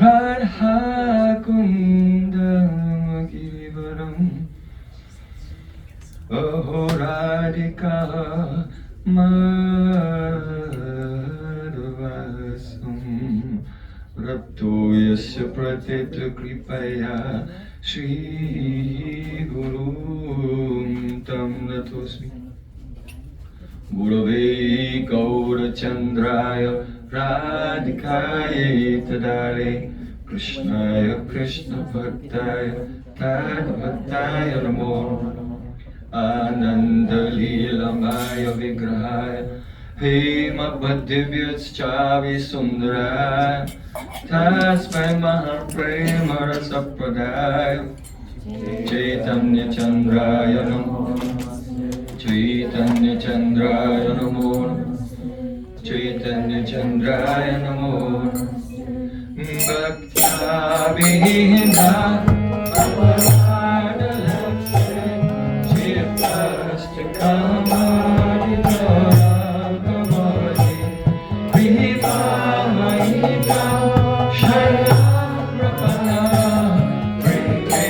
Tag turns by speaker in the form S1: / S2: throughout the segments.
S1: Radha Kundam Girivaram Aho Radhika Madhavasam Rapto Yasya Pratita Kripaya Shri Guru Tam Natosmi Gurave Gaurachandraya Radhikaya Tadare Krishnaya Krishna Bhaktaya Tadbhaktaya Namo Ananda Leelamaya Vigrahaya Hema Bhadivyaschavi Sundaraya Tasmai Mahaprema Rasapradaya Chaitanya Chandraya Namo Chaitanya Chandraya Namo Chaitanya Chandraya Namo Bhakta Vihina Aparada Lakshya Chittasya Kamadita Kamadi Vihipa Mahita Sharam Rapana Vrinde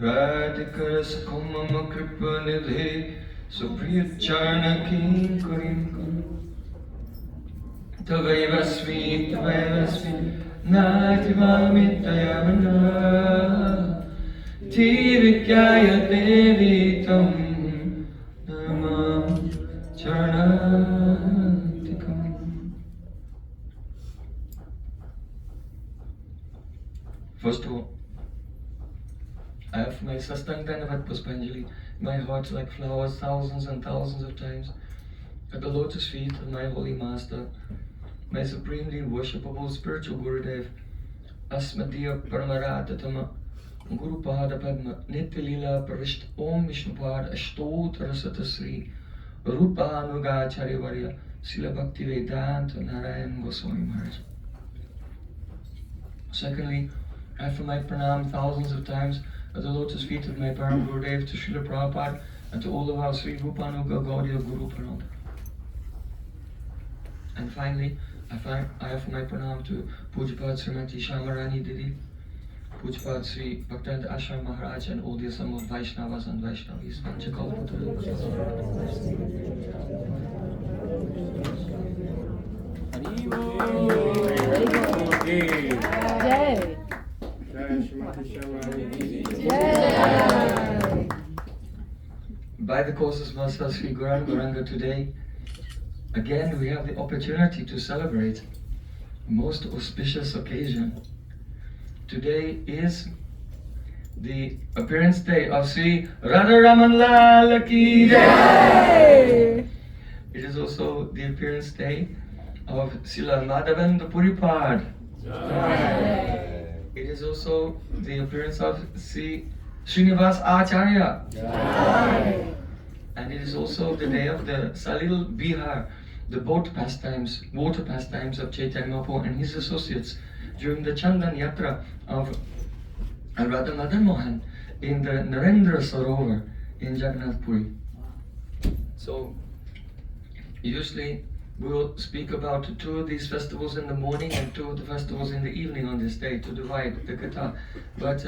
S1: Radhikarasakumama kripanidhe Supriyacharna kinkarim Tavayvasmi Nativamittayamana Tivikyaya devi tam Namam Charanatikam. First of all, I have my Sastang Dhanavat Puspanjali, my heart like flowers thousands and thousands of times at the lotus feet of my holy master, my supremely worshipable spiritual Gurudev, Asmadiya Paramarathatama, Guru Pada Padma, Nityalila Parisht Om Vishnupad Ashtotra Satasri, Rupa Anuga Acharya Varya, Srila Bhakti Vedanta Narayan Goswami Maharaj. Secondly, I offer my pranam thousands of times at the lotus feet of my Param Gurudev, to Srila Prabhupada, and to all of our Sri Rupanuga Gaudiya Guru Param. And finally, I offer my pranam to Pujapad Srimati Shamarani Didi, Pujapad Sri Bhaktivinoda Ashram Maharaj, and all the assembled Vaishnavas and Vaishnavis.
S2: Jai.
S1: By the courses Master Sri Gauranga today, again we have the opportunity to celebrate a most auspicious occasion. Today is the appearance day of Sri Radharamana Lal Ki Jai. It is also the appearance day of Srila Madhavendra Puri. It is also the appearance of Srinivasa Acharya. And it is also the day of the Salil Bihar, the water pastimes of Chaitanya Mahaprabhu and his associates during the Chandan Yatra of Radharamana Mohan in the Narendra Sarovar in Jagannath Puri. So, usually we will speak about two of these festivals in the morning and two of the festivals in the evening on this day to divide the katha. But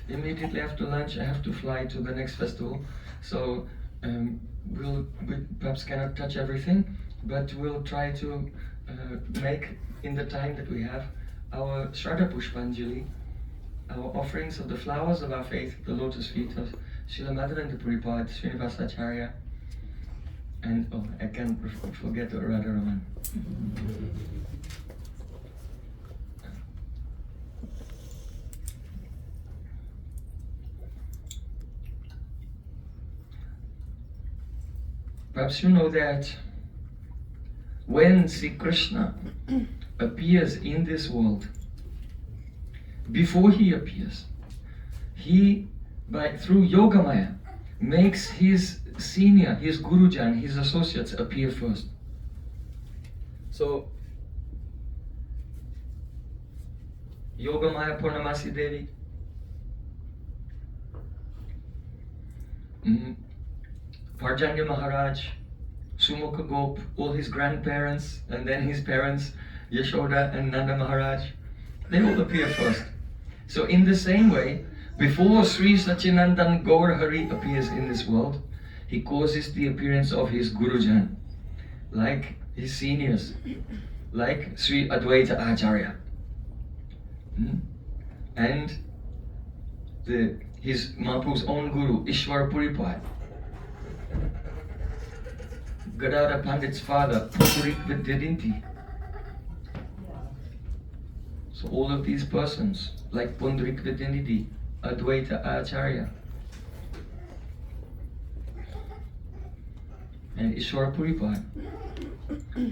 S1: immediately after lunch I have to fly to the next festival. So we perhaps cannot touch everything, but we'll try to make in the time that we have our Shraddha Pushpanjali our offerings of the flowers of our faith, the lotus feet of Srila Madhavendra Puri, Srinivasa Acharya, and I can't forget Radharamana. Perhaps you know that when Sri Krishna appears in this world, before he appears, he, through Yogamaya, makes his senior, his Gurujan, his associates appear first. So, Yogamaya Purnamasi Devi, Parjanya Maharaj, Sumukha Gop, all his grandparents, and then his parents, Yashoda and Nanda Maharaj, they all appear first. So in the same way, before Sri Sachinandan Gaur Hari appears in this world, he causes the appearance of his Gurujan, like his seniors, like Sri Advaita Acharya. And his Mahaprabhu's own Guru, Ishwar Puripad. Gadada Pandit's father, Puri Vidyadinti. So all of these persons, like Pundrik Vidyanidhi, Advaita Acharya, and Ishwara Puripad,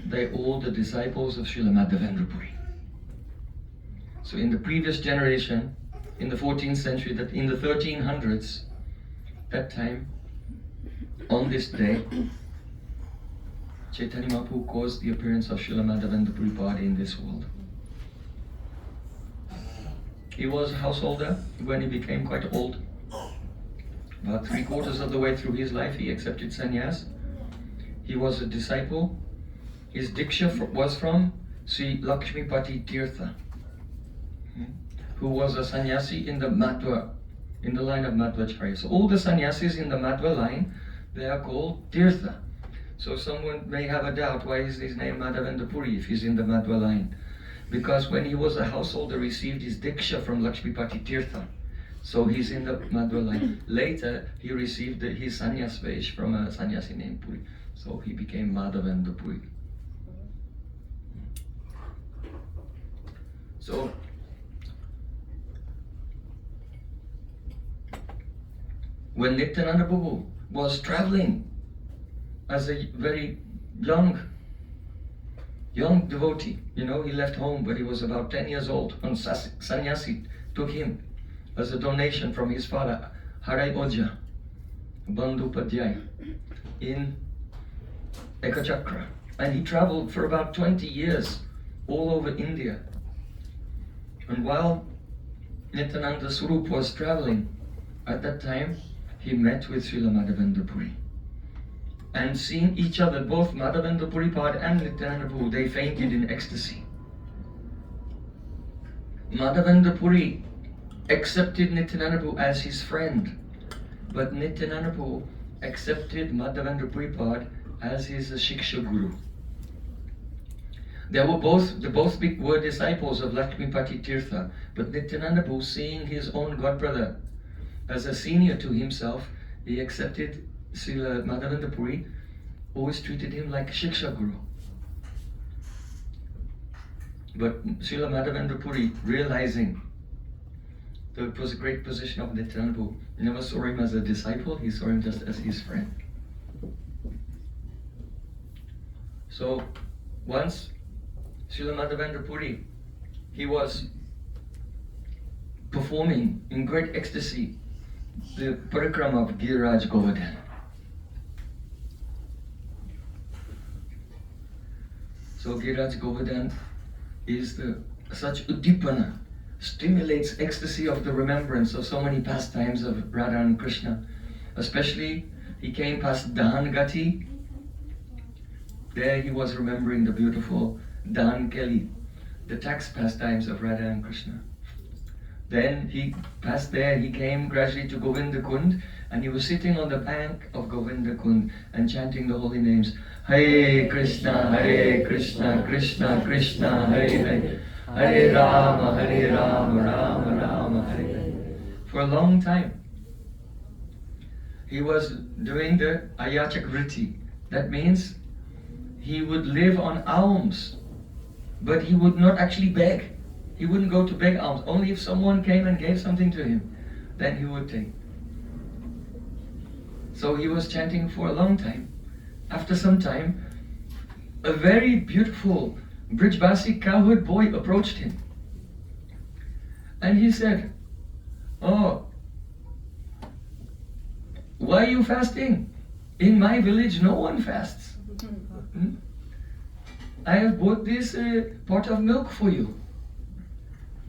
S1: they're all the disciples of Srila Madhavendra Puri. So in the previous generation, in the 14th century, that in the 1300s, that time, on this day, Chaitanya Mahaprabhu caused the appearance of Srila Madhavendra Puripad in this world. He was a householder when he became quite old. About 3/4 of the way through his life, he accepted sannyas. He was a disciple. His diksha was from Sri Lakshmipati Tirtha, who was a sannyasi in the Madhva, in the line of Madhvacharya. So all the sannyasis in the Madhva line, they are called Tirtha. So someone may have a doubt, why is his name Madhavendra Puri if he's in the Madhva line? Because when he was a householder, received his diksha from Lakshmipati Tirtha. So he's in the Madhva line. Later, he received his sannyas vesh from a sannyasi named Puri. So he became Madhavendra Puri. So, when Nityananda Prabhu was traveling as a very young devotee, he left home when he was about 10 years old, and sannyasi took him as a donation from his father, Harai Oja, Bandhu Padhyay, in Ekachakra. And he traveled for about 20 years all over India. And while Nityananda Swarup was traveling, at that time, he met with Srila Madhavendra Puri. And seeing each other, both Madhavendra Puripad and Nityananda Prabhu, they fainted in ecstasy. Madhavendra Puri accepted Nityananda Prabhu as his friend, but Nityananda Prabhu accepted Madhavendra Puripad as his Shiksha Guru. They both were disciples of Lakshmipati Tirtha, but Nityananda Prabhu, seeing his own godbrother as a senior to himself, he accepted Srila Madhavendra Puri, always treated him like a Shiksha Guru. But Srila Madhavendra Puri, realizing that it was a great position of Nityananda Prabhu, never saw him as a disciple, he saw him just as his friend. So once Srila Madhavendra Puri, he was performing in great ecstasy the parikrama of Giriraj Govardhan. So Giriraj Govardhan is such udipana, stimulates ecstasy of the remembrance of so many pastimes of Radha and Krishna. Especially, he came past Dan Gati. There he was remembering the beautiful Dan Keli, the tax pastimes of Radha and Krishna. Then he passed there, he came gradually to Govinda Kund, and he was sitting on the bank of Govinda Kund and chanting the holy names. Hare Krishna, Krishna Krishna, Hare Hare. Hare Rama, Rama Rama, Hare Hare. For a long time, he was doing the Ayachak Vritti. That means he would live on alms, but he would not actually beg. He wouldn't go to beg alms. Only if someone came and gave something to him, then he would take. So he was chanting for a long time. After some time, a very beautiful Brijbasi cowherd boy approached him. And he said, "Oh, why are you fasting? In my village, no one fasts. I have bought this pot of milk for you."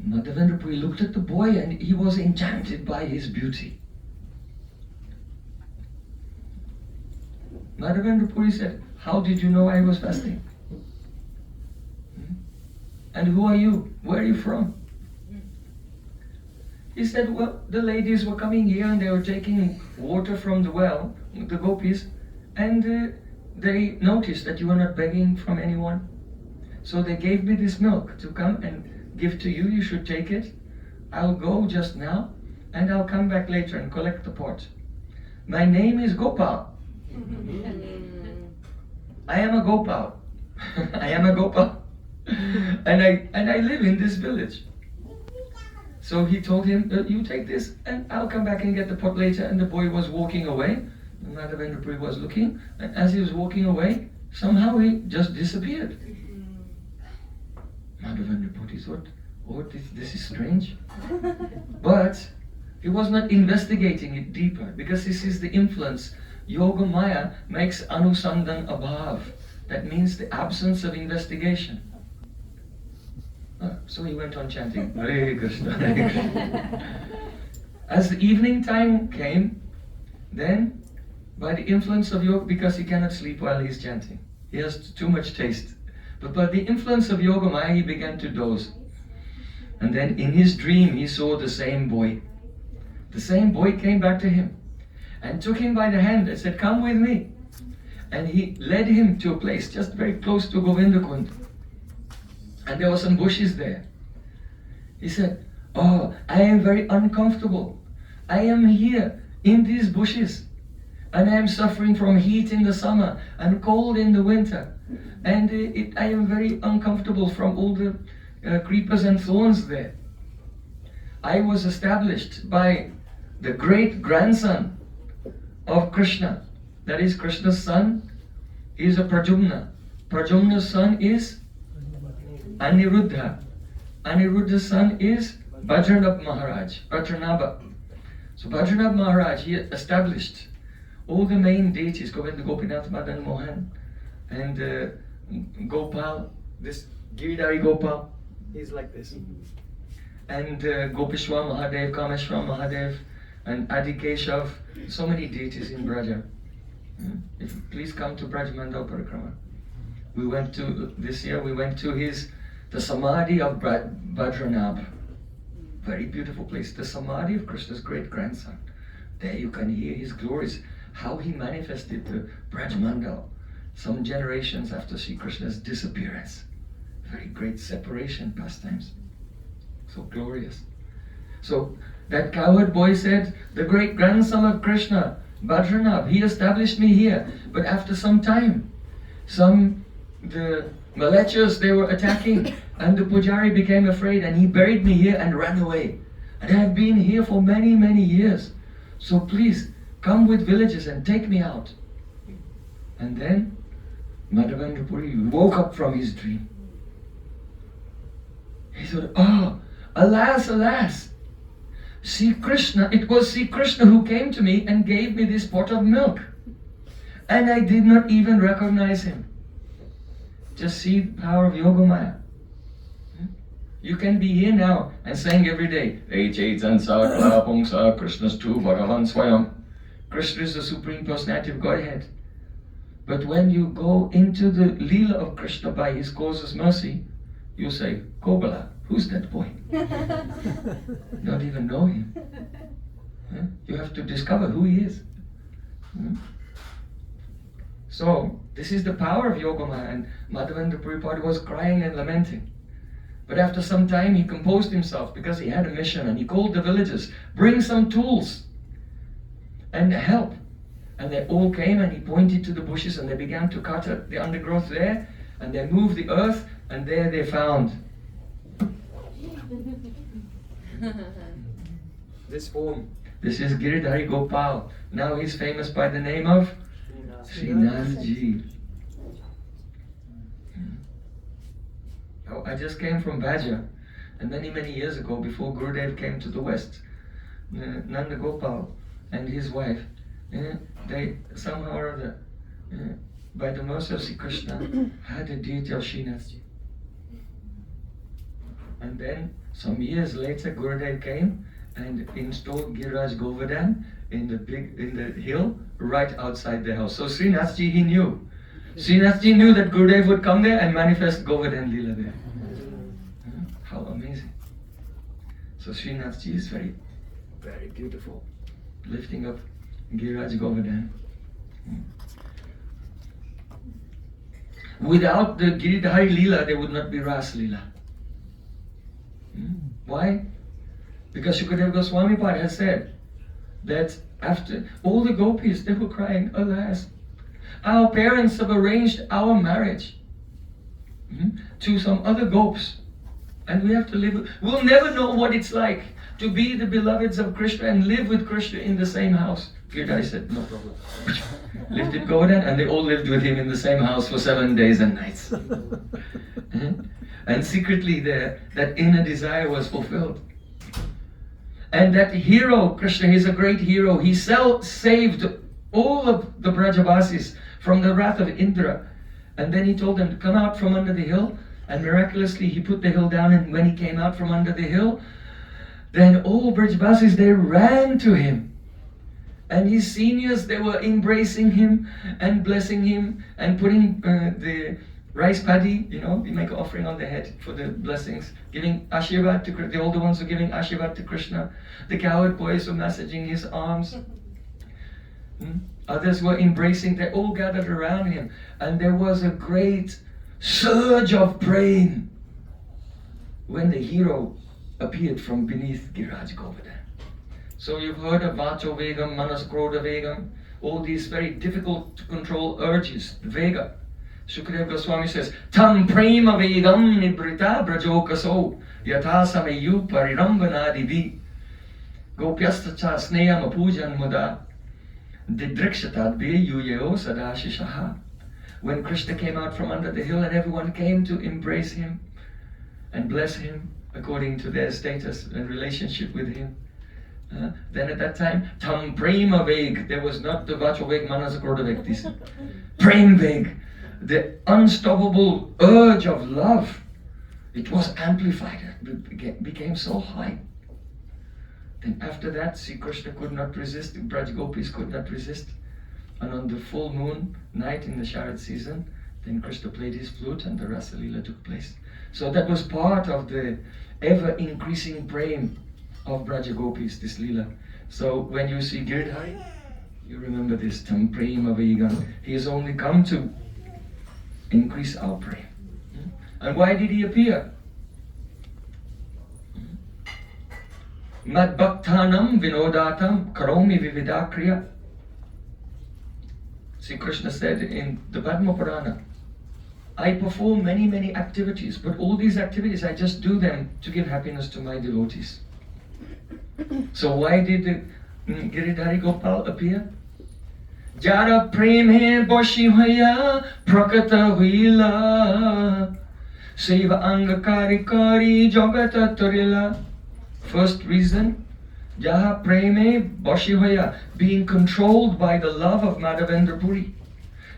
S1: Madhavendra Puri looked at the boy and he was enchanted by his beauty. Madhavendra Puri said, "How did you know I was fasting? And who are you? Where are you from?" He said, "Well, the ladies were coming here and they were taking water from the well, the gopis, and they noticed that you were not begging from anyone. So they gave me this milk to come and give to you. You should take it. I'll go just now and I'll come back later and collect the pot. My name is Gopal. I am a Gopal. I am a Gopal. And I live in this village." So he told him, "You take this and I'll come back and get the pot later." And the boy was walking away. And Madhavendra Puri was looking, and as he was walking away, somehow he just disappeared. Madhavendra Puri thought, "Oh, this is strange." But he was not investigating it deeper, because this is the influence. Yoga Maya makes anusandan abhav. That means the absence of investigation. So he went on chanting, Hare Krishna, Hare Krishna. As the evening time came, then by the influence of yoga, because he cannot sleep while he's chanting, he has too much taste. But by the influence of Yoga Maya, he began to doze. And then in his dream, he saw the same boy. The same boy came back to him and took him by the hand and said, "Come with me." And he led him to a place just very close to Govindakund. And there were some bushes there. He said, "Oh, I am very uncomfortable. I am here in these bushes. And I am suffering from heat in the summer and cold in the winter. And I am very uncomfortable from all the creepers and thorns there. I was established by the great grandson of Krishna. That is, Krishna's son is a Pradyumna. Pradyumna's son is Aniruddha. Aniruddha's son is Bajranab Maharaj, Bajranaba. So Bajranab Maharaj, he established all the main deities, Govinda, Gopinath, Madan, Mohan, and Gopal, this Giridhari Gopal, he's like this. And Gopishwa Mahadev, Kameshwar Mahadev, and Adikeshav, so many deities in Braja. If you please come to Braj Mandal Parikrama. This year we went to the Samadhi of Bajranab. Very beautiful place, the Samadhi of Krishna's great grandson. There you can hear his glories, how he manifested the Braj Mandal some generations after Sri Krishna's disappearance. Very great separation pastimes. So glorious. So that cowherd boy said, the great grandson of Krishna, Bajranab, he established me here. But after some time, the malechas, they were attacking, and the pujari became afraid, and he buried me here and ran away. And I have been here for many, many years. So please, come with villages and take me out. And then Madhavendra Puri woke up from his dream. He thought, oh, alas, alas. It was Sri Krishna who came to me and gave me this pot of milk. And I did not even recognize him. Just see the power of Yoga Maya. You can be here now and saying every day, Krishna's tu Bhagavan Swayam. Krishna is the Supreme Personality of Godhead. But when you go into the Leela of Krishna by his causeless mercy, you say, Kobala, who's that boy? You don't even know him. You have to discover who he is. So, this is the power of Yoga Maya, and Madhavendra Puri was crying and lamenting. But after some time he composed himself because he had a mission, and he called the villagers, bring some tools and help. And they all came, and he pointed to the bushes, and they began to cut the undergrowth there, and they moved the earth, and there they found this form. This is Giridhari Gopal. Now he's famous by the name of Srinathji. Oh, I just came from Baja, and many years ago, before Gurudev came to the West, Nanda Gopal and his wife, they somehow or other, by the mercy of Sri Krishna, had a deity of Srinathji. And then some years later, Gurudev came and installed Giriraj Govardhan in the hill right outside the house. So Srinathji, he knew. Srinathji knew that Gurudev would come there and manifest Govardhan Leela there. How amazing. So Srinathji is very, very beautiful. Lifting up Giriraj Govardhan. Without the Giridhari Leela, there would not be Ras Leela. Why? Because Shukadeva Goswami Pad has said that after all the gopis, they were crying, alas, our parents have arranged our marriage to some other gopis, and we have to live. We'll never know what it's like to be the beloveds of Krishna and live with Krishna in the same house. Giridhari said, no problem. Lifted Govardhan, and they all lived with him in the same house for 7 days and nights. And secretly there, that inner desire was fulfilled. And that hero, Krishna, he's a great hero. He saved all of the Brajavasis from the wrath of Indra. And then he told them to come out from under the hill. And miraculously he put the hill down, and when he came out from under the hill, then all Brajavasis, they ran to him. And his seniors, they were embracing him and blessing him and putting the rice paddy, you make an offering on the head for the blessings, giving Ashirvad to Krishna. The older ones were giving Ashirvad to Krishna. The cowherd boys were massaging his arms. Others were embracing. They all gathered around him. And there was a great surge of praying when the hero appeared from beneath Giriraj Govardhan. So you've heard of Vacho Vegam, Manas Krodha Vegam, all these very difficult to control urges, Vega. Shukadeva Goswami says, Tam prema vegam nibrita brajokaso yatha samayu parirambana divi gopyastacha sneyam apujan muda didrikshatad beyuyeo sadashishaha. When Krishna came out from under the hill and everyone came to embrace him and bless him according to their status and relationship with him, then at that time, Tam prema veg, there was not the Vacho veg, Manas Krodha veg, this prem veg. The unstoppable urge of love, it was amplified, it became so high. Then after that, Sri Krishna could not resist, the Braj Gopis could not resist. And on the full moon night in the Sharad season, then Krishna played his flute and the Rasa Leela took place. So that was part of the ever increasing prem of Braja Gopis, this Leela. So when you see Giridhari, you remember this, Tam prema vegam. He has only come to increase our prayer. And why did he appear? Mad bhaktanam vinodatam karomi vividakriya. Sri Krishna said in the Padma Purana, I perform many activities, but all these activities, I just do them to give happiness to my devotees. So why did the Giridhari Gopal appear? Jara prem hai boshi hoya prakata huila seva angakari kari jagata tarila. First reason, Jaha prem hai boshi hoya, being controlled by the love of Madhavendra Puri.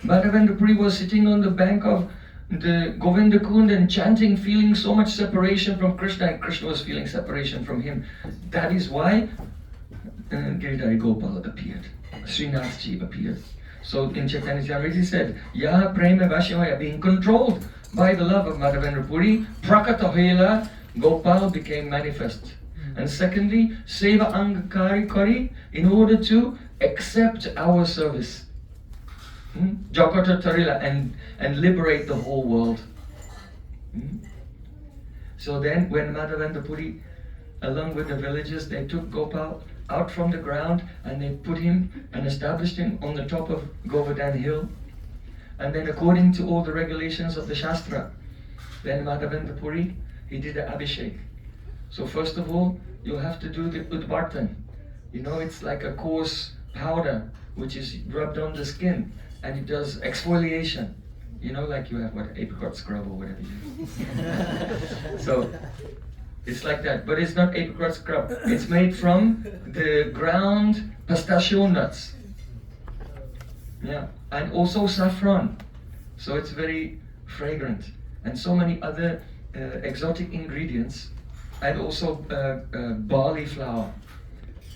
S1: Madhavendra Puri was sitting on the bank of the Govinda Kund and chanting, feeling so much separation from Krishna, and Krishna was feeling separation from him. That is why Giridhari Gopal appeared. Srinathji appeared. So in Chaitanya Charitamrita said, Yaha prema vashivaya, being controlled by the love of Madhavendra Puri, prakata hela, Gopal became manifest. And secondly, seva angakari kari, in order to accept our service. Jagata tarila, and liberate the whole world. So then when Madhavendra Puri, along with the villagers, they took Gopal out from the ground and they put him and established him on the top of Govardhan hill. And then according to all the regulations of the Shastra, then Madhavendra Puri, he did the Abhishek. So first of all, you have to do the Udvartan. You know, it's like a coarse powder which is rubbed on the skin and it does exfoliation. You know, like you have what, apricot scrub or whatever you do. So it's like that, but it's not apricot scrub. It's made from the ground pistachio nuts. Yeah, and also saffron. So it's very fragrant. And so many other exotic ingredients. And also barley flour.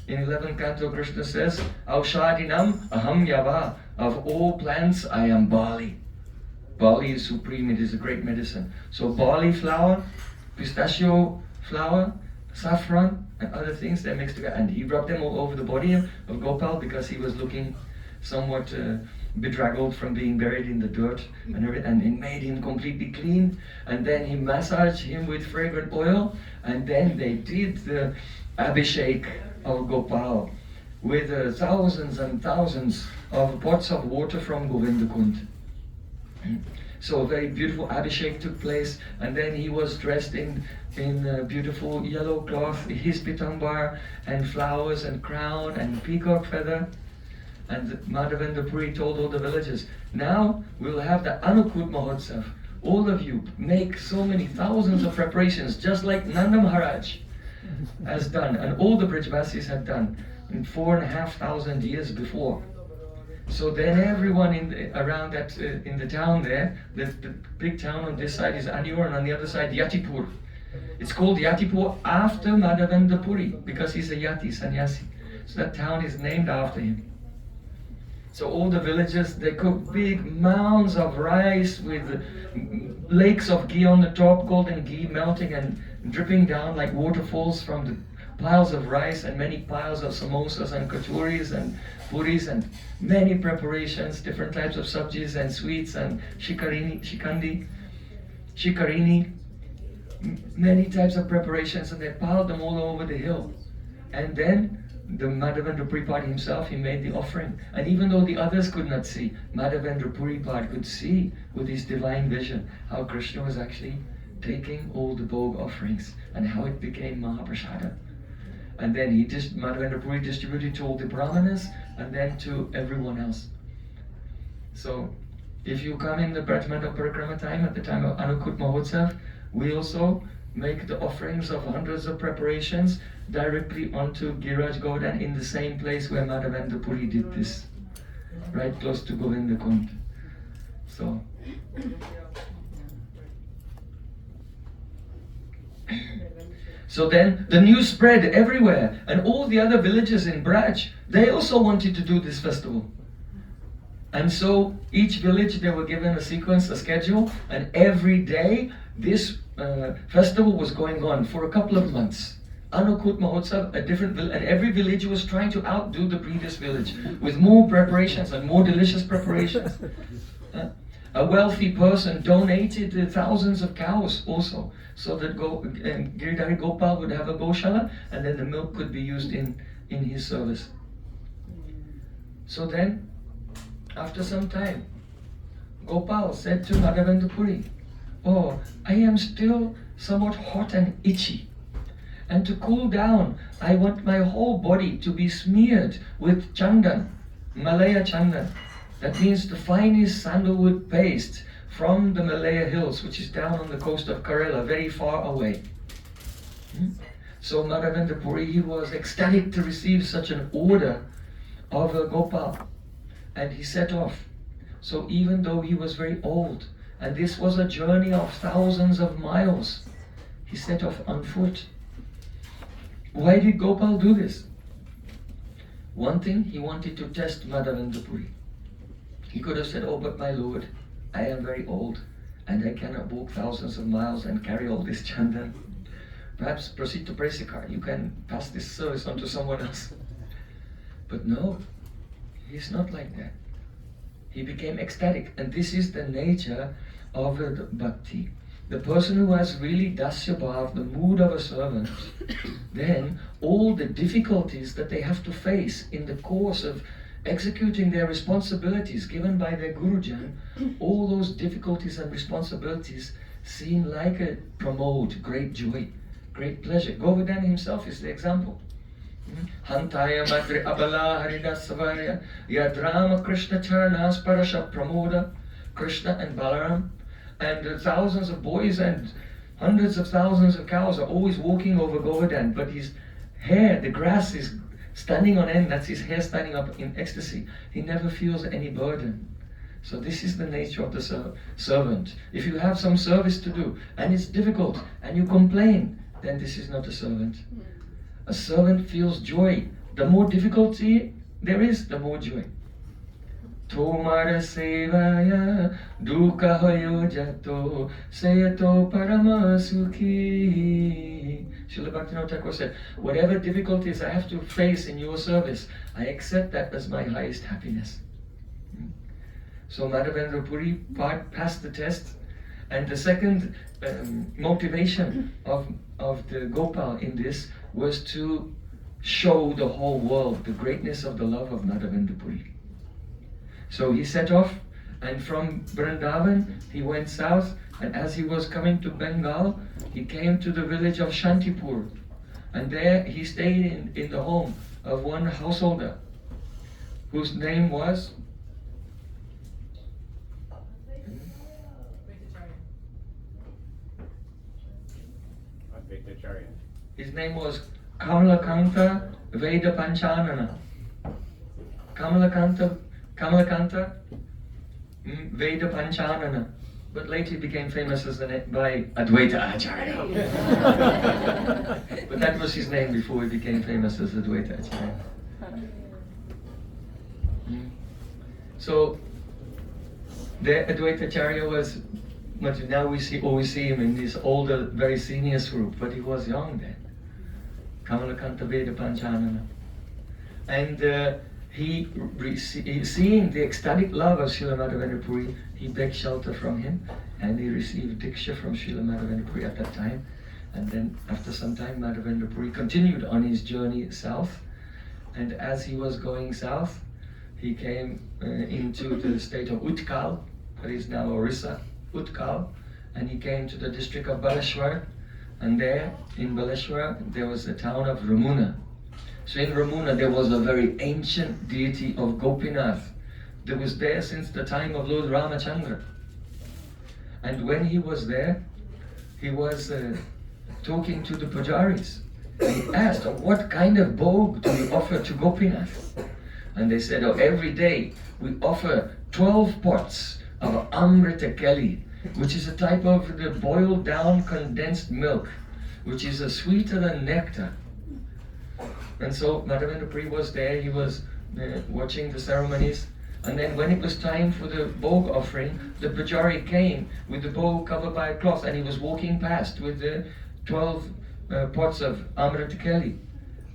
S1: In 11th canto, Krishna says, Aushadinam aham yava. Of all plants, I am barley. Barley is supreme, it is a great medicine. So barley flour, pistachio flour, saffron, and other things they mixed together. And he rubbed them all over the body of Gopal because he was looking somewhat bedraggled from being buried in the dirt and it made him completely clean. And then he massaged him with fragrant oil, and then they did the Abhishek of Gopal with thousands and thousands of pots of water from Govindakund. So a very beautiful Abhishek took place, and then he was dressed in beautiful yellow cloth, his pitambar and flowers and crown and peacock feather. And Madhavendra Puri told all the villagers, now we'll have the Anukut Mahotsav. All of you make so many thousands of preparations, just like Nanda Maharaj has done, and all the Brijvasis had done in 4,500 years before. So then everyone around that, in the town there, the big town on this side is Anur, and on the other side Yatipur. It's called Yatipur after Madhavendra Puri, because he's a Yati, sannyasi. So that town is named after him. So all the villagers, they cook big mounds of rice with lakes of ghee on the top, golden ghee melting and dripping down like waterfalls from the piles of rice, and many piles of samosas and kachoris and puris and many preparations, different types of sabjis and sweets and shikarini, many types of preparations, and they piled them all over the hill. And then the Madhavendra Puripad himself, he made the offering. And even though the others could not see, Madhavendra Puripad could see with his divine vision how Krishna was actually taking all the bhog offerings and how it became Mahaprasada. And then Madhavendra Puri distributed to all the brahmanas and then to everyone else. So if you come in the Brajmanda Parikrama time, at the time of Anukut Mahotsav, we also make the offerings of hundreds of preparations directly onto Giraj Govardhan in the same place where Madhavendra Puri did this, right close to Govindakund. So So then the news spread everywhere, and all the other villages in Braj, they also wanted to do this festival. And so each village, they were given a sequence, a schedule, and every day this festival was going on for a couple of months. Anukut Mahotsav, a different village, and every village was trying to outdo the previous village with more preparations and more delicious preparations. A wealthy person donated thousands of cows also, so that Giridhari Gopal would have a Goshala, and then the milk could be used in his service. So then, after some time, Gopal said to Madhavendra Puri, "Oh, I am still somewhat hot and itchy. And to cool down, I want my whole body to be smeared with chandan, Malaya chandan. That means the finest sandalwood paste from the Malaya hills, which is down on the coast of Kerala, very far away." So Madhavendra Puri, he was ecstatic to receive such an order of Gopal, and he set off. So even though he was very old, and this was a journey of thousands of miles, he set off on foot. Why did Gopal do this? One thing, he wanted to test Madhavendra Puri. He could have said, "Oh, but my lord, I am very old and I cannot walk thousands of miles and carry all this chandan. Perhaps proceed to Presikar, you can pass this service on to someone else." But no, he's not like that. He became ecstatic, and this is the nature of the bhakti. the person who has really dasya bhav, the mood of a servant, then all the difficulties that they have to face in the course of executing their responsibilities given by their Gurujan, all those difficulties and responsibilities seem like a pramod, great joy, great pleasure. Govardhana himself is the example. Hantaya Madri Abala Haridasavarya Yadrama Krishna Charanas Parasha Pramoda, Krishna and Balaram, and thousands of boys and hundreds of thousands of cows are always walking over Govardhan, but his hair, the grass is standing on end, that's his hair standing up in ecstasy. He never feels any burden. So this is the nature of the servant. If you have some service to do and it's difficult and you complain, then this is not a servant. A servant feels joy. The more difficulty there is, the more joy. Tomara sevaya dukkha hoyo jato sayato parama sukhi. Srila Bhaktivinoda Thakur said, whatever difficulties I have to face in your service, I accept that as my highest happiness. So Madhavendra Puri passed the test, and the second motivation of the Gopal in this was to show the whole world the greatness of the love of Madhavendra Puri. So he set off, and from Vrindavan he went south, and as he was coming to Bengal, he came to the village of Shantipur, and there he stayed in the home of one householder whose name was
S3: Acharya.
S1: His name was Kamalakanta Veda Panchanana. Kamalakanta Veda Panchanana. But later he became famous as by Advaita Acharya. But that was his name before he became famous as Advaita Acharya. So the Advaita Acharya was, now we see him in this older, very senior group, but he was young then. Kamalakanta Veda Panchanana. And seeing the ecstatic love of Srila Madhavendra Puri, he begged shelter from him, and he received Diksha from Srila Madhavendra Puri at that time. And then after some time, Madhavendra Puri continued on his journey south, and as he was going south, he came into the state of Utkal, that is now Orissa, Utkal, and he came to the district of Baleshwar, and there in Baleshwar there was the town of Ramuna. So in Ramuna there was a very ancient deity of Gopinath that was there since the time of Lord Ramachandra. And when he was there, he was talking to the pujaris. He asked, what kind of bhog do you offer to Gopinath? And they said, every day we offer 12 pots of Amrita Keli, which is a type of the boiled down condensed milk, which is sweeter than nectar. And so Madhavendra Puri was there, he was watching the ceremonies, and then when it was time for the bhog offering, the pujari came with the bhog covered by a cloth, and he was walking past with the 12 pots of Amrita Keli.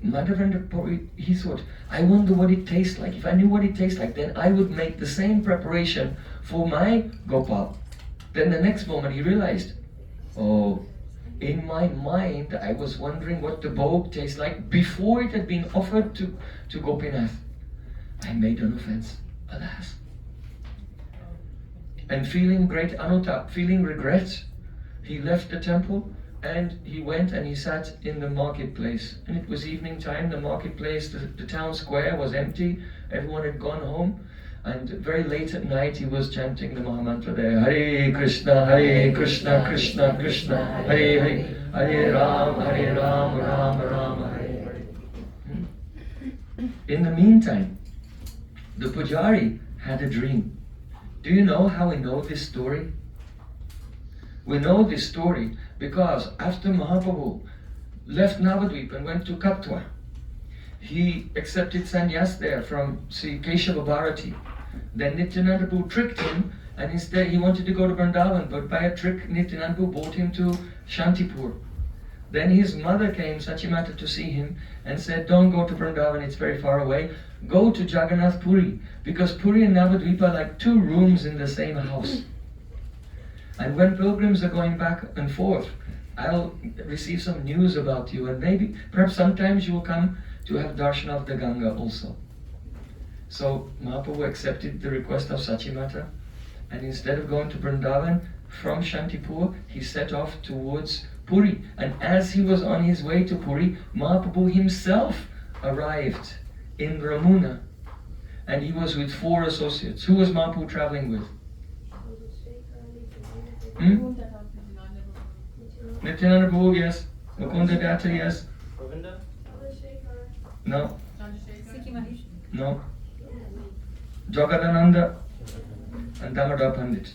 S1: Madhavendra Puri, he thought, I wonder what it tastes like. If I knew what it tastes like, then I would make the same preparation for my Gopal. Then the next moment he realized, in my mind I was wondering what the bhog tastes like before it had been offered to Gopinath. I made an offense, alas. And feeling great anutap, feeling regret, he left the temple and he went and he sat in the marketplace. And it was evening time, the marketplace, the town square was empty, everyone had gone home. And very late at night he was chanting the Mahamantra there. Hare Krishna, Krishna Krishna, Hare Hare, Hare Ram, Ram Ram, Hare Hare. In the meantime, the pujari had a dream. Do you know how we know this story? We know this story because after Mahaprabhu left Navadvip and went to Katwa, he accepted sannyas there from Sri Keshava Bharati. Then Nityananda Prabhu tricked him, and instead he wanted to go to Vrindavan, but by a trick Nityananda Prabhu brought him to Shantipur. Then his mother came, Sachimata, to see him and said, don't go to Vrindavan, it's very far away. Go to Jagannath Puri, because Puri and Navadvipa are like two rooms in the same house. And when pilgrims are going back and forth, I'll receive some news about you, and maybe, perhaps sometimes you will come to have darshan of the Ganga also. So Mahaprabhu accepted the request of Sachimata, and instead of going to Vrindavan, from Shantipur, he set off towards Puri. And as he was on his way to Puri, Mahaprabhu himself arrived in Ramuna, and he was with 4 associates. Who was Mahaprabhu traveling with? Nityananda Prabhu, yes. Mukunda Datta, yes. No. No. Jagadananda and Damodar Pandit.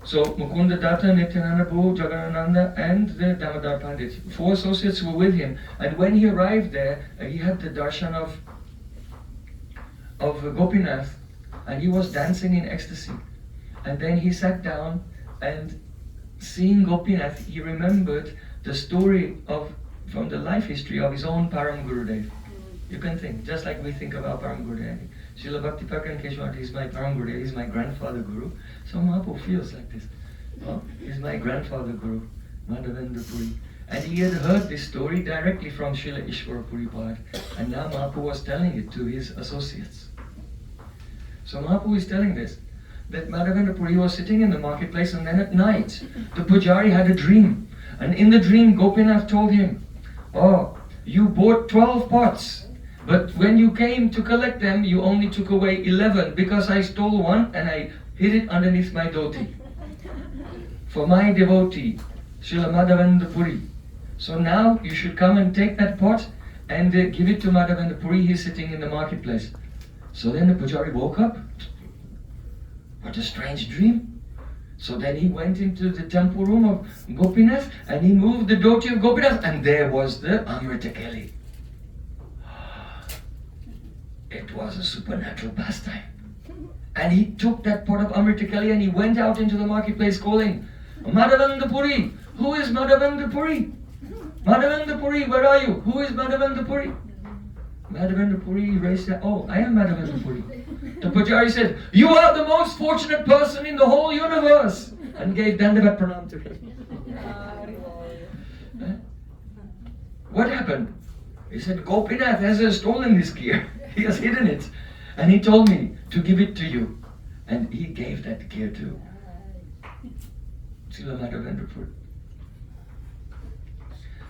S1: So Mukunda Datta, Nityananda Prabhu, Jagadananda and the Damodar Pandit. 4 associates were with him. And when he arrived there, he had the darshan of Gopinath, and he was dancing in ecstasy. And then he sat down, and seeing Gopinath, he remembered the story from the life history of his own Param Gurudev. You can think, just like we think about Param Gurudev. Srila Bhaktipragyan Keshwati is my Param Gurudev, he's my grandfather Guru. So Mahaprabhu feels like this. Oh, he's my grandfather Guru, Madhavendra Puri. And he had heard this story directly from Srila Ishwara Puripad. And now Mahaprabhu was telling it to his associates. So Mahaprabhu is telling this, that Madhavendra Puri was sitting in the marketplace, and then at night, the Pujari had a dream. And in the dream, Gopinath told him, "Oh, you bought 12 pots, but when you came to collect them, you only took away 11, because I stole one and I hid it underneath my dhoti. For my devotee, Srila Madhavendra Puri. So now you should come and take that pot and give it to Madhavendra Puri. He's sitting in the marketplace." So then the Pujari woke up. What a strange dream. So then he went into the temple room of Gopinath, and he moved the dhoti of Gopinath, and there was the Amrita Keli. It was a supernatural pastime. And he took that pot of Amrita Keli and he went out into the marketplace calling, "Madhavendra Puri! Who is Madhavendra Puri? Madhavendra Puri, where are you? Who is Madhavendra Puri?" Madhavendra Puri raised that, "Oh, I am Madhavendra Puri." The Pujari said, "You are the most fortunate person in the whole universe," and gave Dandavat Pranam to him. What happened? He said, "Gopinath has stolen this gear. He has hidden it. And he told me to give it to you." And he gave that gear to Srila Madhavendra Puri.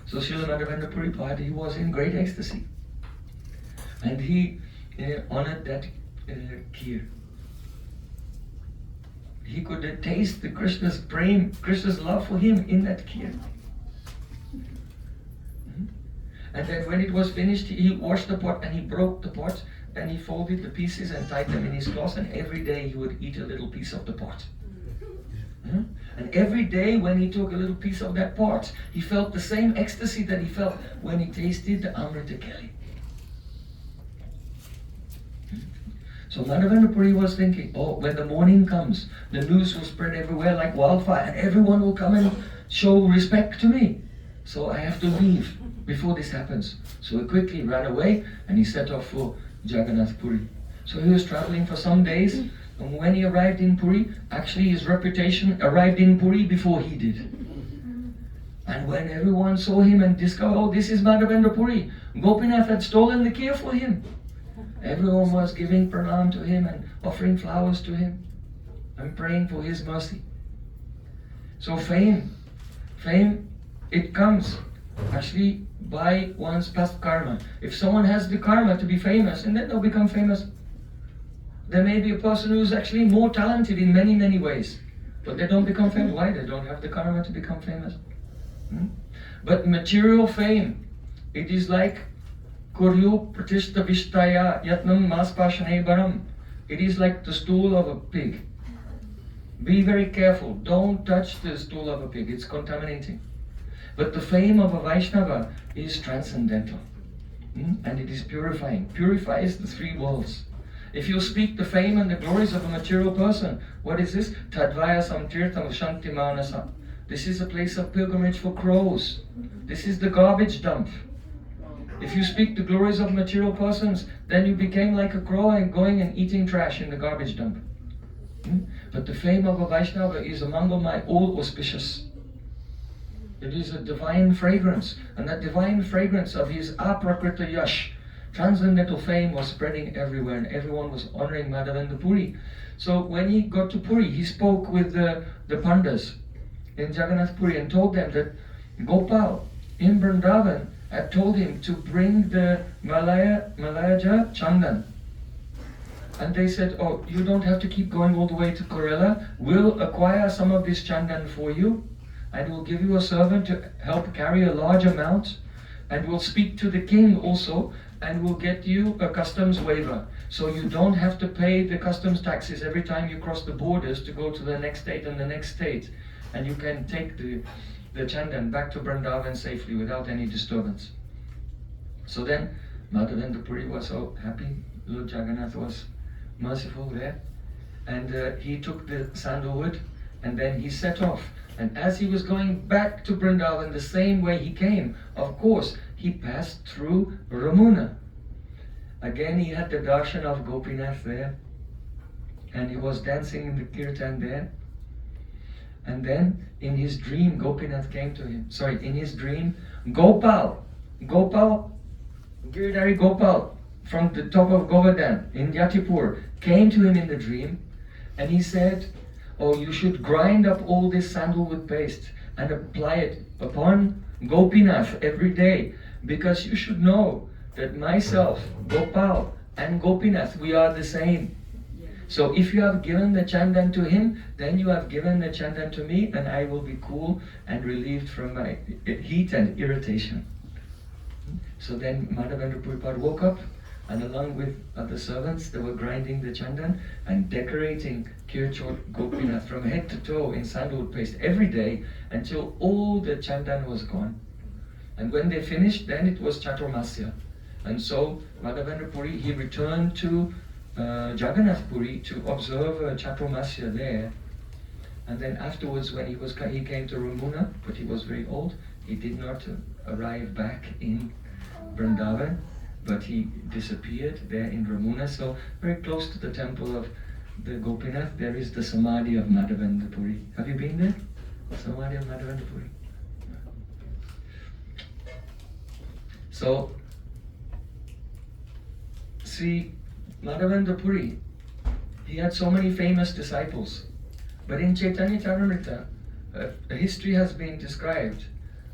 S1: So Srila Madhavendra Puri, he was in great ecstasy. And he honored that gear. He could taste the Krishna's prem, Krishna's love for him in that gear. And then when it was finished, he washed the pot and he broke the pot and he folded the pieces and tied them in his cloth, and every day he would eat a little piece of the pot. And every day when he took a little piece of that pot, he felt the same ecstasy that he felt when he tasted the Amrita Keli. So Madhavendra Puri was thinking, "Oh, when the morning comes, the news will spread everywhere like wildfire, and everyone will come and show respect to me. So I have to leave before this happens." So he quickly ran away and he set off for Jagannath Puri. So he was traveling for some days, and when he arrived in Puri, actually his reputation arrived in Puri before he did. And when everyone saw him and discovered, "Oh, this is Madhavendra Puri, Gopinath had stolen the gear for him," everyone was giving pranam to him and offering flowers to him and praying for his mercy. So fame, it comes actually by one's past karma. If someone has the karma to be famous, and then they'll become famous. There may be a person who's actually more talented in many, many ways, but they don't become famous. Why? They don't have the karma to become famous. But material fame, it is like Kuryu Pratishta Vishtaya Yatnam Maspashane Baram. It is like the stool of a pig. Be very careful. Don't touch the stool of a pig. It's contaminating. But the fame of a Vaishnava is transcendental. And it is purifying. Purifies the 3 worlds. If you speak the fame and the glories of a material person, what is this? Tadvaya samtirtam shanti manasa. This is a place of pilgrimage for crows. This is the garbage dump. If you speak the glories of material persons, then you became like a crow and going and eating trash in the garbage dump. But the fame of a Vaishnava is Mangalmai, all auspicious. It is a divine fragrance, and that divine fragrance of his aprakrita yash, transcendental fame, was spreading everywhere, and everyone was honoring Madhavendra Puri. So when he got to Puri, he spoke with the Pandas in Jagannath Puri and told them that Gopal in Vrindavan had told him to bring the Malayaja Chandan. And they said, oh, you don't have to keep going all the way to Kerala. We'll acquire some of this Chandan for you, and we'll give you a servant to help carry a large amount, and we'll speak to the king also, and we'll get you a customs waiver. So you don't have to pay the customs taxes every time you cross the borders to go to the next state and the next state. And you can take the Chandan back to Vrindavan safely without any disturbance. So then Madhavendra Puri was so happy. Lord Jagannath was merciful there. And he took the sandalwood and then he set off. And as he was going back to Vrindavan the same way he came, of course, he passed through Ramuna. Again, he had the darshan of Gopinath there, and he was dancing in the kirtan there. And then, in his dream, Gopinath came to him. Sorry, in his dream, Gopal, Giridhari Gopal, from the top of Govardhan in Yatipur, came to him in the dream, and he said, oh, you should grind up all this sandalwood paste and apply it upon Gopinath every day, because you should know that myself, Gopal, and Gopinath, we are the same. So if you have given the Chandan to him, then you have given the Chandan to me, and I will be cool and relieved from my heat and irritation. So then Madhavendra Puripad woke up, and along with other servants, they were grinding the Chandan and decorating Kirchot Gopinath from head to toe in sandalwood paste every day until all the Chandan was gone. And when they finished, then it was Chaturmasya. And so Madhavendra Puri, he returned to Jagannath Puri to observe Chaturmasya there. And then afterwards, when he came to Ramuna, but he was very old, he did not arrive back in Vrindavan, but he disappeared there in Ramuna. So very close to the temple of the Gopinath, there is the Samadhi of Madhavendra Puri. Have you been there? Samadhi of Madhavendra Puri. So, see, Madhavendra Puri, he had so many famous disciples. But in Chaitanya Charitamrita, a history has been described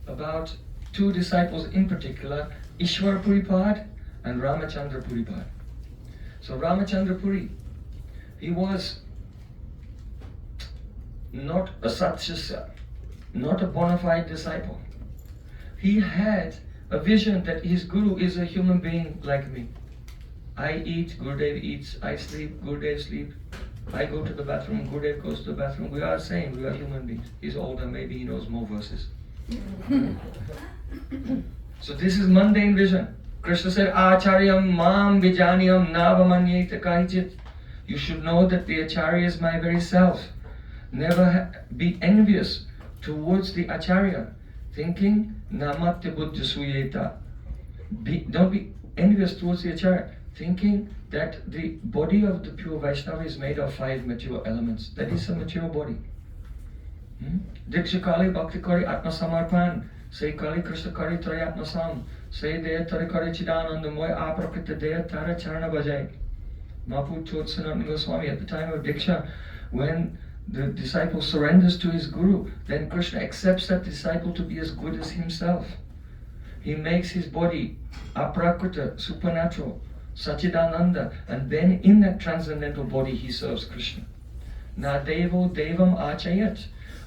S1: about two disciples in particular, Ishwar Puripad and Ramachandra Puripad. So Ramachandra Puri, he was not a Satshasya, not a bona fide disciple. He had a vision that his Guru is a human being like me. I eat, Gurudev eats, I sleep, Gurudev sleeps. I go to the bathroom, Gurudev goes to the bathroom. We are same, we are human beings. He's older, maybe he knows more verses. So this is mundane vision. Krishna said, Acharyam mam vijanyam navamanyeta kaichit. You should know that the Acharya is my very self. Never be envious towards the Acharya, thinking namatte buddha suyeta. Don't be envious towards the Acharya, thinking that the body of the pure Vaishnava is made of 5 mature elements. That is a mature body. Diksha Kali Bhakti Kari Atma Samarpan. Say Kali Krishna Kari Trayatma Sam. Say Deya Tari Kari Chidananda Moy Aprakita Deya Tara Charana Bhajai. Mahaprabhu taught Sanatana Goswami at the time of Diksha, when the disciple surrenders to his Guru, then Krishna accepts that disciple to be as good as himself. He makes his body aprakrita, supernatural, Sachidananda, and then in that transcendental body he serves Krishna. Na devo devam achayat.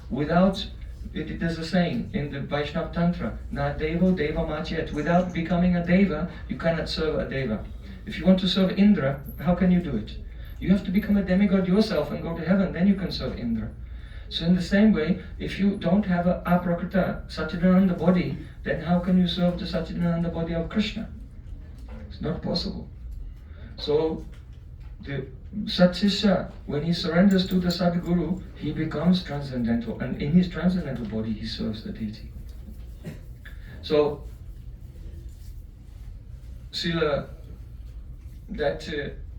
S1: Without, there's a saying in the Vaishnava Tantra, Na devo devam achayat. Without becoming a deva, you cannot serve a deva. If you want to serve Indra, how can you do it? You have to become a demigod yourself and go to heaven, then you can serve Indra. So in the same way, if you don't have a aprakrita, Sachidananda body, then how can you serve the Sachidananda body of Krishna? It's not possible. So the Satsisha, when he surrenders to the Sadguru, he becomes transcendental, and in his transcendental body he serves the deity. So Srila, that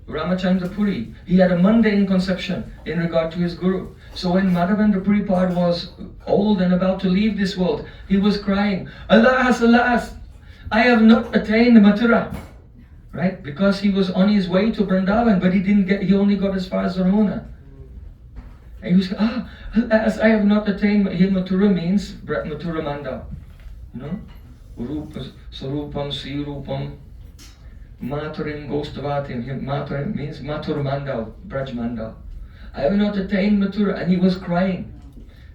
S1: Ramachandra Puri, he had a mundane conception in regard to his Guru. So when Madhavendra Puripad was old and about to leave this world, he was crying, "Alas, alas, I have not attained Mathura." Right? Because he was on his way to Vrindavan, but he only got as far as Ramona. And he was, alas, I have not attained. Here Mathura means Mathura Manda. You know? Rupa, Sarupam, Sirupam, Mathurim, Gostavatim. Mathurim means Mathur Mandal, Braj Mandal. I have not attained Mathura, and he was crying.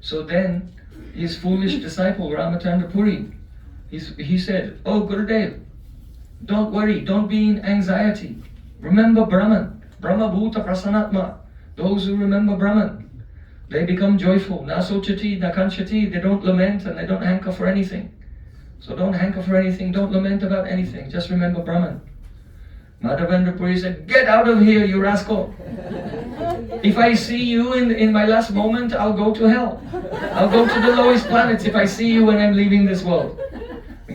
S1: So then his foolish disciple Ramachandra Puri, he said, "Oh Gurudev, don't worry, don't be in anxiety. Remember Brahman, Brahma Bhuta Prasanatma. Those who remember Brahman, they become joyful. Na sochati, na kanchati, they don't lament and they don't hanker for anything. So don't hanker for anything, don't lament about anything, just remember Brahman." Madhavendra Puri said, "Get out of here, you rascal. If I see you in my last moment, I'll go to hell. I'll go to the lowest planets if I see you when I'm leaving this world.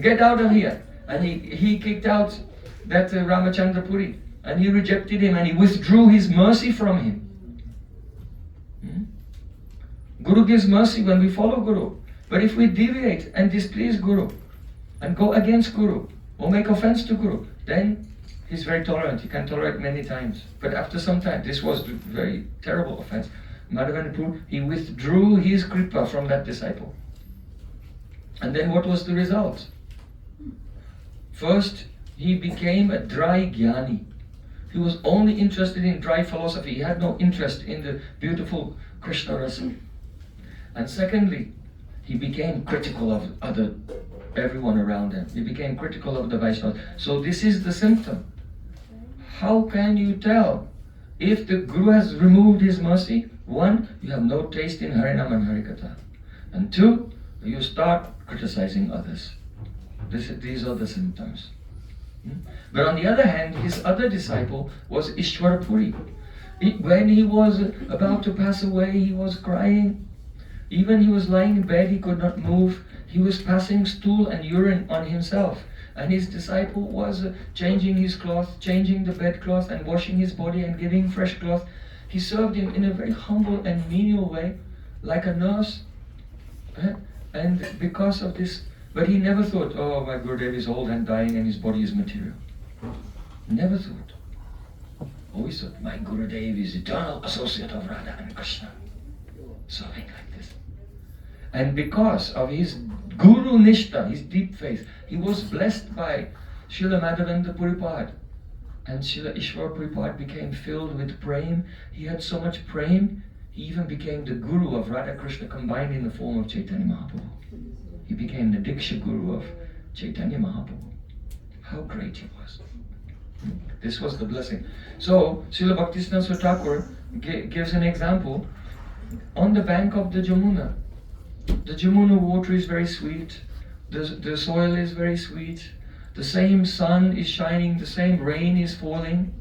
S1: Get out of here." And he kicked out that Ramachandra Puri, and he rejected him, and he withdrew his mercy from him. Guru gives mercy when we follow Guru. But if we deviate and displease Guru, and go against Guru, or make offense to Guru, then he's very tolerant. He can tolerate many times. But after some time, this was a very terrible offense. Madhavendra Puri, he withdrew his kripa from that disciple. And then what was the result? First, he became a dry jnani. He was only interested in dry philosophy. He had no interest in the beautiful Krishna rasa. And secondly, he became critical of everyone around him. He became critical of the Vaishnavas. So this is the symptom. How can you tell if the Guru has removed his mercy? One, you have no taste in Harinam and Harikatha. And two, you start criticizing others. These are the symptoms. But on the other hand, his other disciple was Ishwara Puri. When he was about to pass away, he was crying. Even he was lying in bed, he could not move. He was passing stool and urine on himself. And his disciple was changing his cloth, changing the bedcloth, and washing his body and giving fresh cloth. He served him in a very humble and menial way, like a nurse. And because of this, but he never thought, "Oh, my Gurudev is old and dying and his body is material." Never thought. Always thought, "My Gurudev is eternal associate of Radha and Krishna." Serving like this. And because of his Guru Nishta, his deep faith, he was blessed by Srila Madhavendra Puripad. And Srila Ishwara Puripad became filled with prem. He had so much prem, he even became the Guru of Radha Krishna combined in the form of Chaitanya Mahaprabhu. He became the Diksha Guru of Chaitanya Mahaprabhu. How great he was. This was the blessing. So, Srila Bhaktisiddhanta Thakur gives an example. On the bank of the Jamuna water is very sweet, the soil is very sweet, the same sun is shining, the same rain is falling,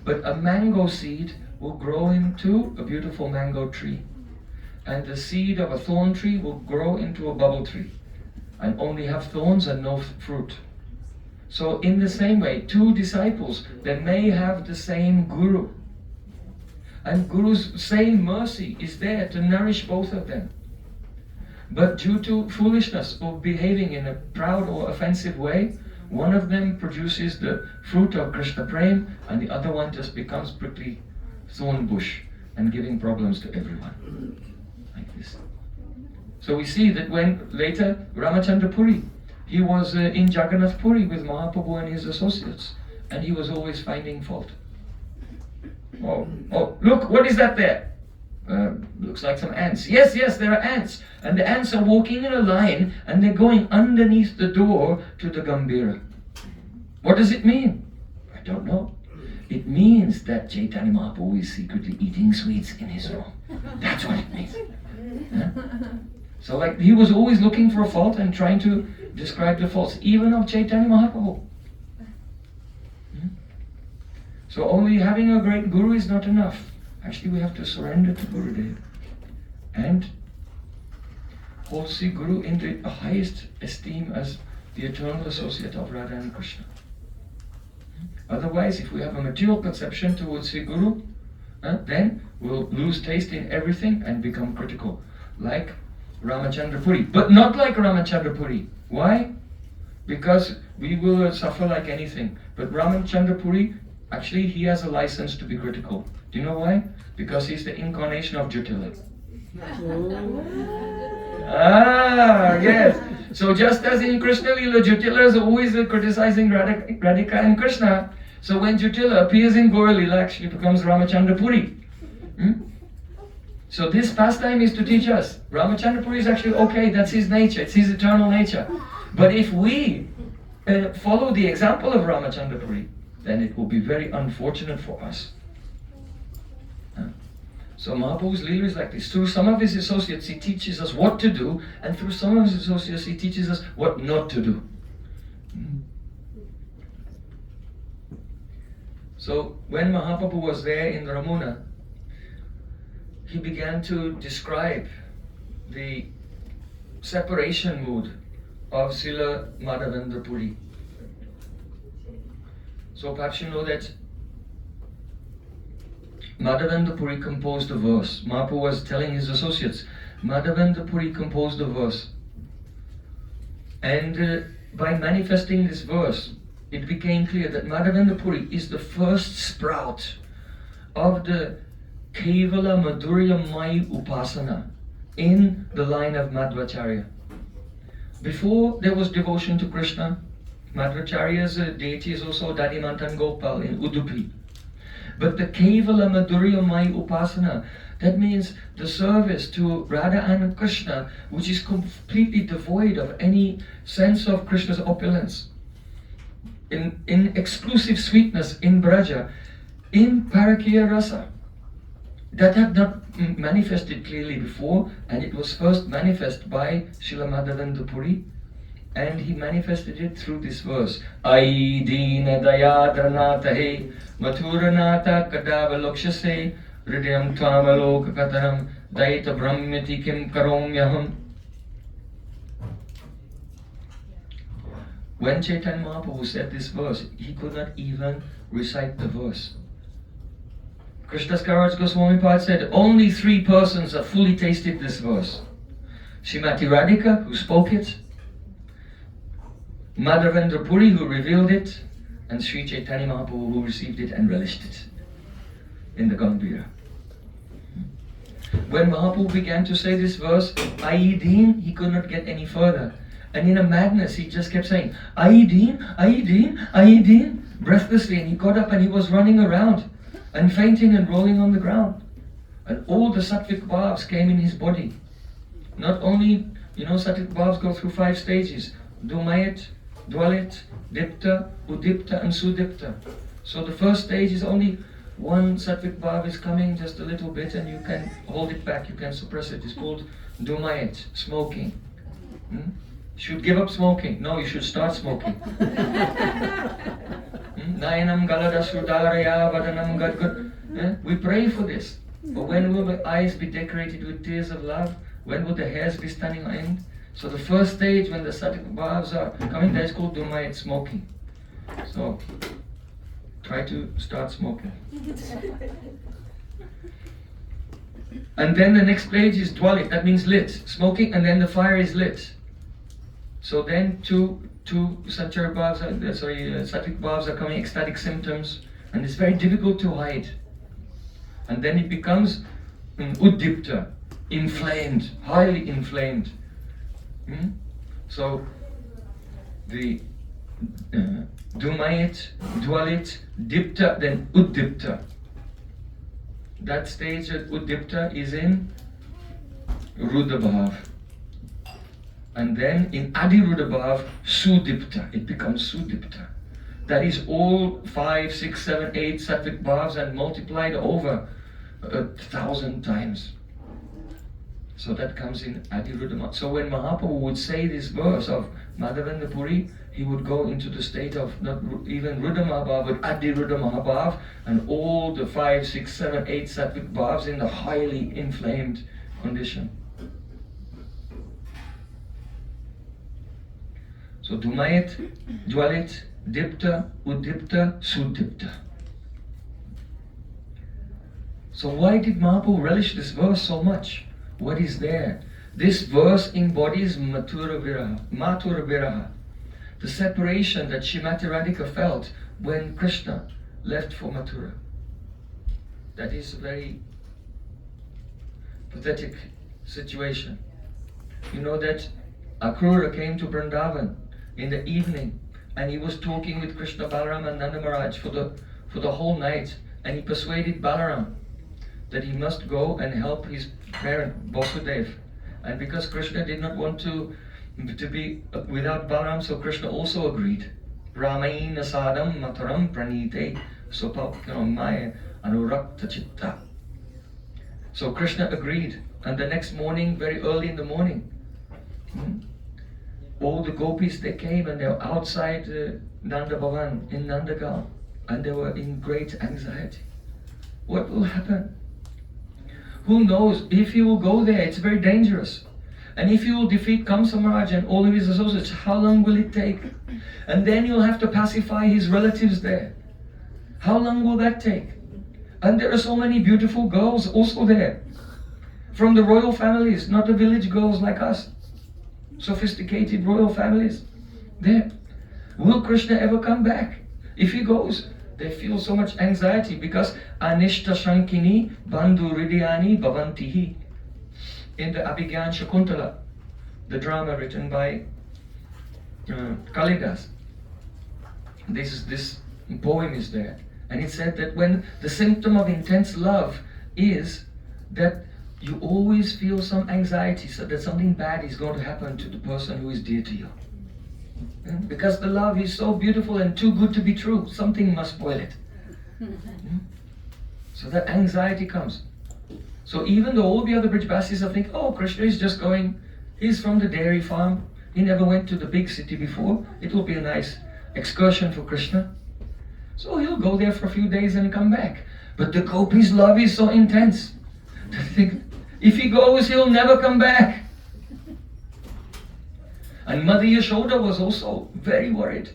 S1: but a mango seed will grow into a beautiful mango tree, and the seed of a thorn tree will grow into a bubble tree, and only have thorns and no fruit. So in the same way, two disciples, they may have the same Guru, and Guru's same mercy is there to nourish both of them. But due to foolishness or behaving in a proud or offensive way, one of them produces the fruit of Krishna Prem, and the other one just becomes prickly thorn bush and giving problems to everyone. Like this. So we see that when later Ramachandra Puri, he was in Jagannath Puri with Mahaprabhu and his associates, and he was always finding fault. Oh, look, what is that there? Looks like some ants. Yes, there are ants. And the ants are walking in a line, and they're going underneath the door to the Gambhira. What does it mean? I don't know. It means that Chaitanya Mahaprabhu is secretly eating sweets in his room. That's what it means. So like he was always looking for a fault and trying to describe the faults, even of Chaitanya Mahaprabhu. So only having a great Guru is not enough. Actually, we have to surrender to Gurudev and hold Sri Guru in the highest esteem as the eternal associate of Radha and Krishna. Otherwise, if we have a material conception towards Sri Guru, then we'll lose taste in everything and become critical, like Ramachandra Puri. But not like Ramachandra Puri. Why? Because we will suffer like anything. But Ramachandra Puri, actually, he has a license to be critical. Do you know why? Because he's the incarnation of Jyotila. Yes. So just as in Krishna Lila, Jyotila is always criticizing Radhika and Krishna. So when Jyotila appears in Gaura Lila, actually becomes Ramachandra Puri. So this pastime is to teach us. Ramachandra Puri is actually okay, that's his nature, it's his eternal nature. But if we follow the example of Ramachandra Puri, then it will be very unfortunate for us. So Mahaprabhu's Leela is like this. Through some of his associates, he teaches us what to do, and through some of his associates, he teaches us what not to do. So when Mahaprabhu was there in Ramuna, he began to describe the separation mood of Srila Madhavendra Puri. So perhaps you know that Madhavendra Puri composed a verse. Mahaprabhu was telling his associates, Madhavendra Puri composed a verse. And by manifesting this verse, it became clear that Madhavendra Puri is the first sprout of the Kevala Madhurya Mai Upasana in the line of Madhvacharya. Before there was devotion to Krishna, Madhvacharya's deity is also Dadimantan Gopal in Udupi. But the Kevala Madhurya Mai Upasana, that means the service to Radha and Krishna, which is completely devoid of any sense of Krishna's opulence, in exclusive sweetness in Braja, in Parakya Rasa. That had not manifested clearly before, and it was first manifest by Srila Madhavendra Puri, and he manifested it through this verse. Ai Dina Dayadranata He Mathuranata Kadavalokshase Hridayam Tvamaloka Kataram Daita Brahmiti Kim Karomyaham. When Chaitanya Mahaprabhu said this verse, he could not even recite the verse. Krishnadas Kaviraj Goswami Pad said, only 3 persons have fully tasted this verse. Srimati Radhika, who spoke it, Madhavendra Puri, who revealed it, and Sri Chaitanya Mahaprabhu, who received it and relished it in the Gambhira. When Mahaprabhu began to say this verse, Aidin, he could not get any further. And in a madness, he just kept saying, Aidin, Aidin, Aidin, breathlessly. And he got up and he was running around and fainting and rolling on the ground. And all the sattvic bhavs came in his body. Not only, sattvic bhavs go through 5 stages. Dumayat, Dwalit, Dipta, Udipta and Sudipta. So the first stage is only one sattvic bhav is coming just a little bit and you can hold it back, you can suppress it. It's called Dumayat, smoking. Should give up smoking. No, you should start smoking. Nayanam galada sudaraya vadanam gadgad. We pray for this. But when will the eyes be decorated with tears of love? When will the hairs be standing on end? So the first stage when the sattvic bhavs are coming, that is called Dumayat, smoking. So try to start smoking. And then the next stage is Dwalit, that means lit. Smoking and then the fire is lit. So then two sattvic bhavs are coming, ecstatic symptoms, and it's very difficult to hide. And then it becomes uddipta, inflamed, highly inflamed. So the Dumayat, Dwalit, Dipta, then Uddipta. That stage at Uddipta is in Rudabhav. And then in Adiruddha Bhav, Sudipta, it becomes Sudipta. That is all 5, 6, 7, 8 sattvic bhavs and multiplied over 1,000 times. So that comes in Adiruddha Bhav. So when Mahaprabhu would say this verse of Madhavendra Puri, he would go into the state of not even Ruddha Mahabhav, but Adiruddha Mahabhav, and all the 5, 6, 7, 8 sattvic bhavs in the highly inflamed condition. So Dumayat, Dwalit, Dipta, Udipta, Sudipta. So why did Mahaprabhu relish this verse so much? What is there? This verse embodies Mathura Viraha, the separation that Srimati Radhika felt when Krishna left for Mathura. That is a very pathetic situation. You know that Akrura came to Vrindavan in the evening and he was talking with Krishna, Balaram and Nanda Maharaj for the whole night, and he persuaded Balaram that he must go and help his parent Vasudev. And because Krishna did not want to be without Balaram, so Krishna also agreed. Ramaina sadam mataram pranite sopapkanamaya anurakta chitta. So Krishna agreed, and the next morning, very early in the morning, all the gopis, they came and they were outside Nanda Bhavan in Nandagal, and they were in great anxiety. What will happen? Who knows? If you will go there, it's very dangerous. And if you will defeat Kamsa Maharaj and all of his associates, how long will it take? And then you'll have to pacify his relatives there. How long will that take? And there are so many beautiful girls also there, from the royal families, not the village girls like us. Sophisticated royal families there. Will Krishna ever come back? If he goes, they feel so much anxiety because Anishta Shankini Bandhu Hridayani Bhavantihi. In the Abhigyan Shakuntala, the drama written by Kalidas, this poem is there, and it said that when the symptom of intense love is that you always feel some anxiety, so that something bad is going to happen to the person who is dear to you. Because the love is so beautiful and too good to be true, something must spoil it. So that anxiety comes. So even though all the other Brijbasis are thinking, oh, Krishna is just going, he's from the dairy farm, he never went to the big city before, it will be a nice excursion for Krishna. So he'll go there for a few days and come back. But the gopis' love is so intense. They think, if he goes, he'll never come back. And Mother Yashoda was also very worried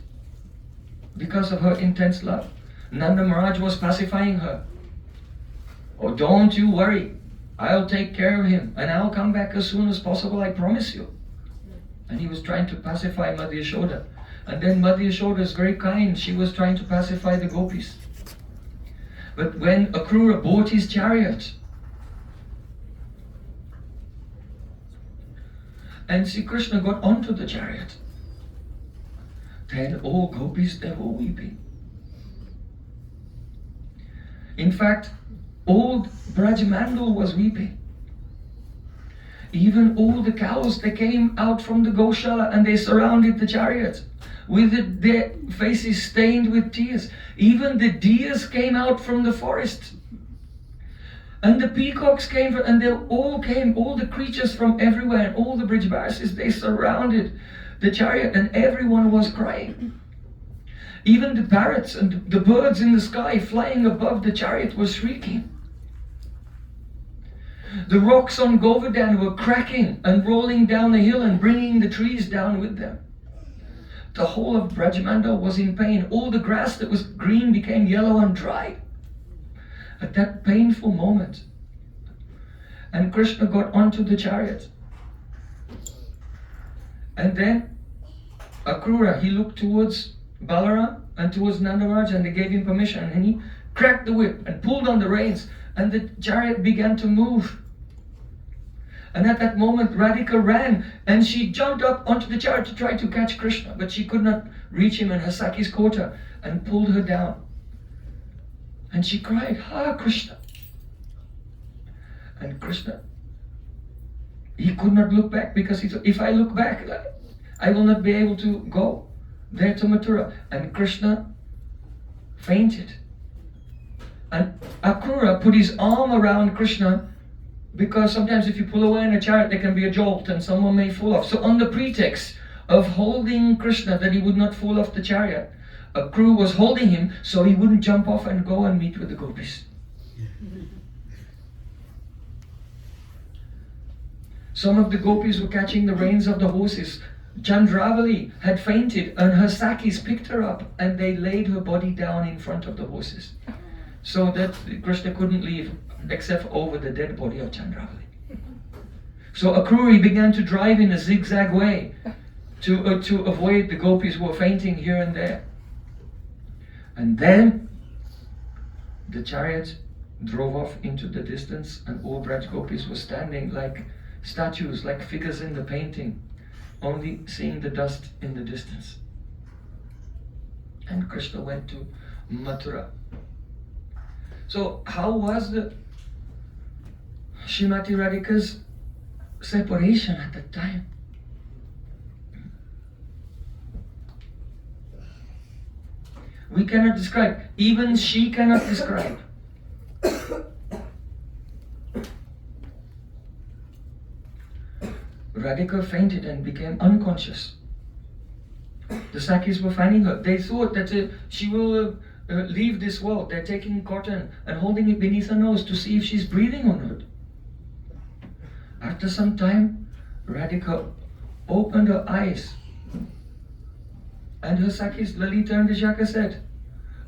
S1: because of her intense love. Nanda Maharaj was pacifying her. Oh, don't you worry. I'll take care of him and I'll come back as soon as possible, I promise you. And he was trying to pacify Mother Yashoda. And then Mother Yashoda is very kind. She was trying to pacify the gopis. But when Akrura bought his chariot, and Sri Krishna got onto the chariot, then all gopis, they were weeping. In fact, old Brajmandal was weeping. Even all the cows, they came out from the Goshala and they surrounded the chariot with their faces stained with tears. Even the deers came out from the forest. And the peacocks came, and they all came, all the creatures from everywhere, and all the Brijbasis, they surrounded the chariot, and everyone was crying. Even the parrots and the birds in the sky flying above the chariot were shrieking. The rocks on Govardhan were cracking and rolling down the hill and bringing the trees down with them. The whole of Brajmandal was in pain. All the grass that was green became yellow and dry at that painful moment. And Krishna got onto the chariot. And then Akrura, he looked towards Balaram and towards Nanda Maharaj, and they gave him permission, and he cracked the whip and pulled on the reins, and the chariot began to move. And at that moment Radhika ran and she jumped up onto the chariot to try to catch Krishna, but she could not reach him, and her Sakis caught her and pulled her down. And she cried, "Ha, Krishna!" And Krishna, he could not look back, because he thought, if I look back, I will not be able to go there to Mathura. And Krishna fainted. And Akrura put his arm around Krishna, because sometimes if you pull away in a chariot, there can be a jolt and someone may fall off. So on the pretext of holding Krishna, that he would not fall off the chariot, Akrura was holding him so he wouldn't jump off and go and meet with the gopis. Some of the gopis were catching the reins of the horses, Chandravali had fainted and her Sakis picked her up and they laid her body down in front of the horses so that Krishna couldn't leave except over the dead body of Chandravali. So Akruri began to drive in a zigzag way to avoid the gopis who were fainting here and there. And then the chariot drove off into the distance and all Braj gopis were standing like statues, like figures in the painting, only seeing the dust in the distance. And Krishna went to Mathura. So how was the Srimati Radhika's separation at that time? We cannot describe. Even she cannot describe. Radhika fainted and became unconscious. The Sakis were finding her. They thought that she will leave this world. They're taking cotton and holding it beneath her nose to see if she's breathing or not. After some time, Radhika opened her eyes and her Sakis, Lalita and Vishaka, said,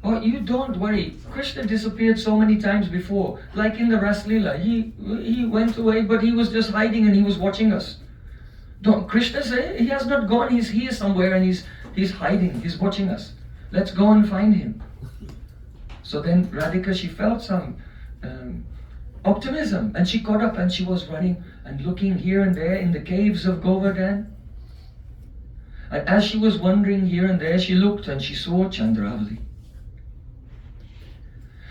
S1: "Oh, you don't worry. Krishna disappeared so many times before. Like in the Ras Leela. He went away, but he was just hiding and he was watching us. Don't Krishna say he has not gone. He's here somewhere and he's hiding. He's watching us. Let's go and find him." So then Radhika, she felt some optimism and she got up and she was running and looking here and there in the caves of Govardhan. And as she was wandering here and there, she looked and she saw Chandravali.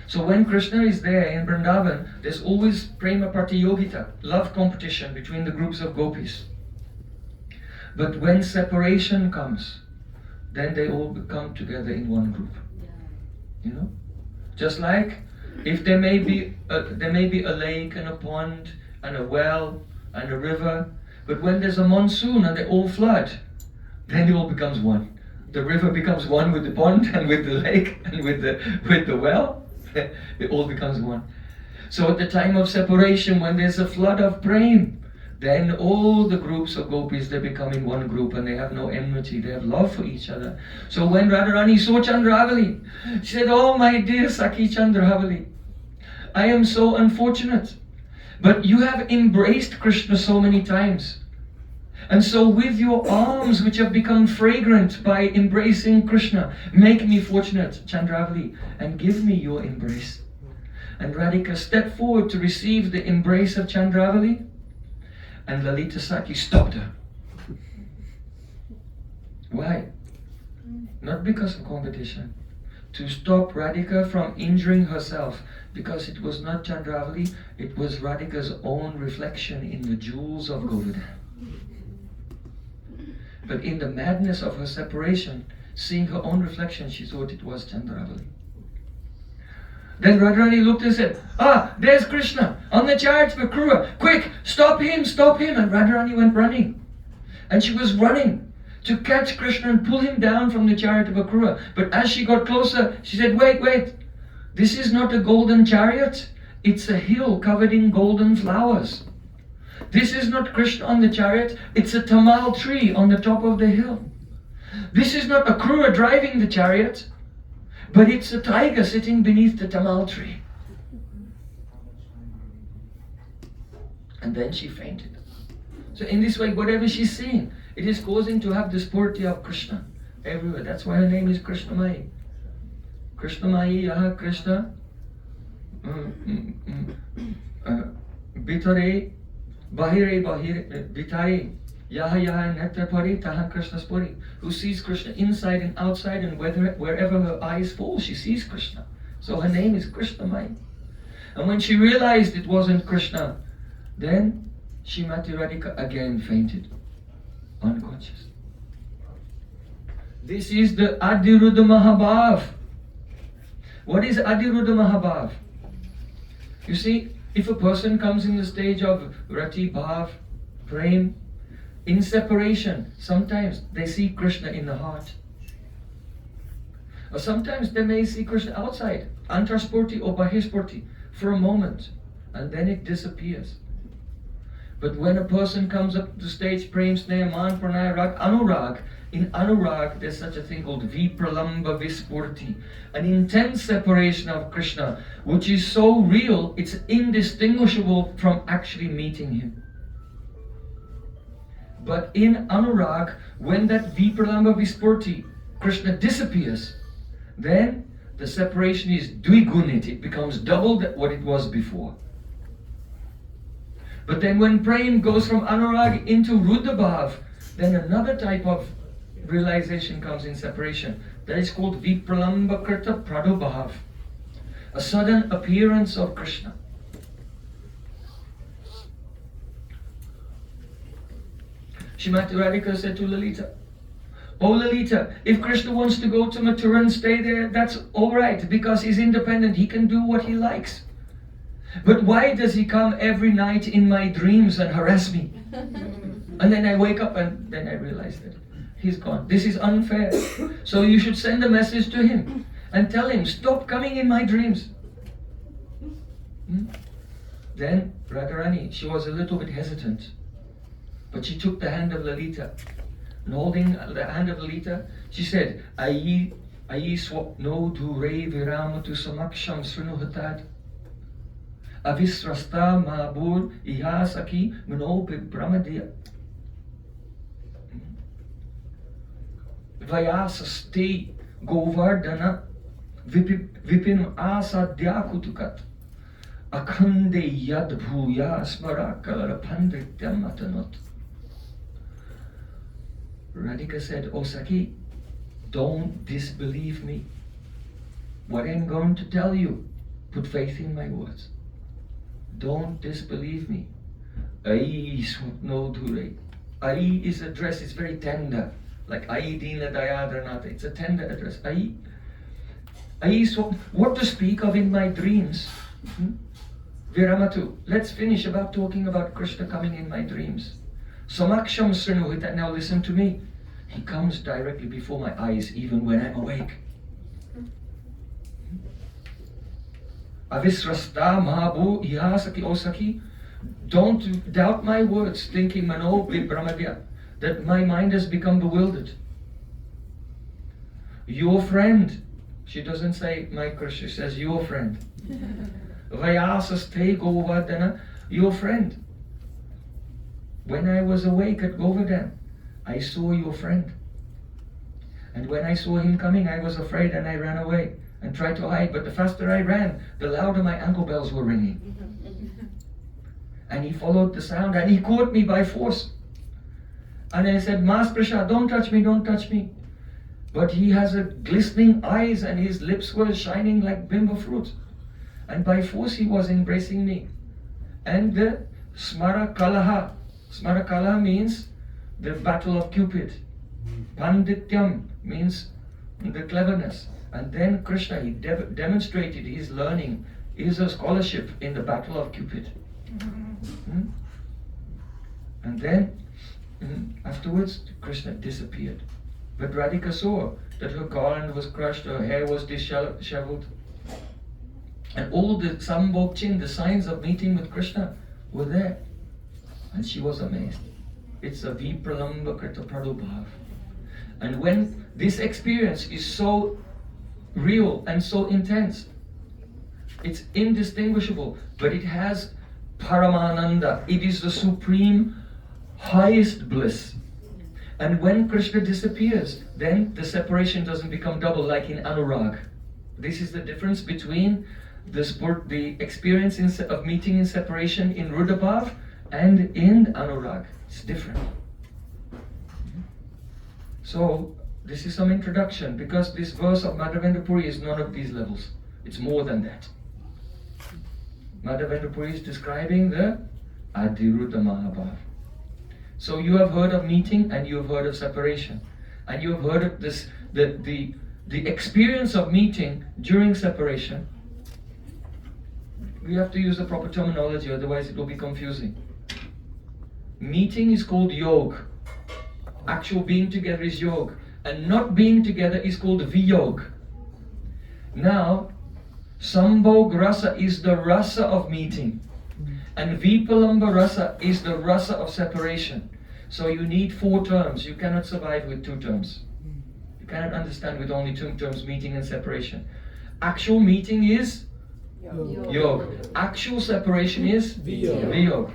S1: So when Krishna is there in Vrindavan, there's always prema pratiyogita, love competition between the groups of gopis. But when separation comes, then they all come together in one group. You know? Just like if there may be a lake and a pond and a well and a river, but when there's a monsoon and they all flood, then it all becomes one. The river becomes one with the pond and with the lake and with the well. It all becomes one. So at the time of separation, when there's a flood of prema, then all the groups of gopis, they become in one group and they have no enmity, they have love for each other. So when Radharani saw Chandravali, she said, "Oh my dear Sakhi Chandravali, I am so unfortunate, but you have embraced Krishna so many times. And so with your arms which have become fragrant by embracing Krishna, make me fortunate, Chandravali, and give me your embrace." And Radhika stepped forward to receive the embrace of Chandravali, and Lalita Sakhi stopped her. Why? Not because of competition. To stop Radhika from injuring herself, because it was not Chandravali, it was Radhika's own reflection in the jewels of Govardhan. But in the madness of her separation, seeing her own reflection, she thought it was Chandravali. Then Radharani looked and said, "Ah, there's Krishna on the chariot of Akrura. Quick, stop him, stop him." And Radharani went running. And she was running to catch Krishna and pull him down from the chariot of Akrura. But as she got closer, she said, wait. This is not a golden chariot. It's a hill covered in golden flowers. This is not Krishna on the chariot. It's a tamal tree on the top of the hill. This is not Akrura driving the chariot, but it's a tiger sitting beneath the tamal tree. And then she fainted. So in this way, whatever she's seeing, it is causing to have the spurti of Krishna everywhere. That's why her name is Krishnamai. Krishnamai, yaha Krishna. Bitare, bahire, bitare. Yaha yaha nectar pari, taha Krishna spuri. Who sees Krishna inside and outside, and wherever her eyes fall, she sees Krishna. So her name is Krishnamai. And when she realized it wasn't Krishna, then Srimati Radhika again fainted, unconscious. This is the Adiruddha Mahabhav. What is Adiruddha Mahabhav? You see, if a person comes in the stage of Rati Bhav, Prem, in separation, sometimes they see Krishna in the heart. Or sometimes they may see Krishna outside, Antarspurti or Bahispurti, for a moment, and then it disappears. But when a person comes up to the stage, prem, sneha, man, pranaya, rag, anurag, in anurag there's such a thing called vipralamba vispurti, an intense separation of Krishna, which is so real, it's indistinguishable from actually meeting him. But in anurag, when that vipralamba vispurti, Krishna disappears, then the separation is dvigunit, it becomes double what it was before. But then when prem goes from anurag into rudabhav, then another type of realization comes in separation. That is called vipralamba krita pradubhav, a sudden appearance of Krishna. Srimati Radhika said to Lalita, "Oh Lalita, if Krishna wants to go to Mathura and stay there, that's alright, because he's independent, he can do what he likes. But why does he come every night in my dreams and harass me?" And then I wake up and then I realize that he's gone. This is unfair. So you should send a message to him and tell him, stop coming in my dreams. Then Radharani, she was a little bit hesitant, but she took the hand of Lalita. And holding the hand of Lalita, she said, Ayi swapno dure viramatu samaksham srinuhatat. Avisrasta mabur ihasaki mano bibrahmadya. Vayasaste govardhana vipin asadya kutukat. Akhande yad bhuya smara kalarapandrityam atanot. Radhika said, "O Saki, don't disbelieve me. What I'm going to tell you, put faith in my words. Don't disbelieve me." Ai swapno dure. Ai is address, it's very tender. Like Ai dina dayadranata. It's a tender address. Ai swapno. What to speak of in my dreams? Viramatu. Let's finish about talking about Krishna coming in my dreams. Samaksham srinuhita. Now listen to me. He comes directly before my eyes, even when I'm awake. Avisrasta mahabu ihasaki osaki. Don't doubt my words, thinking mano vibramadya, that my mind has become bewildered. Your friend. She doesn't say my Krishna, she says your friend. Vayasaste govardhana, your friend. When I was awake at Govardhan, I saw your friend. And when I saw him coming, I was afraid and I ran away and tried to hide. But the faster I ran, the louder my ankle bells were ringing. And he followed the sound and he caught me by force. And I said, "Mas Prasad, don't touch me, don't touch me." But he has a glistening eyes and his lips were shining like bimba fruit. And by force he was embracing me. And the Smara Kalaha. Smara Kalaha means the battle of Cupid. Pandityam means the cleverness. And then Krishna, he demonstrated his learning, his scholarship in the battle of Cupid. And then afterwards Krishna disappeared. But Radhika saw that her garland was crushed, her hair was disheveled. And all the sambhokchin, the signs of meeting with Krishna, were there. And she was amazed. It's a vipralamba krita pradubhav. And when this experience is so real and so intense, it's indistinguishable, but it has paramananda. It is the supreme, highest bliss. And when Krishna disappears, then the separation doesn't become double like in anurag. This is the difference between the experience of meeting in separation in rudabhav and in anurag. It's different. So this is some introduction, because this verse of Madhavendra Puri is none of these levels. It's more than that. Madhavendra Puri is describing the Adiruddha Mahabhav. So you have heard of meeting and you have heard of separation. And you have heard of this, the experience of meeting during separation. We have to use the proper terminology, otherwise it will be confusing. Meeting is called yog. Actual being together is yog. And not being together is called viyog. Now, sambhog rasa is the rasa of meeting. And Vipalamba rasa is the rasa of separation. So you need 4 terms. You cannot survive with 2 terms. You cannot understand with only 2 terms, meeting and separation. Actual meeting is yoga. Actual separation is viyog.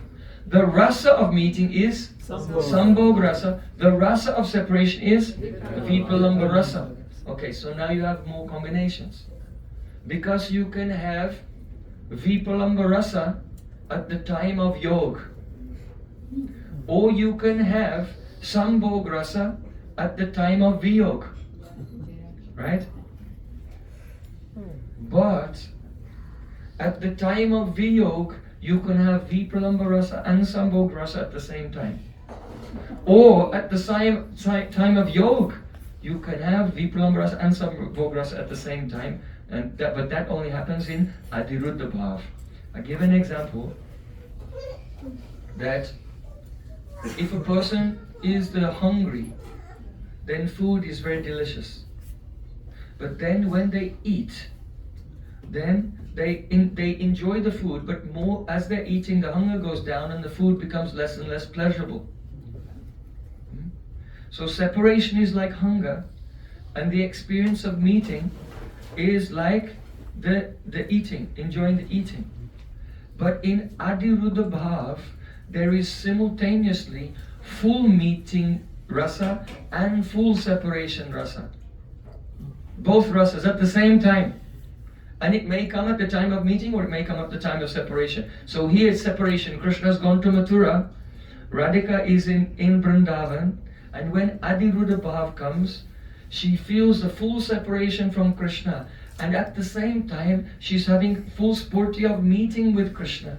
S1: The rasa of meeting is sambhog rasa. The rasa of separation is vipalamba rasa. Okay, so now you have more combinations. Because you can have vipalamba rasa at the time of yoga. Or you can have sambhog rasa at the time of viyog. Right? But at the time of viyog, you can have vipalamba rasa and sambhog rasa at the same time. Or at the same time of yoga, you can have vipalamba rasa and sambhog rasa at the same time. But that only happens in adiruddha bhav. I give an example that if a person is hungry, then food is very delicious. But then when they eat, then they enjoy the food, but more as they're eating, the hunger goes down and the food becomes less and less pleasurable. So separation is like hunger, and the experience of meeting is like the eating, enjoying the eating. But in adiruddha bhav, there is simultaneously full meeting rasa and full separation rasa. Both rasas at the same time. And it may come at the time of meeting or it may come at the time of separation. So here it's separation. Krishna's gone to Mathura. Radhika is in Vrindavan. And when adiruddha bhav comes, she feels the full separation from Krishna. And at the same time, she's having full spurti of meeting with Krishna.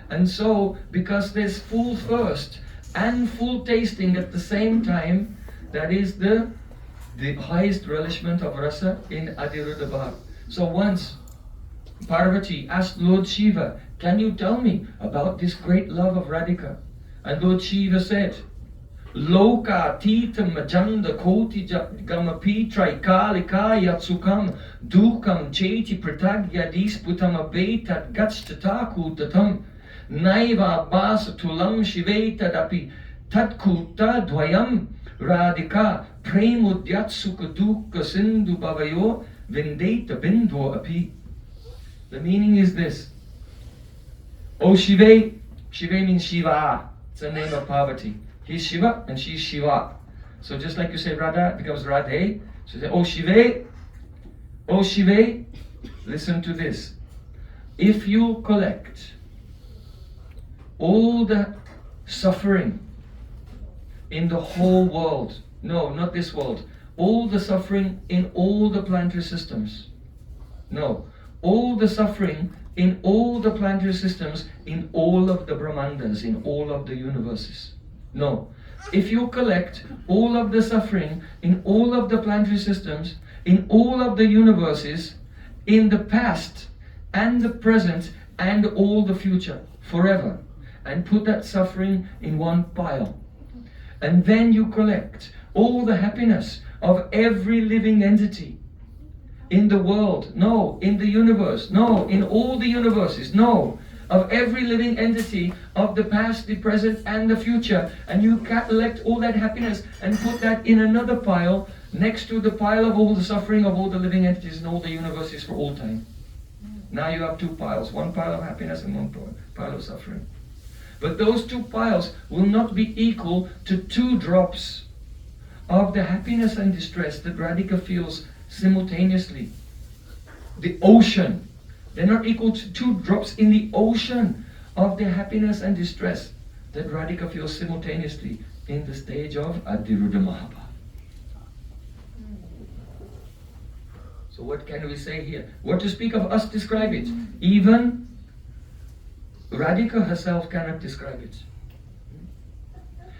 S1: And so, because there's full thirst and full tasting at the same time, that is the highest relishment of rasa in adiruddha bhav. So once Parvati asked Lord Shiva, can you tell me about this great love of Radhika? And Lord Shiva said, Loka tita majanda koti gamapi traikalika yatsukam dukam cheti pratagya disputam abetat gachtaku tatam naiva basa tulam shivetadapi tatkuta dvayam radhika premudyatsuka dukkha sindhu bhavayo Vindeta Bindvo api. The meaning is this. Oh Shiva, Shiva means Shiva. It's the name of Parvati. He's Shiva and she's Shiva. So just like you say Radha, it becomes Radhe. So you say, oh Shiva, listen to this. If you collect all the suffering in the whole world, no, not this world, all the suffering in all the planetary systems. No, all the suffering in all the planetary systems, in all of the Brahmandas, in all of the universes. No, if you collect all of the suffering in all of the planetary systems, in all of the universes, in the past and the present and all the future, forever, and put that suffering in one pile, and then you collect all the happiness of every living entity in the world, no, in the universe, no, in all the universes, no, of every living entity of the past, the present, and the future, and you collect all that happiness and put that in another pile next to the pile of all the suffering of all the living entities in all the universes for all time. Now you have 2 piles, one pile of happiness and one pile of suffering. But those 2 piles will not be equal to 2 drops of the happiness and distress that Radhika feels simultaneously. The ocean, they're not equal to 2 drops in the ocean of the happiness and distress that Radhika feels simultaneously in the stage of Adiruddha Mahabha. So what can we say here? What to speak of us describe it? Even Radhika herself cannot describe it.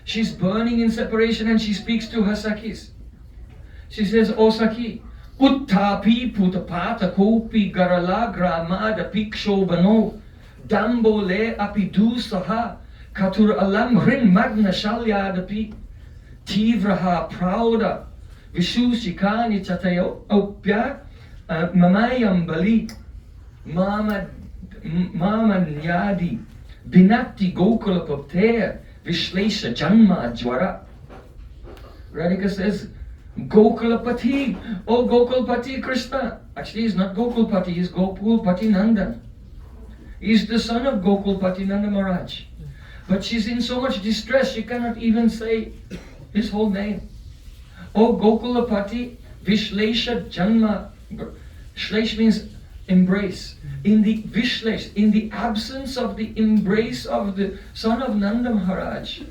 S1: She's burning in separation and she speaks to her Sakhis. She says, O Sakhi, Uttapi putapata kopi garala gramada pikshobano dambole apidu saha katur alam hrin magna shalyadapi tivraha prauda vishushikani chatayopya mamayam bali mama Mamanyadi Binati Gokula Popter Vishlesha Janma Jwara. Radhika says, Gokulapati, oh Gokulpati Krishna. Actually, he's not Gokulpati, he's Gopulpati Nandan. He's the son of Gokulpati Nanda Maharaj. But she's in so much distress, she cannot even say his whole name. Oh Gokulapati Vishlesha Janma. Shlesh means embrace. In the Vishlesh, in the absence of the embrace of the son of Nanda Maharaj,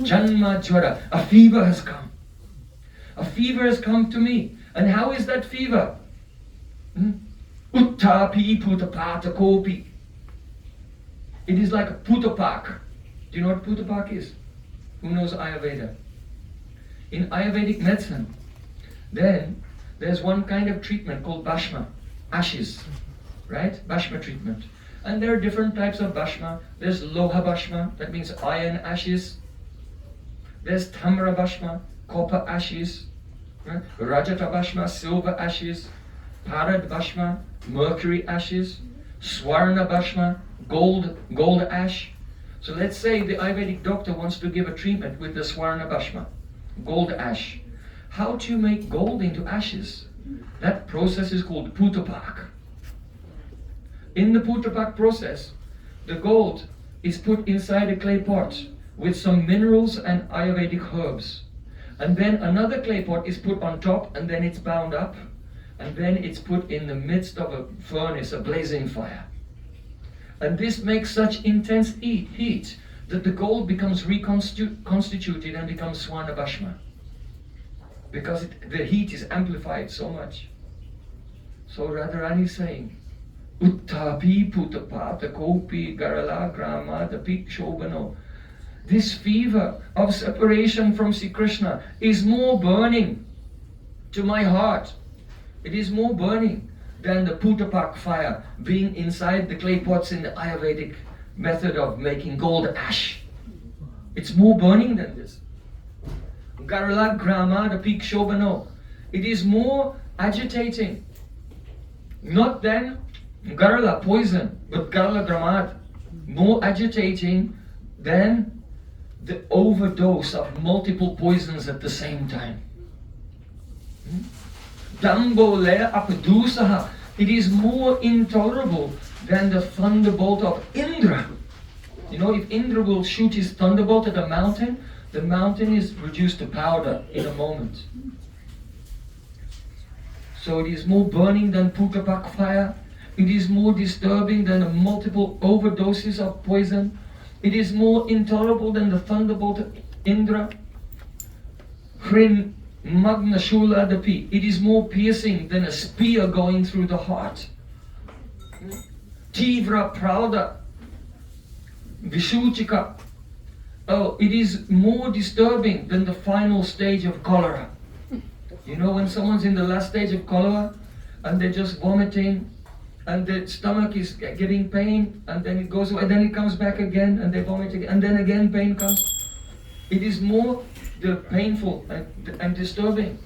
S1: Janma Jwara, a fever has come. A fever has come to me. And how is that fever? Uttapi Putapata Kopi. It is like a Putapak. Do you know what Putapak is? Who knows Ayurveda? In Ayurvedic medicine, then there's one kind of treatment called Bhashma, ashes, right? Bhashma treatment. And there are different types of Bhashma. There's Loha Bhashma, that means iron ashes. There's Tamra Bhashma, copper ashes. Right? Rajata Bhashma, silver ashes. Parad Bhashma, mercury ashes. Swarna Bhashma, gold ash. So let's say the Ayurvedic doctor wants to give a treatment with the Swarna Bhashma, gold ash. How do you make gold into ashes? That process is called Putapak. In the Putapak process, the gold is put inside a clay pot with some minerals and Ayurvedic herbs. And then another clay pot is put on top, and then it's bound up, and then it's put in the midst of a furnace, a blazing fire. And this makes such intense heat that the gold becomes reconstituted and becomes Swarna Bhashma. Because the heat is amplified so much. So Radharani is saying, Uttapi Putapata Kopi Garala Grama Dapi Shobano. This fever of separation from Sri Krishna is more burning to my heart. It is more burning than the Putapak fire being inside the clay pots in the Ayurvedic method of making gold ash. It's more burning than this. Garala Grama Dapi Shobano. It is more agitating. Not than Garala, poison, but Garala Gramad, more agitating than the overdose of multiple poisons at the same time. Dambo le apadusaha. It is more intolerable than the thunderbolt of Indra. You know, if Indra will shoot his thunderbolt at a mountain, the mountain is reduced to powder in a moment. So it is more burning than Putapak fire. It is more disturbing than the multiple overdoses of poison. It is more intolerable than the thunderbolt of Indra. Hrin Magna Shula Dapi. It is more piercing than a spear going through the heart. Tivra Prauda Vishuchika. Oh, it is more disturbing than the final stage of cholera. You know, when someone's in the last stage of cholera and they're just vomiting and the stomach is getting pain, and then it goes away, then it comes back again, and they vomit again, and then again pain comes. It is more painful and disturbing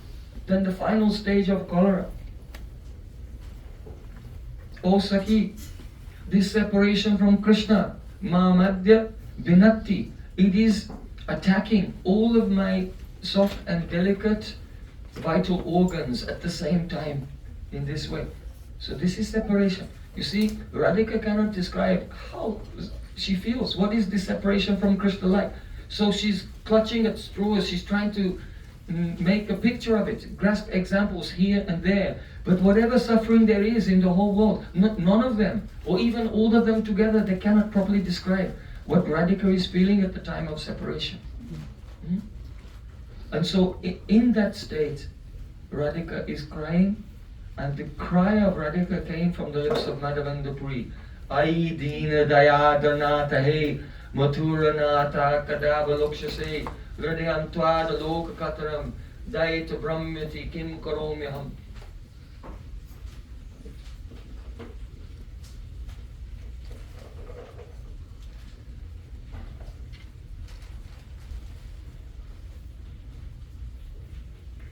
S1: than the final stage of cholera. O Sakhi, this separation from Krishna, Mamadya Vinati, it is attacking all of my soft and delicate vital organs at the same time in this way. So this is separation. You see, Radhika cannot describe how she feels. What is this separation from Krishna like? So she's clutching at straws. She's trying to make a picture of it, grasp examples here and there. But whatever suffering there is in the whole world, none of them, or even all of them together, they cannot properly describe what Radhika is feeling at the time of separation. And so in that state, Radhika is crying. And the cry of Radhika came from the lips of Madhavendra Puri. Ai Dina Dayadarnata He Mathuranata Kadavalokshase Hridayantwada Lokakataram Daita Brahmati Kim Karomyaham.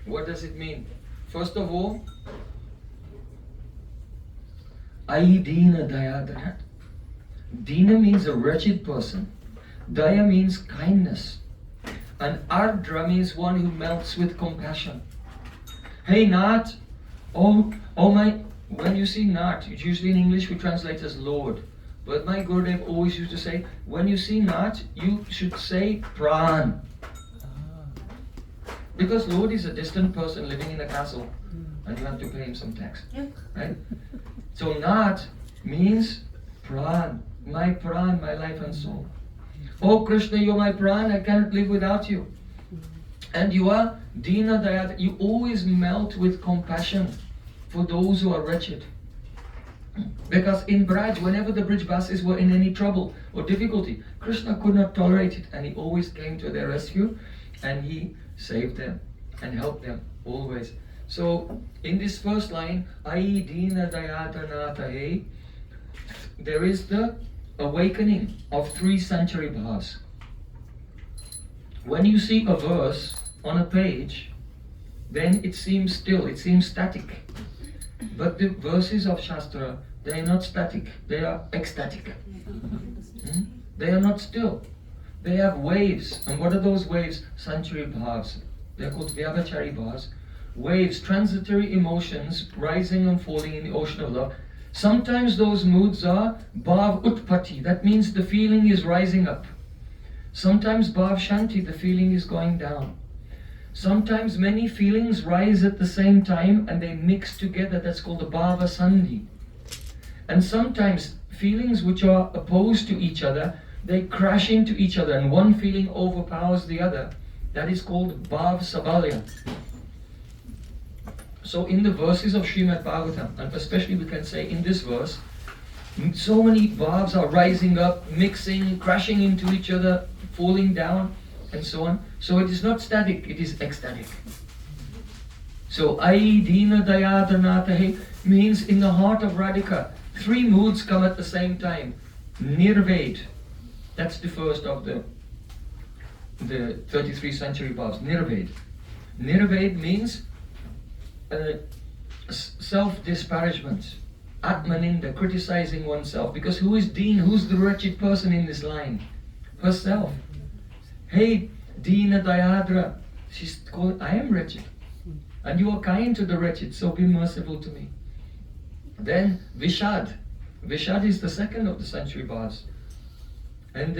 S1: What does it mean? First of all, Ai Dina Dayadanat. Dina means a wretched person. Daya means kindness. And Ardra means one who melts with compassion. Hey Nath, oh my, when you see Nath, usually in English we translate as Lord. But my Gurudev always used to say, when you see Nath, you should say Pran. Because Lord is a distant person living in a castle and you have to pay him some tax. Right? So Nath means Pran, my Pran, my life and soul. Oh Krishna, you're my Pran, I cannot live without you. And you are Dina Dayat, you always melt with compassion for those who are wretched. Because in Braj, whenever the Brijbasis were in any trouble or difficulty, Krishna could not tolerate it and he always came to their rescue and he saved them and helped them always. So in this first line, Ai Dina Dayata Nata He, there is the awakening of 3 Sanchari Bhavas. When you see a verse on a page, then it seems still, it seems static. But the verses of Shastra, they are not static, they are ecstatic. They are not still. They have waves. And what are those waves? Sanchari Bhavas. They are called Vyabhachari Bhavas. Waves, transitory emotions rising and falling in the ocean of love. Sometimes those moods are Bhav Utpatti, that means the feeling is rising up. Sometimes Bhav Shanti, the feeling is going down. Sometimes many feelings rise at the same time and they mix together, that's called the Bhava Sandhi. And sometimes feelings which are opposed to each other, they crash into each other and one feeling overpowers the other. That is called Bhav Sabalya. So in the verses of Srimad Bhagavatam, and especially we can say in this verse, so many bhavs are rising up, mixing, crashing into each other, falling down, and so on. So it is not static, it is ecstatic. So Ai Dina Dayadanatahe means in the heart of Radhika, 3 moods come at the same time. Nirved, that's the first of the 33 Sanchari Bhavas, Nirved. Nirved means self-disparagement, Atmaninda, criticizing oneself. Because who is Deen? Who's the wretched person in this line? Herself. Hey, Dina Dayadra. She's called, I am wretched. And you are kind to the wretched, so be merciful to me. Then Vishad. Vishad is the second of the Sanchari Bhavas. And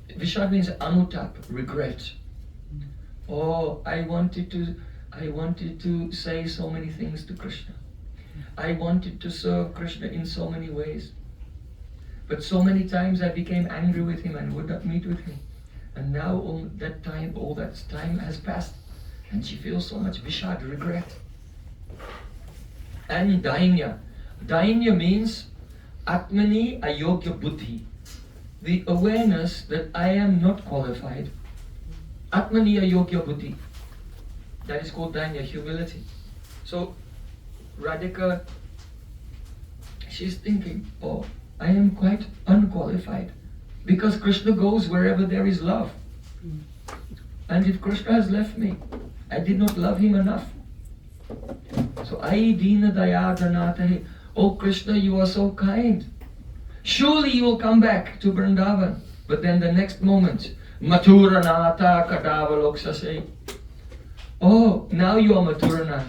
S1: Vishad means Anutap, regret. Oh, I wanted to say so many things to Krishna. I wanted to serve Krishna in so many ways. But so many times I became angry with him and would not meet with him. And now all that time has passed. And she feels so much Vishad, regret. And Dainya. Dainya means Atmani Ayogya Buddhi. The awareness that I am not qualified. Atmani Ayogya Buddhi. That is called Dainya, humility. So Radhika, she's thinking, oh, I am quite unqualified. Because Krishna goes wherever there is love. And if Krishna has left me, I did not love him enough. So Ai Dina Dayadanatahe, oh Krishna, you are so kind. Surely you will come back to Vrindavan. But then the next moment, Mathura Nata Kadavaloksase. Oh, now you are Mathuranath.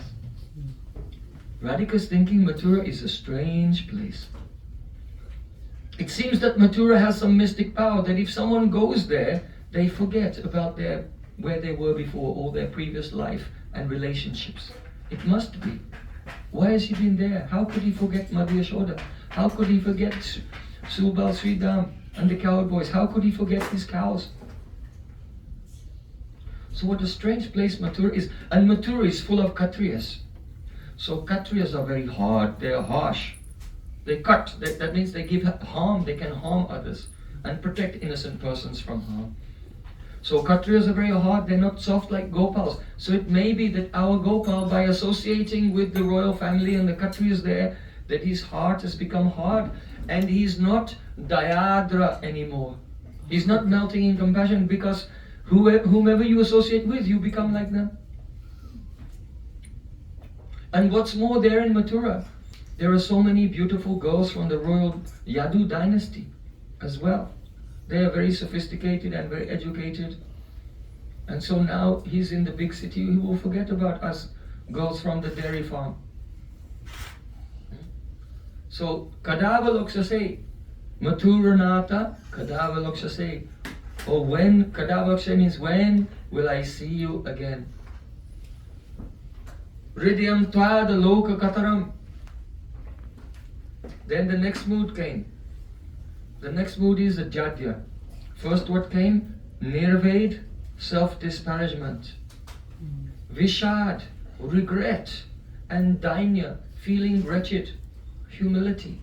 S1: Radhika's thinking Mathura is a strange place. It seems that Mathura has some mystic power, that if someone goes there, they forget about where they were before, all their previous life and relationships. It must be. Why has he been there? How could he forget Madhya Yashoda? How could he forget Subal Sridham and the cowboys? How could he forget his cows? So what a strange place Mathura is. And Mathura is full of Kshatriyas. So Kshatriyas are very hard, they are harsh. They cut, that means they give harm, they can harm others and protect innocent persons from harm. So Kshatriyas are very hard, they're not soft like Gopals. So it may be that our Gopal, by associating with the royal family and the Kshatriyas there, that his heart has become hard and he's not Dayadra anymore. He's not melting in compassion, because whomever you associate with, you become like them. And what's more, there in Mathura, there are so many beautiful girls from the royal Yadu dynasty. as well. They are very sophisticated and very educated. And so now he's in the big city, he will forget about us girls from the dairy farm. So Kadava Lokshase, Maturanata, Kadava Lokshase. Or when, Kadava Lokshase means when will I see you again? Hridayam Tvada Loka Kataram. Then the next mood came. The next mood is a Jadya. First what came? Nirved, self-disparagement. Vishad, regret. And Dainya, feeling wretched, humility.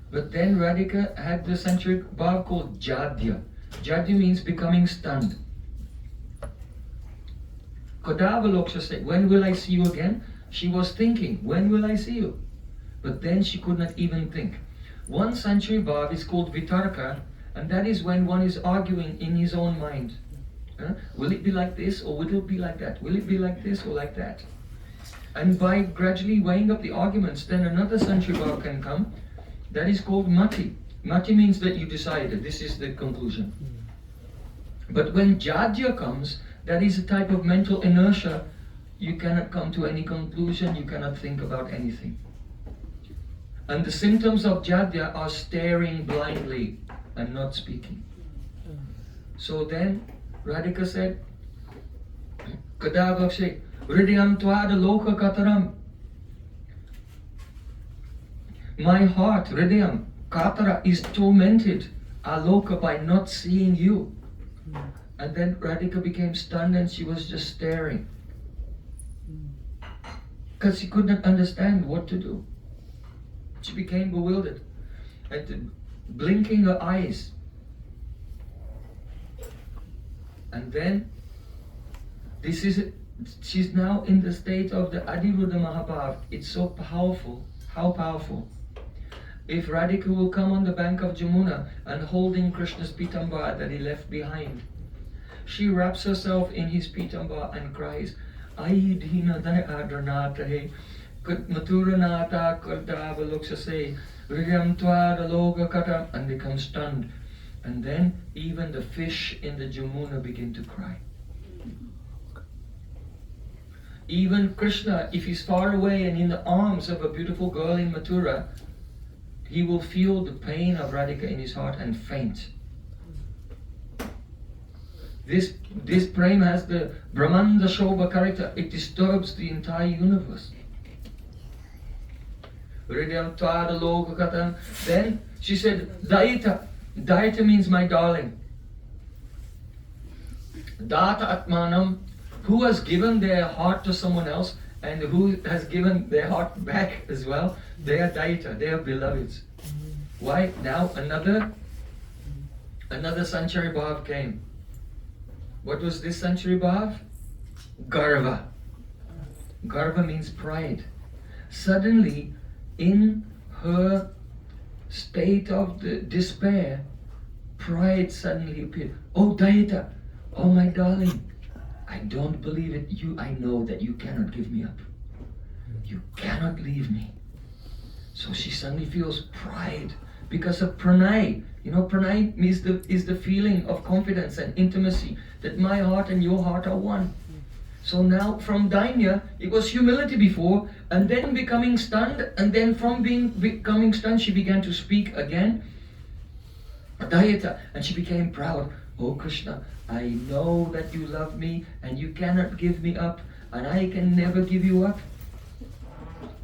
S1: But then Radhika had the centric bhav called Jadya. Jadya means becoming stunned. Kadava Lokshase, when will I see you again? She was thinking, when will I see you? But then she could not even think. One century bhav is called vitarka, and that is when one is arguing in his own mind. Will it be like this or will it be like that? Will it be like this or like that? And by gradually weighing up the arguments, then another century bhav can come. That is called mati. Mati means that you decided, this is the conclusion. But when jadya comes, that is a type of mental inertia. You cannot come to any conclusion, you cannot think about anything. And the symptoms of jadya are staring blindly and not speaking. So then Radhika said, Kadavakshe, Hridayam Tvada Loka Kataram. My heart, Hridayam, Katara, is tormented, Aloka, by not seeing you. And then Radhika became stunned and she was just staring. Because she could not understand what to do. She became bewildered and blinking her eyes. And then she's now in the state of the Adiruddha Mahabhav. It's so powerful. How powerful? If Radhika will come on the bank of Jamuna and holding Krishna's Pitambara that he left behind, she wraps herself in his Pitambara and cries, Ai dhina dai adranata he, Maturanata Kardava Lokshase, Hridayam Tvada Loka Kata, and become stunned. And then even the fish in the Jamuna begin to cry. Even Krishna, if he's far away and in the arms of a beautiful girl in Mathura, he will feel the pain of Radhika in his heart and faint. This prema has the Brahmanda Shobha character. It disturbs the entire universe. Then she said, Daita. Daita means my darling. Data Atmanam, who has given their heart to someone else and who has given their heart back as well. They are Daita, they are beloveds. Why? Now another Sanchari Bhav came. What was this Sanchari Bhav? Garva. Garva means pride. Suddenly, in her state of the despair, pride suddenly appeared. Oh Daita, oh my darling, I don't believe it. I know that you cannot give me up. You cannot leave me. So she suddenly feels pride because of pranay. You know, pranay is the feeling of confidence and intimacy, that my heart and your heart are one. So now from Dainya, it was humility before, and then becoming stunned, and then from becoming stunned, she began to speak again. Dayata, and she became proud. Oh Krishna, I know that you love me, and you cannot give me up, and I can never give you up.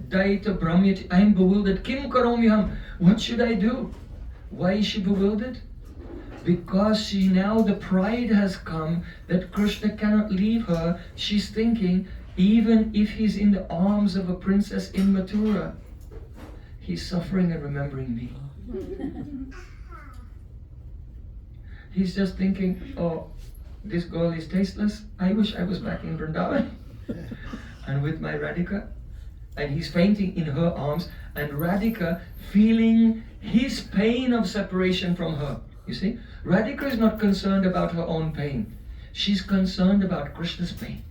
S1: Dayata Brahmyati, I am bewildered. Kim karomyam, what should I do? Why is she bewildered? Because the pride has come that Krishna cannot leave her. She's thinking, even if he's in the arms of a princess in Mathura, he's suffering and remembering me. He's just thinking, oh, this girl is tasteless. I wish I was back in Vrindavan and with my Radhika. And he's fainting in her arms, and Radhika feeling his pain of separation from her. You see, Radhika is not concerned about her own pain. She's concerned about Krishna's pain.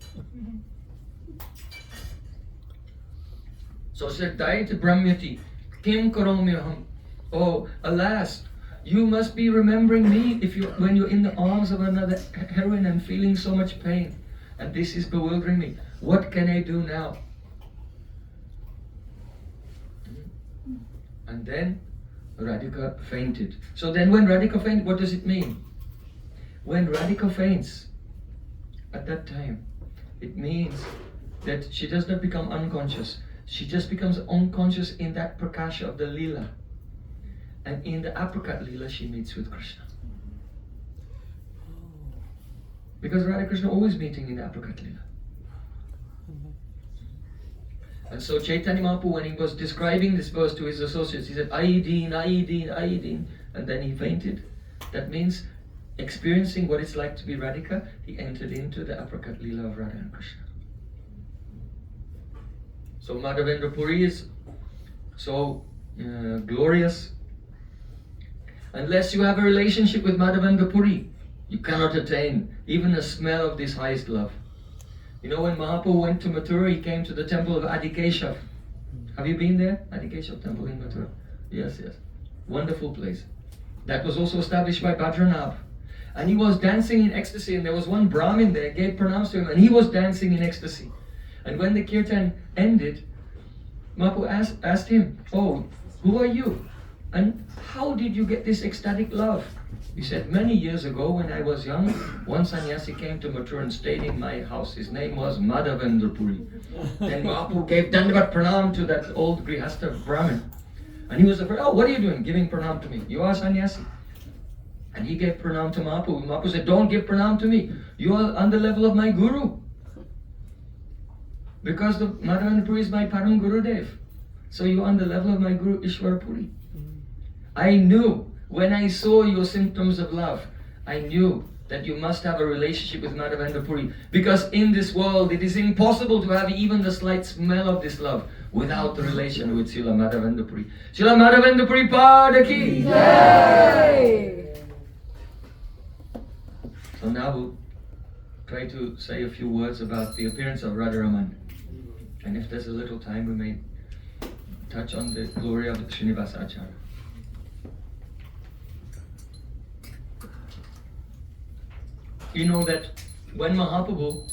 S1: So she said, Daita Brahmyati, Kim Karomyaham. Oh, alas, You must be remembering me when you're in the arms of another heroine and feeling so much pain. And this is bewildering me. What can I do now? And then Radhika fainted. So then when Radhika fainted, what does it mean? When Radhika faints, at that time, it means that she does not become unconscious. She just becomes unconscious in that prakasha of the Leela. And in the apricot Leela, she meets with Krishna. Because Radha Krishna always meeting in the apricot Leela. And so Chaitanya Mahaprabhu, when he was describing this verse to his associates, he said, Aideen, Aideen, Aideen, and then he fainted. That means experiencing what it's like to be Radhika, he entered into the apricot Leela of Radha and Krishna. So Madhavendra Puri is so glorious. Unless you have a relationship with Madhavendra Puri, you cannot attain even a smell of this highest love. You know, when Mahaprabhu went to Mathura, he came to the temple of Adikeshav. Have you been there? Adikeshav temple in Mathura. Yes, yes. Wonderful place. That was also established by Bhadranath. And he was dancing in ecstasy, and there was one Brahmin there, gave pranams to him, and he was dancing in ecstasy. And when the kirtan ended, Mahaprabhu asked him, oh, who are you? And how did you get this ecstatic love? He said, many years ago when I was young, one sannyasi came to Mathura and stayed in my house. His name was Madhavendra Puri. Then Mahaprabhu gave Dandavat Pranam to that old Grihastha Brahmin. And he was afraid, oh, what are you doing giving Pranam to me? You are sannyasi. And he gave Pranam to Mahaprabhu. Mahaprabhu said, don't give Pranam to me. You are on the level of my Guru. Because the Madhavendra Puri is my Param Gurudev. So you are on the level of my Guru Ishwara Puri. I knew when I saw your symptoms of love, I knew that you must have a relationship with Madhavendra Puri. Because in this world, it is impossible to have even the slight smell of this love without the relation with Srila Madhavendra Puri. Srila Madhavendra Puri Padaki! Yay! So now we'll try to say a few words about the appearance of Radharamana. And if there's a little time, we may touch on the glory of Srinivasa Acharya. You know that when Mahaprabhu,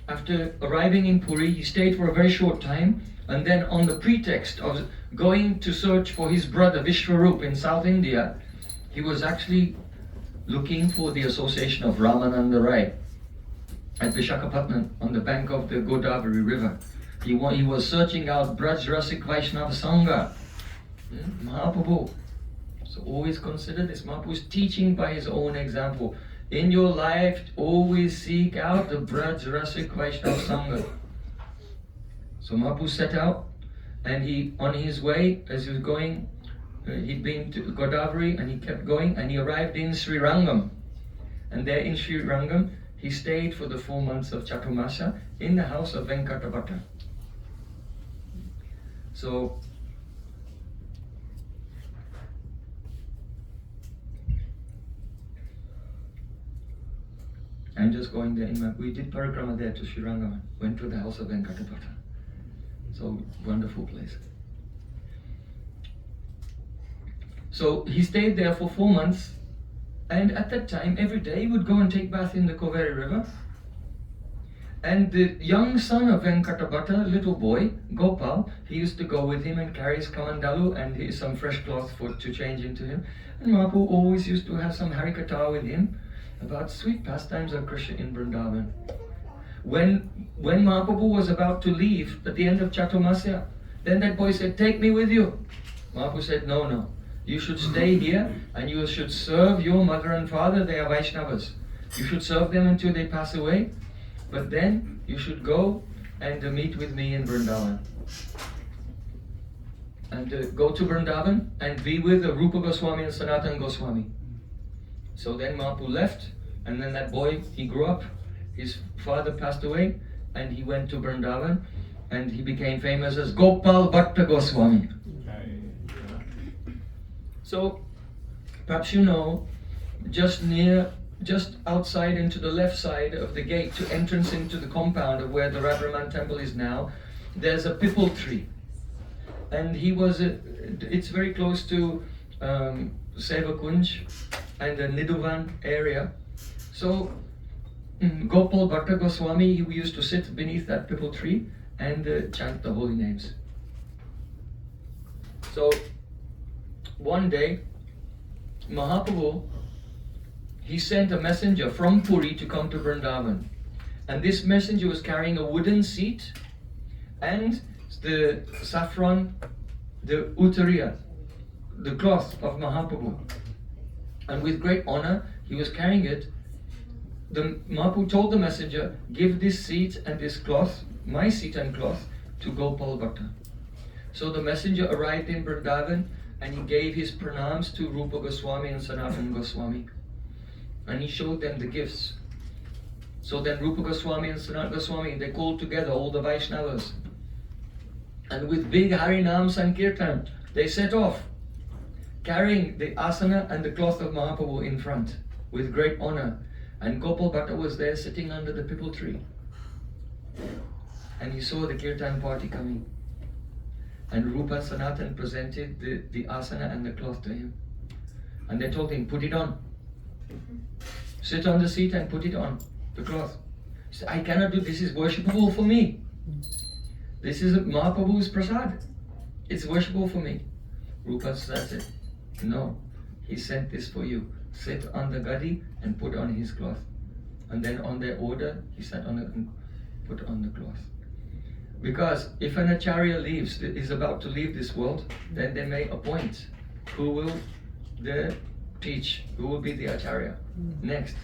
S1: after arriving in Puri, he stayed for a very short time, and then on the pretext of going to search for his brother Vishwarup in South India, he was actually looking for the association of Ramananda Rai at Vishakhapatnam on the bank of the Godavari river. He was searching out Braj Rasik Vaishnava Sangha. Mahaprabhu. So always consider this. Mahaprabhu is teaching by his own example. In your life, always seek out the Braj Rasik Vaishnava Sangha. So Mahaprabhu set out, and he, on his way, as he was going, he'd been to Godavari, and he kept going, and he arrived in Sri Rangam. And there in Sri Rangam, he stayed for the 4 months of Chaturmasya in the house of Venkatavata. So, I'm just going there. We did parikrama there to Sri Rangam, went to the house of Venkatavata. So, wonderful place. So, he stayed there for 4 months, and at that time, every day he would go and take bath in the Koveri river. And the young son of Venkatavata, little boy, Gopal, he used to go with him and carry his kamandalu and some fresh cloth to change into him. And Mahaprabhu always used to have some harikatha with him about sweet pastimes of Krishna in Vrindavan. When Mahaprabhu was about to leave at the end of Chaturmasya, then that boy said, take me with you. Mahaprabhu said, no. You should stay here and you should serve your mother and father. They are Vaishnavas. You should serve them until they pass away. But then you should go and meet with me in Vrindavan. And go to Vrindavan and be with Rupa Goswami and Sanatana Goswami. So then Mahaprabhu left, and then that boy, he grew up. His father passed away, and he went to Vrindavan, and he became famous as Gopal Bhatta Goswami. So, perhaps you know, just outside into the left side of the gate to entrance into the compound of where the Radharamana temple is now, there's a pipal tree. And it's very close to Sevakunj and the Niduvan area. So Gopal Bhatta Goswami, he used to sit beneath that pipal tree and chant the holy names. So one day, Mahaprabhu, he sent a messenger from Puri to come to Vrindavan. And this messenger was carrying a wooden seat and the saffron, the uttariya, the cloth of Mahaprabhu. And with great honor, he was carrying it. The Mahaprabhu told the messenger, give this seat and this cloth, my seat and cloth, to Gopal Bhatta. So the messenger arrived in Vrindavan and he gave his pranams to Rupa Goswami and Sanatana Goswami. And he showed them the gifts. So then Rupa Goswami and Sanatana Goswami, they called together all the Vaishnavas. And with big Harinam Sankirtan, they set off, carrying the asana and the cloth of Mahaprabhu in front, with great honor. And Gopal Bhatta was there sitting under the pipal tree. And he saw the Kirtan party coming. And Rupa and Sanatan presented the asana and the cloth to him. And they told him, put it on. Sit on the seat and put it on, the cloth. He said, I cannot do this, is worshipable for me. This is Mahaprabhu's prasad. It's worshipable for me. Rupa said, no, he sent this for you. Sit on the gadi and put on his cloth. And then on their order, he sat on it and put on the cloth. Because if an Acharya is about to leave this world, then they may appoint who will teach, who will be the Acharya next.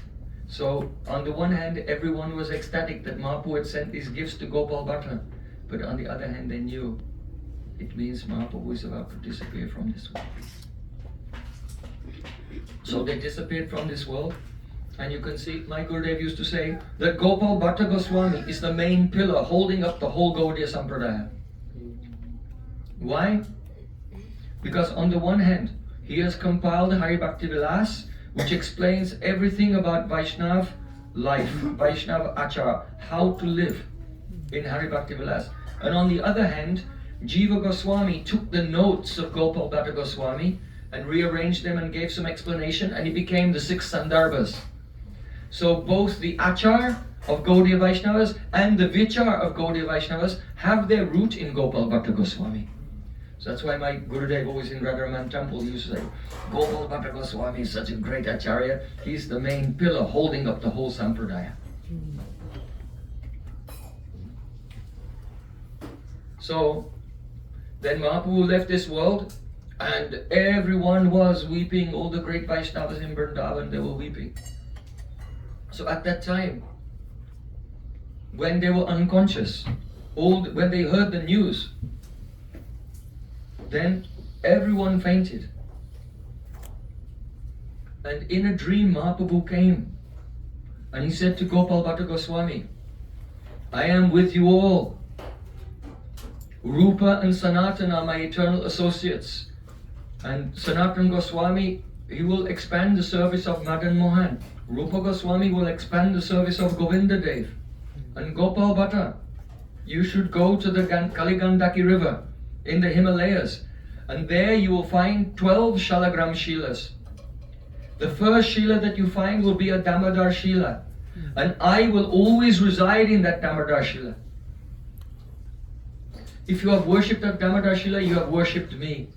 S1: So on the one hand, everyone was ecstatic that Mahaprabhu had sent these gifts to Gopal Bhatta. But on the other hand, they knew it means Mahaprabhu is about to disappear from this world. So they disappeared from this world. And you can see, my Gurudev used to say that Gopal Bhatta Goswami is the main pillar holding up the whole Gaudiya Sampradaya. Why? Because on the one hand, he has compiled Hari Bhakti Vilas, which explains everything about Vaishnav life, Vaishnav Acharya, how to live in Hari Bhakti Vilas. And on the other hand, Jiva Goswami took the notes of Gopal Bhatta Goswami and rearranged them and gave some explanation, and he became the 6 Sandarbhas. So both the Achar of Gaudiya Vaishnavas and the Vichar of Gaudiya Vaishnavas have their root in Gopal Bhatta Goswami. So that's why my Gurudev always in Radharamana temple used to say, Gopal Bhatta Goswami is such a great Acharya, he's the main pillar holding up the whole Sampradaya. So then Mahaprabhu left this world and everyone was weeping, all the great Vaishnavas in Vrindavan, they were weeping. So at that time, when they were unconscious, when they heard the news, then everyone fainted. And in a dream, Mahaprabhu came and he said to Gopal Bhatta Goswami, I am with you all. Rupa and Sanatana are my eternal associates. And Sanatana Goswami, he will expand the service of Madan Mohan. Rupa Goswami will expand the service of Govinda Dev. And Gopal Bhatta, you should go to the Kaligandaki river in the Himalayas. And there you will find 12 Shalagram Shilas. The first Shila that you find will be a Damodar Shila. And I will always reside in that Damodar Shila. If you have worshipped at Damodar Shila, you have worshipped me.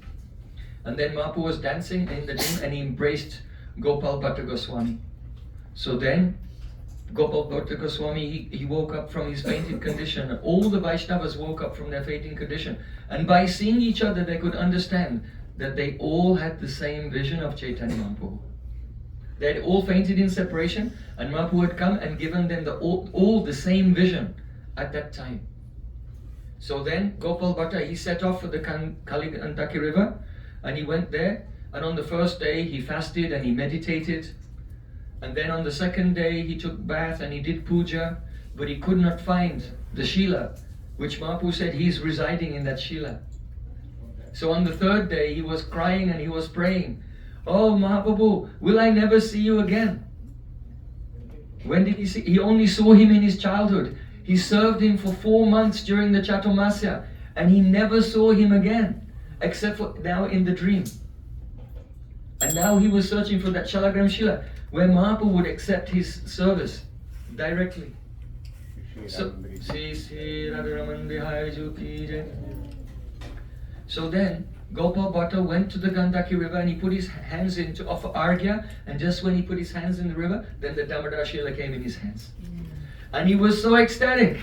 S1: And then Mahaprabhu was dancing in the dream and he embraced Gopal Bhatta Goswami. So then, Gopal Bhatta Goswami, he woke up from his fainting condition. All the Vaishnavas woke up from their fainting condition. And by seeing each other, they could understand that they all had the same vision of Chaitanya Mahaprabhu. They had all fainted in separation, and Mahaprabhu had come and given them all the same vision at that time. So then, Gopal Bhatta, he set off for the Kaligandaki river, and he went there, and on the first day, he fasted and he meditated. And then on the second day, he took bath and he did puja, but he could not find the Shila, which Mahaprabhu said he's residing in that Shila. So on the third day, he was crying and he was praying, oh Mahaprabhu, will I never see you again? When did he see? He only saw him in his childhood. He served him for 4 months during the Chaturmasya, and he never saw him again, except for now in the dream. And now he was searching for that Shalagram Shila, where Mahaprabhu would accept his service directly. So, so then, Gopal Bhatta went to the Gandaki river and he put his hands in to offer Arghya, and just when he put his hands in the river, then the Damodar Shila came in his hands. And he was so ecstatic.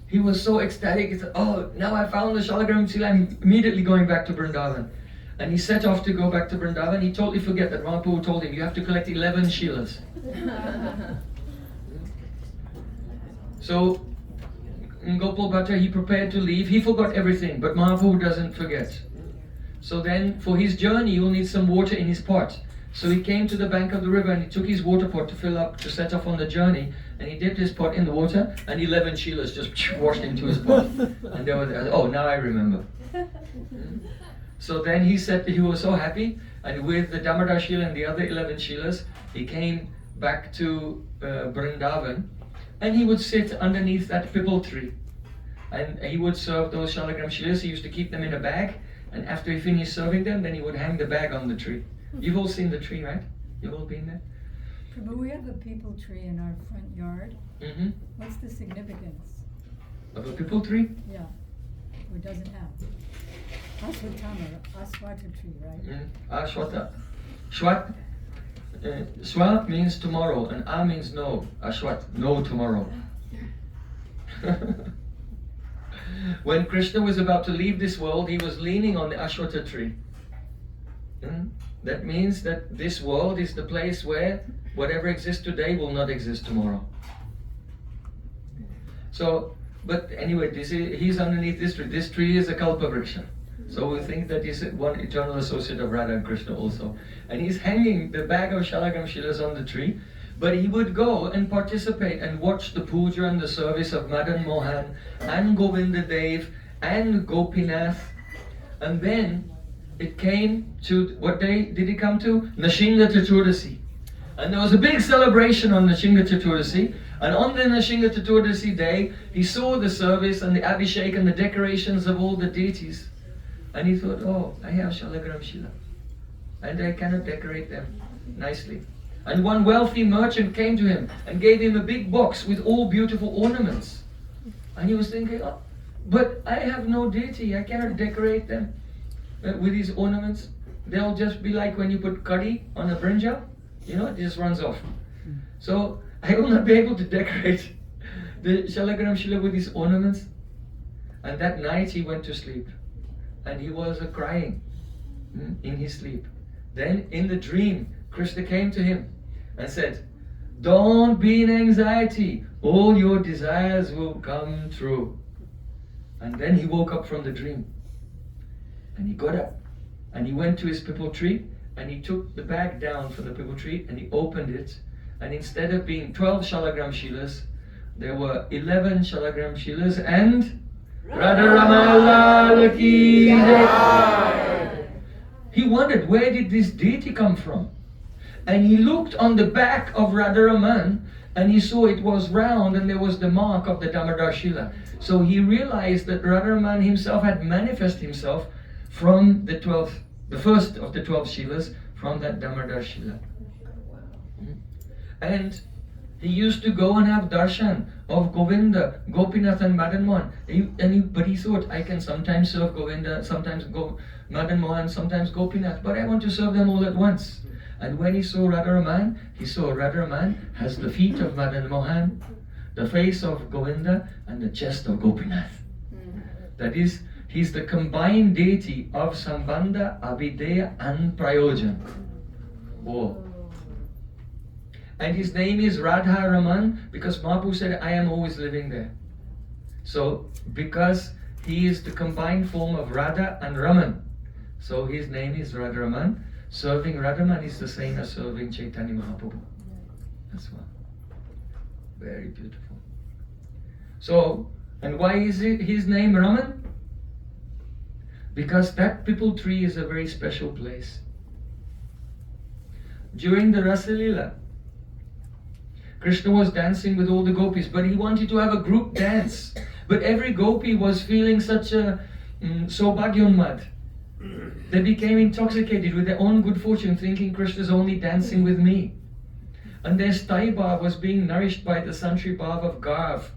S1: He was so ecstatic. He said, oh, now I found the Shalagram Shila, I'm immediately going back to Vrindavan. And he set off to go back to Vrindavan. He totally forget that Mahaprabhu told him, you have to collect 11 Shilas. So, in Gopal Bhatta, he prepared to leave. He forgot everything, but Mahaprabhu doesn't forget. So then, for his journey, he will need some water in his pot. So he came to the bank of the river and he took his water pot to fill up, to set off on the journey. And he dipped his pot in the water, and 11 Shilas just washed into his pot. And there was, oh, now I remember. So then he said that he was so happy, and with the Damodar Shila and the other 11 Shilas, he came back to Vrindavan, and he would sit underneath that pipal tree. And he would serve those Shalagram Shilas. He used to keep them in a bag, and after he finished serving them, then he would hang the bag on the tree. You've all seen the tree, right? You've all been there?
S3: Prabhu, we have a peepal tree in our front yard.
S1: Mm-hmm.
S3: What's the significance?
S1: Of a pipal tree?
S3: Yeah. Or doesn't have? Aswata tree, right?
S1: Ashwata. Swat. Swa means tomorrow, and A means no. Ashwat, no tomorrow. When Krishna was about to leave this world, he was leaning on the Ashwata tree. That means that this world is the place where whatever exists today will not exist tomorrow. So, but anyway, he's underneath this tree. This tree is a Kalpavriksha. So we think that he's one eternal associate of Radha and Krishna also. And he's hanging the bag of Shalagram Shilas on the tree. But he would go and participate and watch the puja and the service of Madan Mohan and Govinda Dev and Gopinath. And then it came to, what day did it come to? Nashinga Chaturdasi. And there was a big celebration on Nashinga Chaturdasi. And on the Nashinga Chaturdasi day, he saw the service and the Abhishek and the decorations of all the deities. And he thought, oh, I have Shalagram Shila. And I cannot decorate them nicely. And one wealthy merchant came to him and gave him a big box with all beautiful ornaments. And he was thinking, oh, but I have no deity, I cannot decorate them with these ornaments. They'll just be like when you put curry on a brinjal, you know, it just runs off. So I will not be able to decorate the Shalagram Shila with these ornaments. And that night he went to sleep. And he was crying in his sleep. Then in the dream, Krishna came to him and said, don't be in anxiety, all your desires will come true. And then he woke up from the dream. And he got up and he went to his pipal tree and he took the bag down from the pipal tree and he opened it. And instead of being 12 Shalagram Shilas, there were 11 Shalagram Shilas and Radharamana ki jai. He wondered, where did this deity come from? And he looked on the back of Radharaman and he saw it was round and there was the mark of the Damodar Shila. So he realized that Radharaman himself had manifested himself from the first of the 12 Shilas, from that Damodar Shila. And he used to go and have darshan of Govinda, Gopinath and Madan Mohan. But he thought, I can sometimes serve Govinda, sometimes Madan Mohan, sometimes Gopinath, but I want to serve them all at once. And when he saw Radharaman, he saw Radharaman has the feet of Madan Mohan, the face of Govinda, and the chest of Gopinath. That is, he's the combined deity of Sambandha, Abhideya and Prayojan. Oh. And his name is Radharaman because Mahaprabhu said, I am always living there. So, because he is the combined form of Radha and Raman, so his name is Radharaman. Serving Radhaman is the same as serving Chaitanya Mahaprabhu. That's why. Very beautiful. So, and why is his name Raman? Because that pipal tree is a very special place. During the Rasa Leela, Krishna was dancing with all the gopis, but he wanted to have a group dance. But every gopi was feeling such a Saubhagyonmad. They became intoxicated with their own good fortune, thinking Krishna's only dancing with me. And their sthai bhav was being nourished by the santri bhav of garv,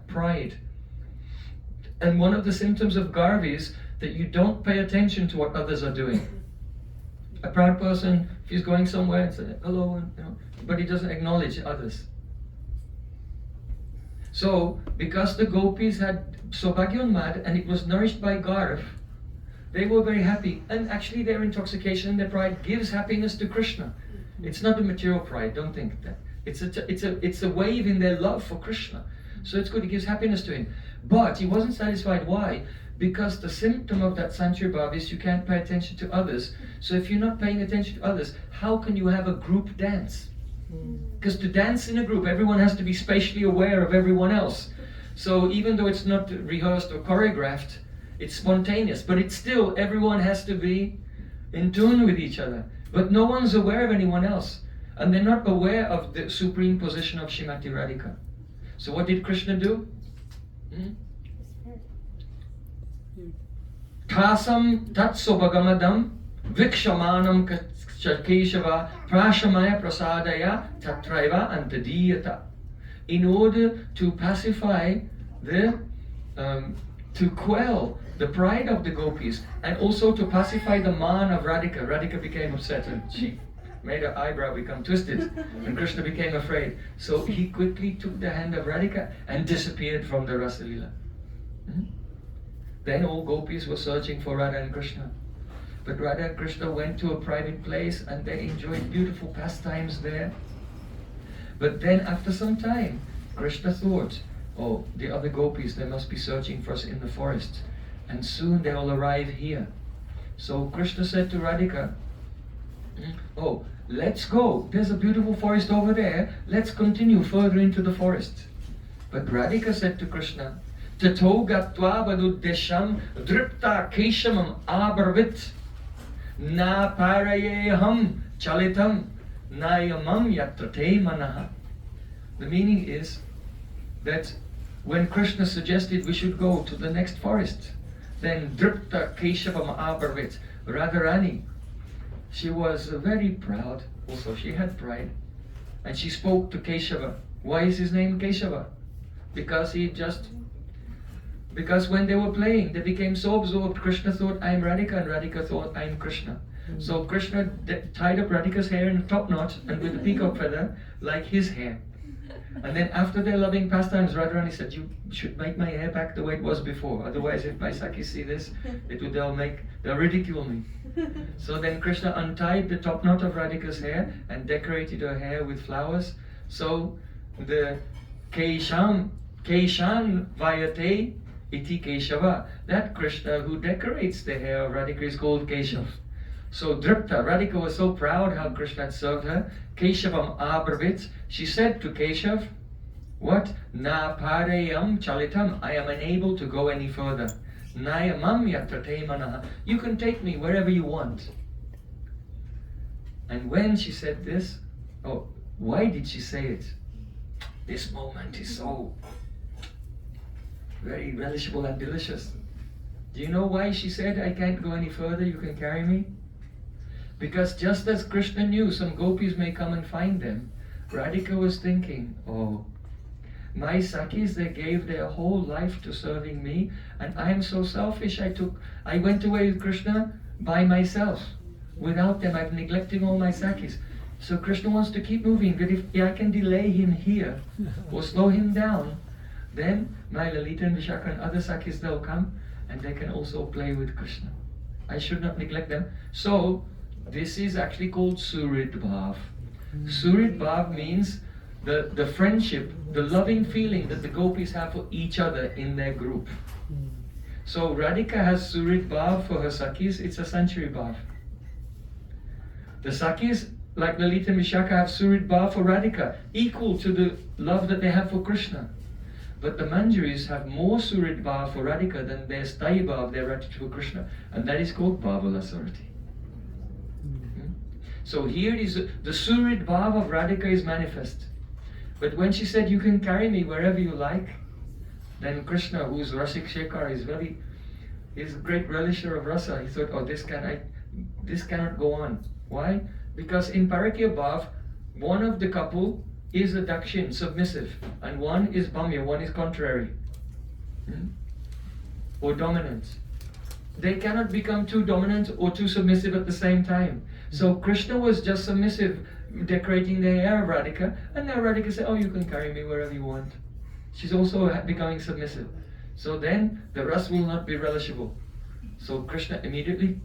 S1: pride. And one of the symptoms of garv is that you don't pay attention to what others are doing. A proud person, if he's going somewhere and says hello, and, but he doesn't acknowledge others. So, because the gopis had Sobhagyan Mad and it was nourished by garv, they were very happy. And actually their intoxication and their pride gives happiness to Krishna. It's not a material pride, don't think that. It's a wave in their love for Krishna. So it's good, it gives happiness to him. But he wasn't satisfied. Why? Because the symptom of that Sanchir Bhav is you can't pay attention to others. So if you're not paying attention to others, how can you have a group dance? Because to dance in a group, everyone has to be spatially aware of everyone else. So even though it's not rehearsed or choreographed, it's spontaneous. But it's still, everyone has to be in tune with each other. But no one's aware of anyone else. And they're not aware of the supreme position of Srimati Radhika. So what did Krishna do? Tasam tat sobhagamadam vikshamanam keshava prashamaya prasadaya tatraiva antadiyata. In order to pacify to quell the pride of the gopis and also to pacify the man of Radhika. Radhika became upset and she made her eyebrow become twisted and Krishna became afraid. So he quickly took the hand of Radhika and disappeared from the Rasa Leela. Then all gopis were searching for Radha and Krishna. But Radha and Krishna went to a private place and they enjoyed beautiful pastimes there. But then after some time, Krishna thought, oh, the other gopis, they must be searching for us in the forest. And soon they'll arrive here. So Krishna said to Radhika, oh, let's go. There's a beautiful forest over there. Let's continue further into the forest. But Radhika said to Krishna, Tato gatva vaduddesham dripta keshamam abarvit na parayeham chalitam nayamam yatrate manaha. The meaning is that when Krishna suggested we should go to the next forest, then dripta keshavam abarvit, Radharani, she was very proud. Also, she had pride. And she spoke to Keshava. Why is his name Keshava? Because when they were playing, they became so absorbed. Krishna thought, I am Radhika, and Radhika thought, I am Krishna. So Krishna tied up Radhika's hair in a top knot and with a peacock feather, like his hair. And then after their loving pastimes, Radharani said, you should make my hair back the way it was before. Otherwise, if my Sakis see this, they'll ridicule me. So then Krishna untied the top knot of Radhika's hair and decorated her hair with flowers. So the Keshan Vayate Iti Keshava, that Krishna who decorates the hair of Radhika is called Keshav. So Dripta, Radhika was so proud how Krishna had served her. Keshavam Abravit, she said to Keshav, what? Na pareyam chalitam, I am unable to go any further. Nayamam yatrate manaha, you can take me wherever you want. And when she said this, oh, why did she say it? This moment is so very relishable and delicious. Do you know why she said, I can't go any further, you can carry me? Because just as Krishna knew some gopis may come and find them, Radhika was thinking, oh, my Sakis, they gave their whole life to serving me, and I am so selfish, I went away with Krishna by myself. Without them, I'm neglecting all my Sakis. So Krishna wants to keep moving, but if I can delay him here, or slow him down, then my Lalita and Vishaka and other Sakis, they'll come, and they can also play with Krishna. I should not neglect them. So, this is actually called Surid Bhav. Surid Bhav means the friendship, the loving feeling that the gopis have for each other in their group. So Radhika has Surid Bhav for her Sakis, it's a Sanchari Bhav. The Sakis, like Lalita and Vishaka, have Surid Bhav for Radhika, equal to the love that they have for Krishna. But the Manjaris have more Surid Bhav for Radhika than their Sthai Bhav, their gratitude for Krishna. And that is called Bhavala Sarati. So here is the Surid Bhav of Radhika is manifest. But when she said, you can carry me wherever you like, then Krishna, who is Rasik Shekhar, is very He's a great relisher of rasa. He thought, oh, this cannot go on. Why? Because in Parakya Bhav, one of the couple is a dakshin, submissive, and one is bhamya, one is contrary, or dominant. They cannot become too dominant or too submissive at the same time. So Krishna was just submissive, decorating the hair of Radhika, and now Radhika said, oh, you can carry me wherever you want. She's also becoming submissive. So then the ras will not be relishable. So Krishna immediately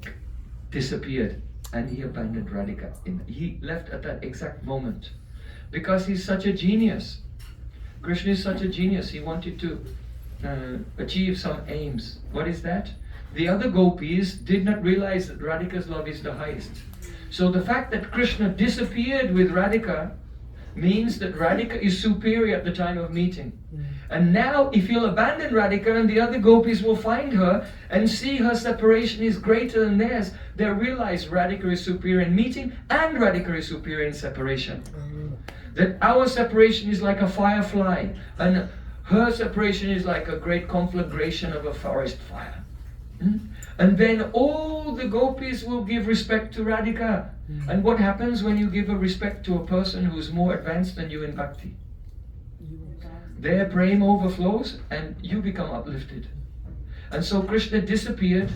S1: disappeared and he abandoned Radhika. He left at that exact moment. Because he's such a genius. Krishna is such a genius. He wanted to achieve some aims. What is that? The other gopis did not realize that Radhika's love is the highest. So the fact that Krishna disappeared with Radhika means that Radhika is superior at the time of meeting. And now if you'll abandon Radhika and the other gopis will find her and see her separation is greater than theirs, they'll realize Radhika is superior in meeting and Radhika is superior in separation. That our separation is like a firefly and her separation is like a great conflagration of a forest fire. And then all the gopis will give respect to Radhika. And what happens when you give a respect to a person who's more advanced than you in bhakti? Their prema overflows and you become uplifted. And so Krishna disappeared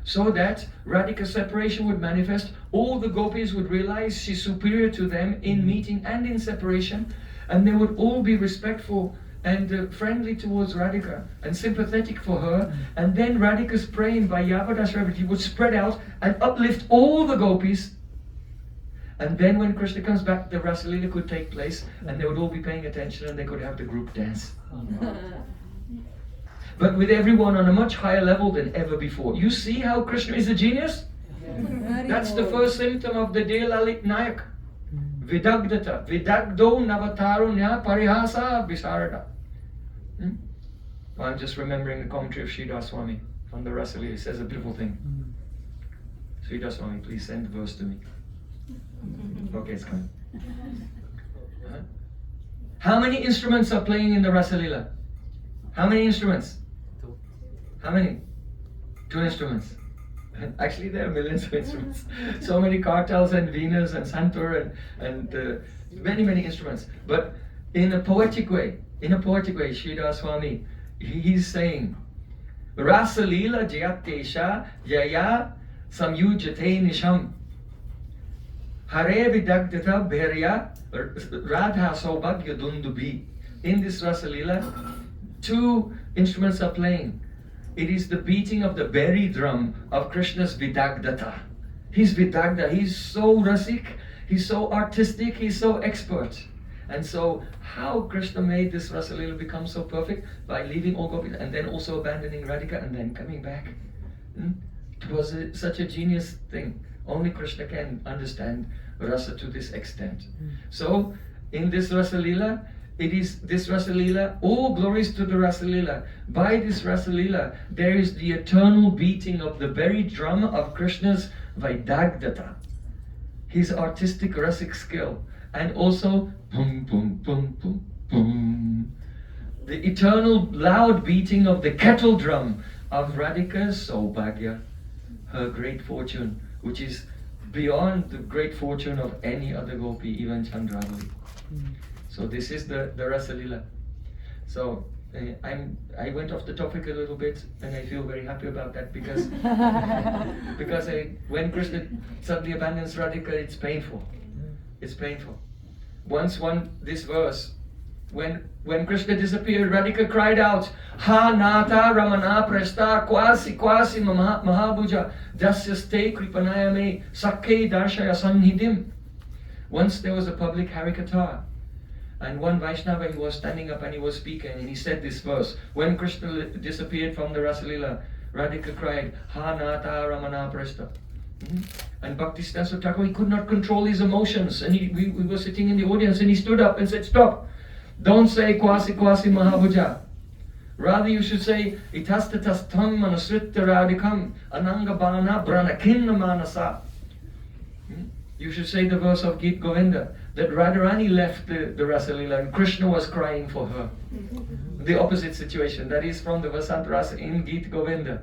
S1: so that Radhika's separation would manifest. All the gopis would realize she's superior to them in meeting and in separation, and they would all be respectful and friendly towards Radhika and sympathetic for her. And then Radhika's prema by Yavadasravati would spread out and uplift all the gopis. And then when Krishna comes back, the Rasalila could take place and they would all be paying attention and they could have the group dance. But with everyone on a much higher level than ever before. You see how Krishna is a genius? That's the first symptom of the dear Lalit Nayak. Vidagdata. Vidagdo navatarunya parihasa visarada. I'm just remembering the commentary of Sridhar Swami from the Rasalila. He says a beautiful thing. Sridhar Swami, please send the verse to me. Okay, it's coming. How many instruments are playing in the Rasalila? How many instruments? How many? 2 instruments. Actually, there are millions of instruments. So many kartals and venas and santur and many instruments. But in a poetic way, Sridhar Swami, he's saying, Rasalila jayatesha yaya samyujate nisham. Hare vidagdata bherya radha saubhagya dundubi. In this Rasalila, 2 instruments are playing. It is the beating of the berry drum of Krishna's Vidagdata. He's Vidagda, he's so rasik, he's so artistic, he's so expert. And so how Krishna made this Rasalila become so perfect? By leaving all gopis and then also abandoning Radhika and then coming back. It was such a genius thing. Only Krishna can understand rasa to this extent. So in this Rasalila, it is this Rasalila, all glories to the Rasalila. By this Rasalila, there is the eternal beating of the very drum of Krishna's Vaidagdata, his artistic rasic skill, and also boom, boom, boom, boom, boom, the eternal loud beating of the kettle drum of Radhika's Saubhagya, her great fortune, which is beyond the great fortune of any other gopi, even Chandravali. So this is the Rasalila. So I went off the topic a little bit, and I feel very happy about that because when Krishna suddenly abandons Radhika, it's painful. It's painful. This verse, when Krishna disappeared, Radhika cried out, Ha Nata Ramana Presta Kwasi Mahabhuja Dasyaste Kripanayame Sakke Darshaya Sannidhim. Once there was a public Harikatha. And one Vaishnava, he was standing up and he was speaking and he said this verse. When Krishna disappeared from the Rasalila, Radhika cried, Ha Nata Ramana Presta. And Bhaktisiddhanta Thakur, he could not control his emotions. And we were sitting in the audience and he stood up and said, stop. Don't say Kwasi Mahabhuja. Rather you should say, Itastatastam manasritta radhikam anangabana branakinna manasa. You should say the verse of Gita Govinda, that Radharani left the Rasalila and Krishna was crying for her. The opposite situation, that is from the Vasant Rasa in Gita Govinda.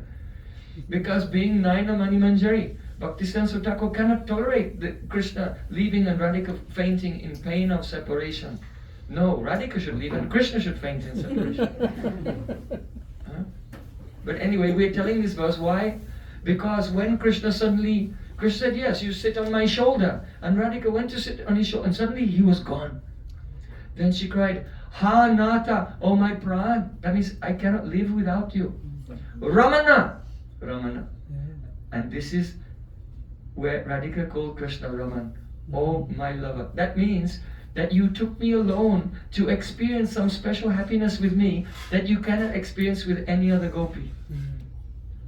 S1: Because being Naina Mani Manjari, Bhaktisiddhanta Thakur cannot tolerate the Krishna leaving and Radhika fainting in pain of separation. No, Radhika should leave and Krishna should faint in separation. Huh? But anyway, we're telling this verse, why? Because when Krishna said, yes, you sit on my shoulder. And Radhika went to sit on his shoulder and suddenly he was gone. Then she cried, Ha Nata, oh my Pran. That means I cannot live without you. Ramana. And this is where Radhika called Krishna Raman. Oh my lover. That means that you took me alone to experience some special happiness with me that you cannot experience with any other gopi.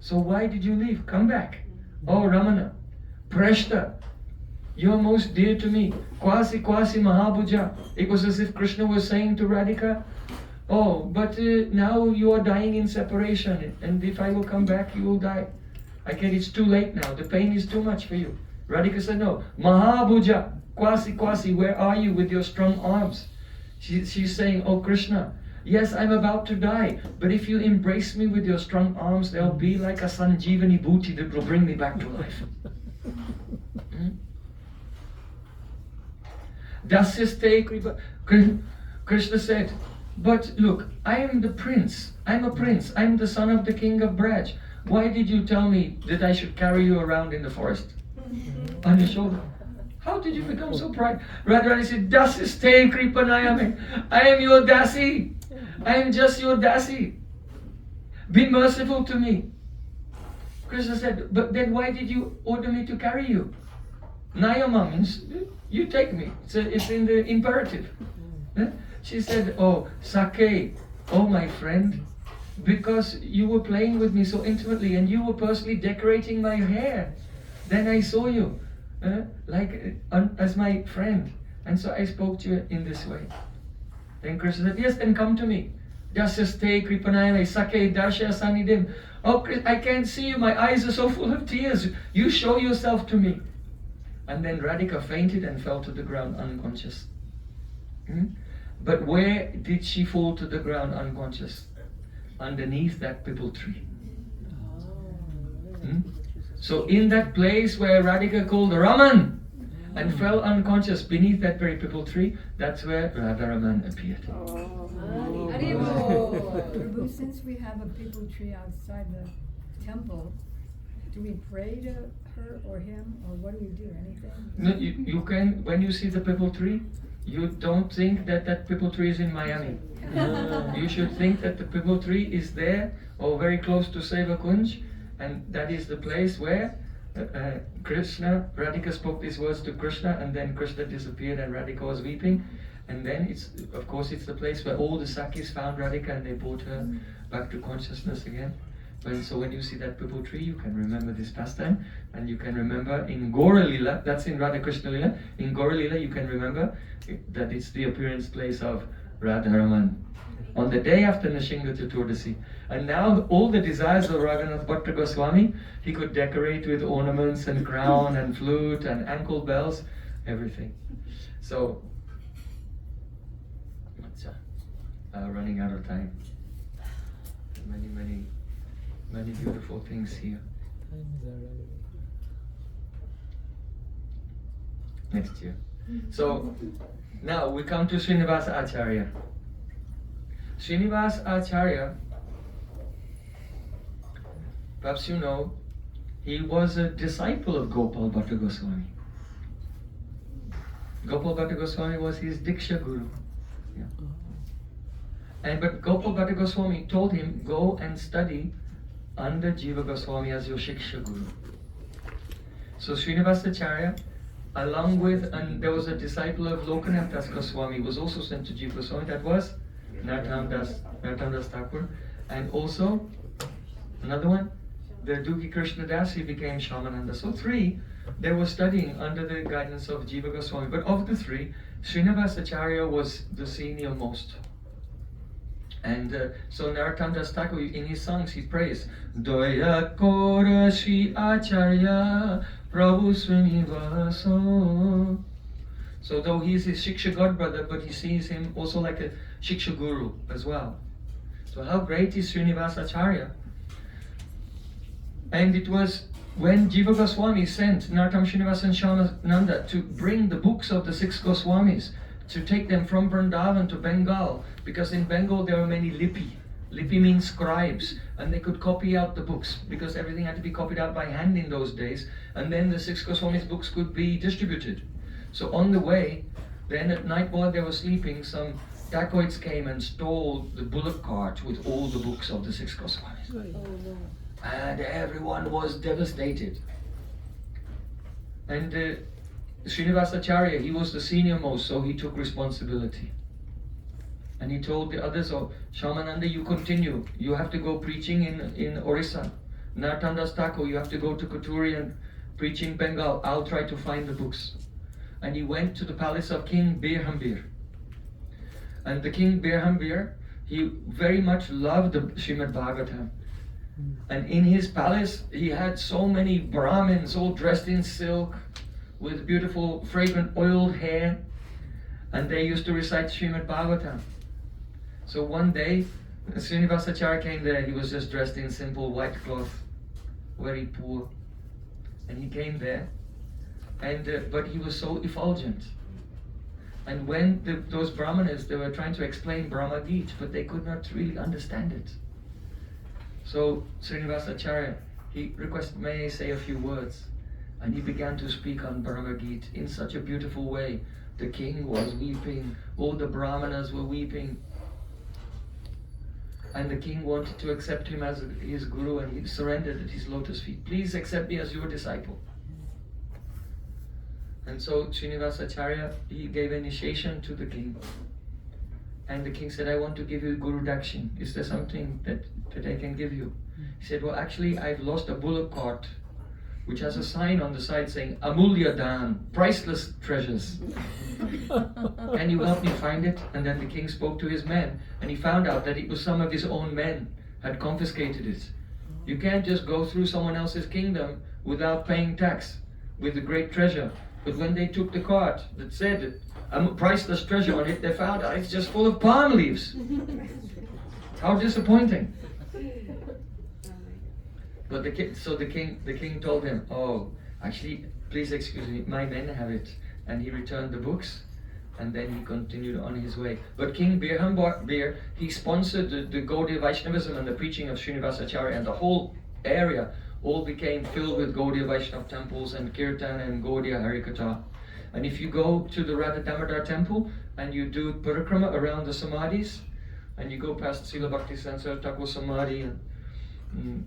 S1: So why did you leave? Come back. Oh Ramana, Prashta, you're most dear to me. Kwasi Mahabhuja. It was as if Krishna was saying to Radhika, oh, but now you are dying in separation, and if I will come back, you will die. I get it's too late now. The pain is too much for you. Radhika said, no. Mahabhuja, Kwasi, where are you with your strong arms? She's saying, oh Krishna, yes, I'm about to die, but if you embrace me with your strong arms, they'll be like a Sanjeevani booty that will bring me back to life. Dasyaste Kripa. Krishna said, but look, I am the prince. I'm a prince. I'm the son of the king of Braj. Why did you tell me that I should carry you around in the forest? On your shoulder. How did you become so proud? Radharani said, Dasyaste Kripanayame. I am your dasi. I am just your dasi. Be merciful to me. Krishna said, but then why did you order me to carry you? Nayama means, you take me. It's in the imperative. She said, oh, Sake, oh my friend, because you were playing with me so intimately and you were personally decorating my hair. Then I saw you, as my friend. And so I spoke to you in this way. Then Krishna said, yes, then come to me. Dasyaste Kripanayame Sake Darsha Sanidim. Oh, I can't see you. My eyes are so full of tears. You show yourself to me. And then Radhika fainted and fell to the ground unconscious. But where did she fall to the ground unconscious? Underneath that pipal tree. So in that place where Radhika called Raman and fell unconscious beneath that very pipal tree, that's where Radharamana appeared.
S3: Prabhu, since we have a pipal tree outside the temple, do we pray to her or him, or what do we do? Anything?
S1: No, you can, when you see the pipal tree, you don't think that that pipal tree is in Miami. You should think that the pipal tree is there, or very close to Seva Kunj, and that is the place where Krishna, Radhika spoke these words to Krishna, and then Krishna disappeared and Radhika was weeping. And then it's the place where all the Sakis found Radhika and they brought her back to consciousness again. And so when you see that pipal tree, you can remember this pastime, and you can remember in Gaura Lila, that's in Radha Krishna Lila, in Gaura Lila you can remember that it's the appearance place of Radharaman on the day after Nrsimha Chaturdasi. And now all the desires of Raghunath Bhatta Goswami, he could decorate with ornaments and crown and flute and ankle bells, everything. So, running out of time. Many beautiful things here. Next year. So now we come to Srinivasa Acharya. Srinivasa Acharya, perhaps you know, he was a disciple of Gopal Bhatta Goswami. Gopal Bhatta Goswami was his Diksha Guru. Yeah. But Gopal Bhatta Goswami told him, go and study under Jiva Goswami as your Shiksha Guru. So Srinivasa Acharya, along with, and there was a disciple of Lokanath Das Goswami, was also sent to Jiva Goswami, that was Narottam Das Thakur, and also another one, the Duki Krishna Das, he became Shamananda. So three, they were studying under the guidance of Jiva Goswami. But of the three, Srinivasa Acharya was the senior most. And so Narottam Das Thakur, in his songs, he prays, Doya Kora Sri Acharya Prabhu Srinivasa. So though he is his Shiksha god brother, but he sees him also like a Shiksha guru as well. So how great is Srinivasa Acharya? And it was when Jiva Goswami sent Narottam Srinivasa and Shyamananda to bring the books of the 6 Goswamis, to take them from Vrindavan to Bengal, because in Bengal there were many lipi. Lipi means scribes, and they could copy out the books, because everything had to be copied out by hand in those days, and then the 6 Goswamis books could be distributed. So on the way, then at night while they were sleeping, some dacoits came and stole the bullock cart with all the books of the 6 Goswamis.
S2: Oh, no.
S1: And everyone was devastated. And Srinivasa Acharya, he was the senior most, so he took responsibility. And he told the others, oh, Shyamananda, you continue. You have to go preaching in Orissa. Narottam Das Thakur, you have to go to Kuturi and preach in Bengal. I'll try to find the books. And he went to the palace of King Birhambir. And the King Birhambir, he very much loved the Srimad Bhagavatam. And in his palace, he had so many Brahmins all dressed in silk with beautiful, fragrant, oiled hair. And they used to recite Srimad Bhagavatam. So one day, Srinivasa Acharya came there. He was just dressed in simple white cloth, very poor. And he came there, and but he was so effulgent. And when those Brahmanas, they were trying to explain Brahma Gita, but they could not really understand it. So Srinivasa Acharya, he requested, may I say a few words? And he began to speak on Brahma Gita in such a beautiful way. The king was weeping, all the Brahmanas were weeping. And the king wanted to accept him as his guru, and he surrendered at his lotus feet. Please accept me as your disciple. And so Srinivasa Acharya, he gave initiation to the king. And the king said, I want to give you Guru Dakshin. Is there something that I can give you? He said, well, actually, I've lost a bullock cart, which has a sign on the side saying, Amulya Dan, priceless treasures. Can you help me find it? And then the king spoke to his men, and he found out that it was some of his own men had confiscated it. You can't just go through someone else's kingdom without paying tax with the great treasure. But when they took the cart that said a priceless treasure on it, they found out it's just full of palm leaves. How disappointing. But the king told him, oh, actually, please excuse me, my men have it. And he returned the books, and then he continued on his way. But King Birhambir, he sponsored the Gaudiya Vaishnavism and the preaching of Srinivasa Acharya, and the whole area all became filled with Gaudiya Vaishnava temples and Kirtan and Gaudiya Harikatha. And if you go to the Radharamana temple and you do parikrama around the samadhis, and you go past Srila Bhaktisiddhanta Thakur Samadhi and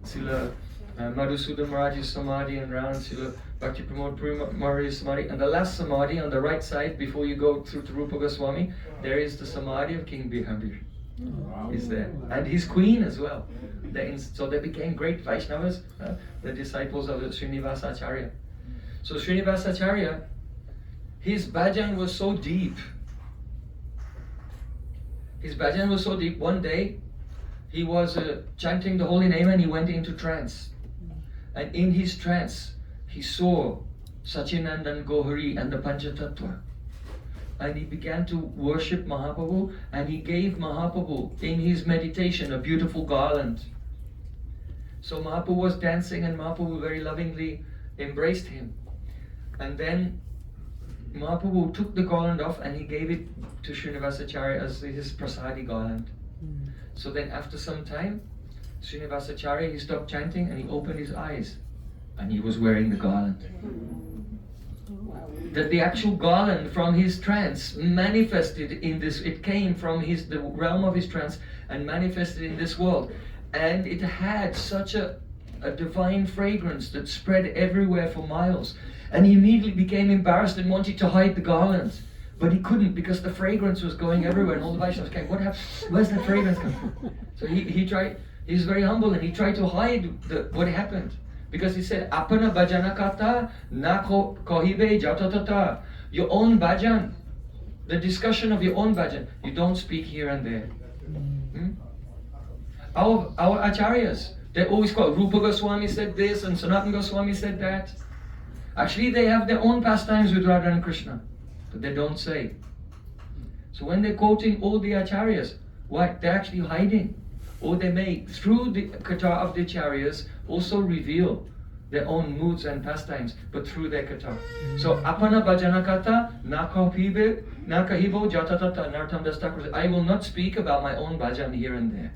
S1: Srila Madhusudan Maharaj's Samadhi, and round Srila Bhakti Pramod Puri Maharaj's Samadhi, and the last Samadhi on the right side before you go through to Rupa Goswami, there is the Samadhi of King Birhambir. Is there, and his queen as well. So they became great Vaishnavas, the disciples of Srinivasa Acharya. So Srinivasa Acharya, his bhajan was so deep. One day, he was chanting the holy name, and he went into trance. And in his trance, he saw Sachinandan Gohari and the Panchatattva. And he began to worship Mahaprabhu, and he gave Mahaprabhu in his meditation a beautiful garland. So Mahaprabhu was dancing, and Mahaprabhu very lovingly embraced him. And then Mahaprabhu took the garland off, and he gave it to Srinivasa Acharya as his prasadi garland. So then after some time, Srinivasa Acharya, he stopped chanting, and he opened his eyes, and he was wearing the garland. That the actual garland from his trance manifested in this, it came from the realm of his trance and manifested in this world. And it had such a divine fragrance that spread everywhere for miles. And he immediately became embarrassed and wanted to hide the garland. But he couldn't, because the fragrance was going everywhere, and all the Vaishnavas came, what happened? Where's that fragrance coming from? So he tried, he was very humble, and he tried to hide what happened. Because he said, Apana bhajana kata na kohibe jatatata. Your own bhajan, the discussion of your own bhajan, you don't speak here and there. Our acharyas, they always quote, Rupa Goswami said this and Sanatana Goswami said that. Actually, they have their own pastimes with Radha and Krishna, but they don't say. So when they're quoting all the acharyas, what? They're actually hiding. or they may, through the kata of the acharyas, also reveal their own moods and pastimes, but through their kata. So, apana bhajana kata, nakahibo jatatata nartam dastakra. I will not speak about my own bhajan here and there.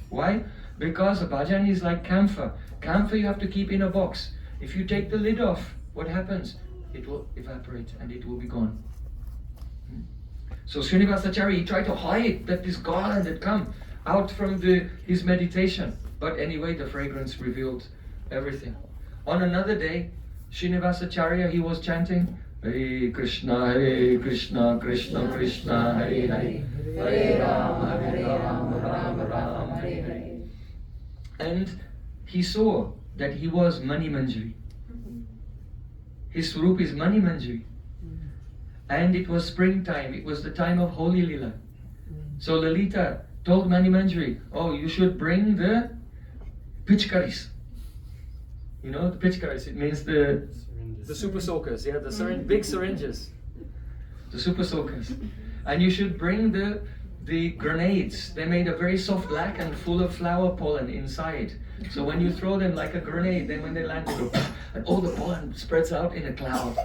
S1: Why? Because a bhajan is like camphor. Camphor you have to keep in a box. If you take the lid off, what happens? It will evaporate and it will be gone. So Srinivasa Acharya, he tried to hide that this garland had come out from his meditation. But anyway, the fragrance revealed everything. On another day, Srinivasa Acharya, he was chanting, Hare Krishna, Krishna Krishna, Hare Hare, Hare Rama, Rama Rama, Hare Hare. And he saw that he was Mani Manjari. His swarup is Mani Manjari. And it was springtime, it was the time of Holy Lila. So Lalita told Mani Manjari, oh, you should bring the pitchkaris. You know, the pitchkaris, it means the super soakers, yeah, the big syringes. The super soakers. And you should bring the grenades. They made a very soft black and full of flower pollen inside. So when you throw them like a grenade, then when they land, they go, and all the pollen spreads out in a cloud.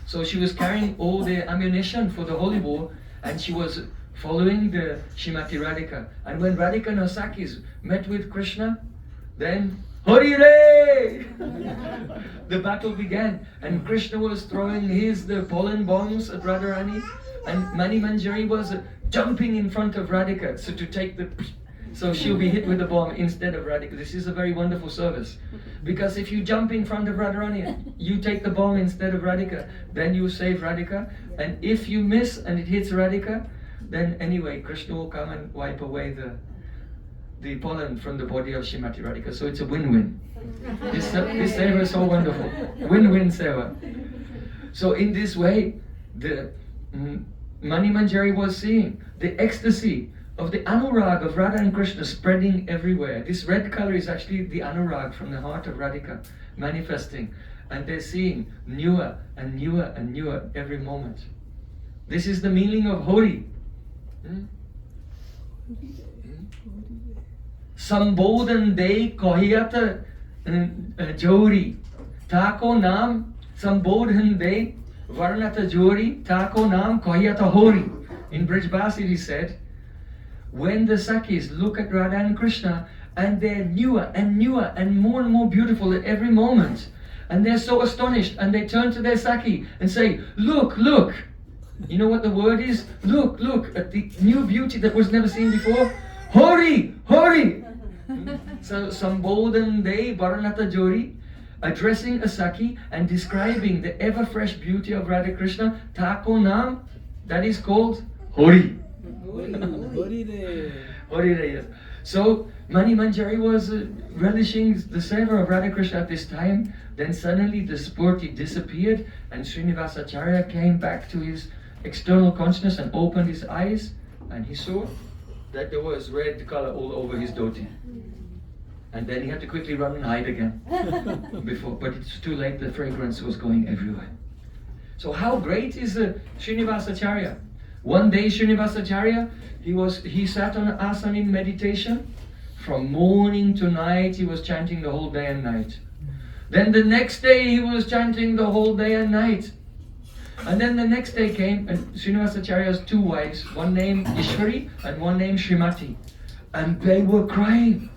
S1: So she was carrying all the ammunition for the holy war, and she was following the Shrimati Radhika. And when Radhika and her Sakhis met with Krishna, then Hari Re! The battle began, and Krishna was throwing the pollen bombs at Radharani, and Mani Manjari was jumping in front of Radhika, so she'll be hit with the bomb instead of Radhika. This is a very wonderful service. Because if you jump in front of Radharani, you take the bomb instead of Radhika, then you save Radhika. And if you miss and it hits Radhika, then anyway, Krishna will come and wipe away the pollen from the body of Srimati Radhika. So it's a win-win. This seva is so wonderful. Win-win seva. So in this way, the Mani Manjari was seeing the ecstasy of the anurag of Radha and Krishna spreading everywhere. This red color is actually the anurag from the heart of Radhika manifesting. And they're seeing newer and newer and newer every moment. This is the meaning of Hori. Sambodhan de kohiyata jori. Tako nam sambodhan de varnata jori. Tako nam kohiyata hori. In Brijbas it is said, when the Sakhis look at Radha and Krishna, and they're newer and newer and more beautiful at every moment, and they're so astonished, and they turn to their Sakhi and say, look, look. You know what the word is? Look, look at the new beauty that was never seen before. Hori, Hori. So Sambodhan De Baranata Jori, addressing a Sakhi and describing the ever fresh beauty of Radha Krishna, Tako Nam, that is called Hori. Yes. So Mani Manjari was relishing the savor of Radha Krishna at this time. Then suddenly the spurti disappeared, and Srinivasa Acharya came back to his external consciousness and opened his eyes, and he saw that there was red color all over his dhoti. And then he had to quickly run and hide again. But it's too late, the fragrance was going everywhere. So how great is Srinivasa Acharya? One day Srinivasa Acharya, he sat on an asana in meditation. From morning to night he was chanting the whole day and night. Then the next day he was chanting the whole day and night. And then the next day came, and Srinivasa Acharya has two wives, one named Ishwari and one named Srimati. And they were crying.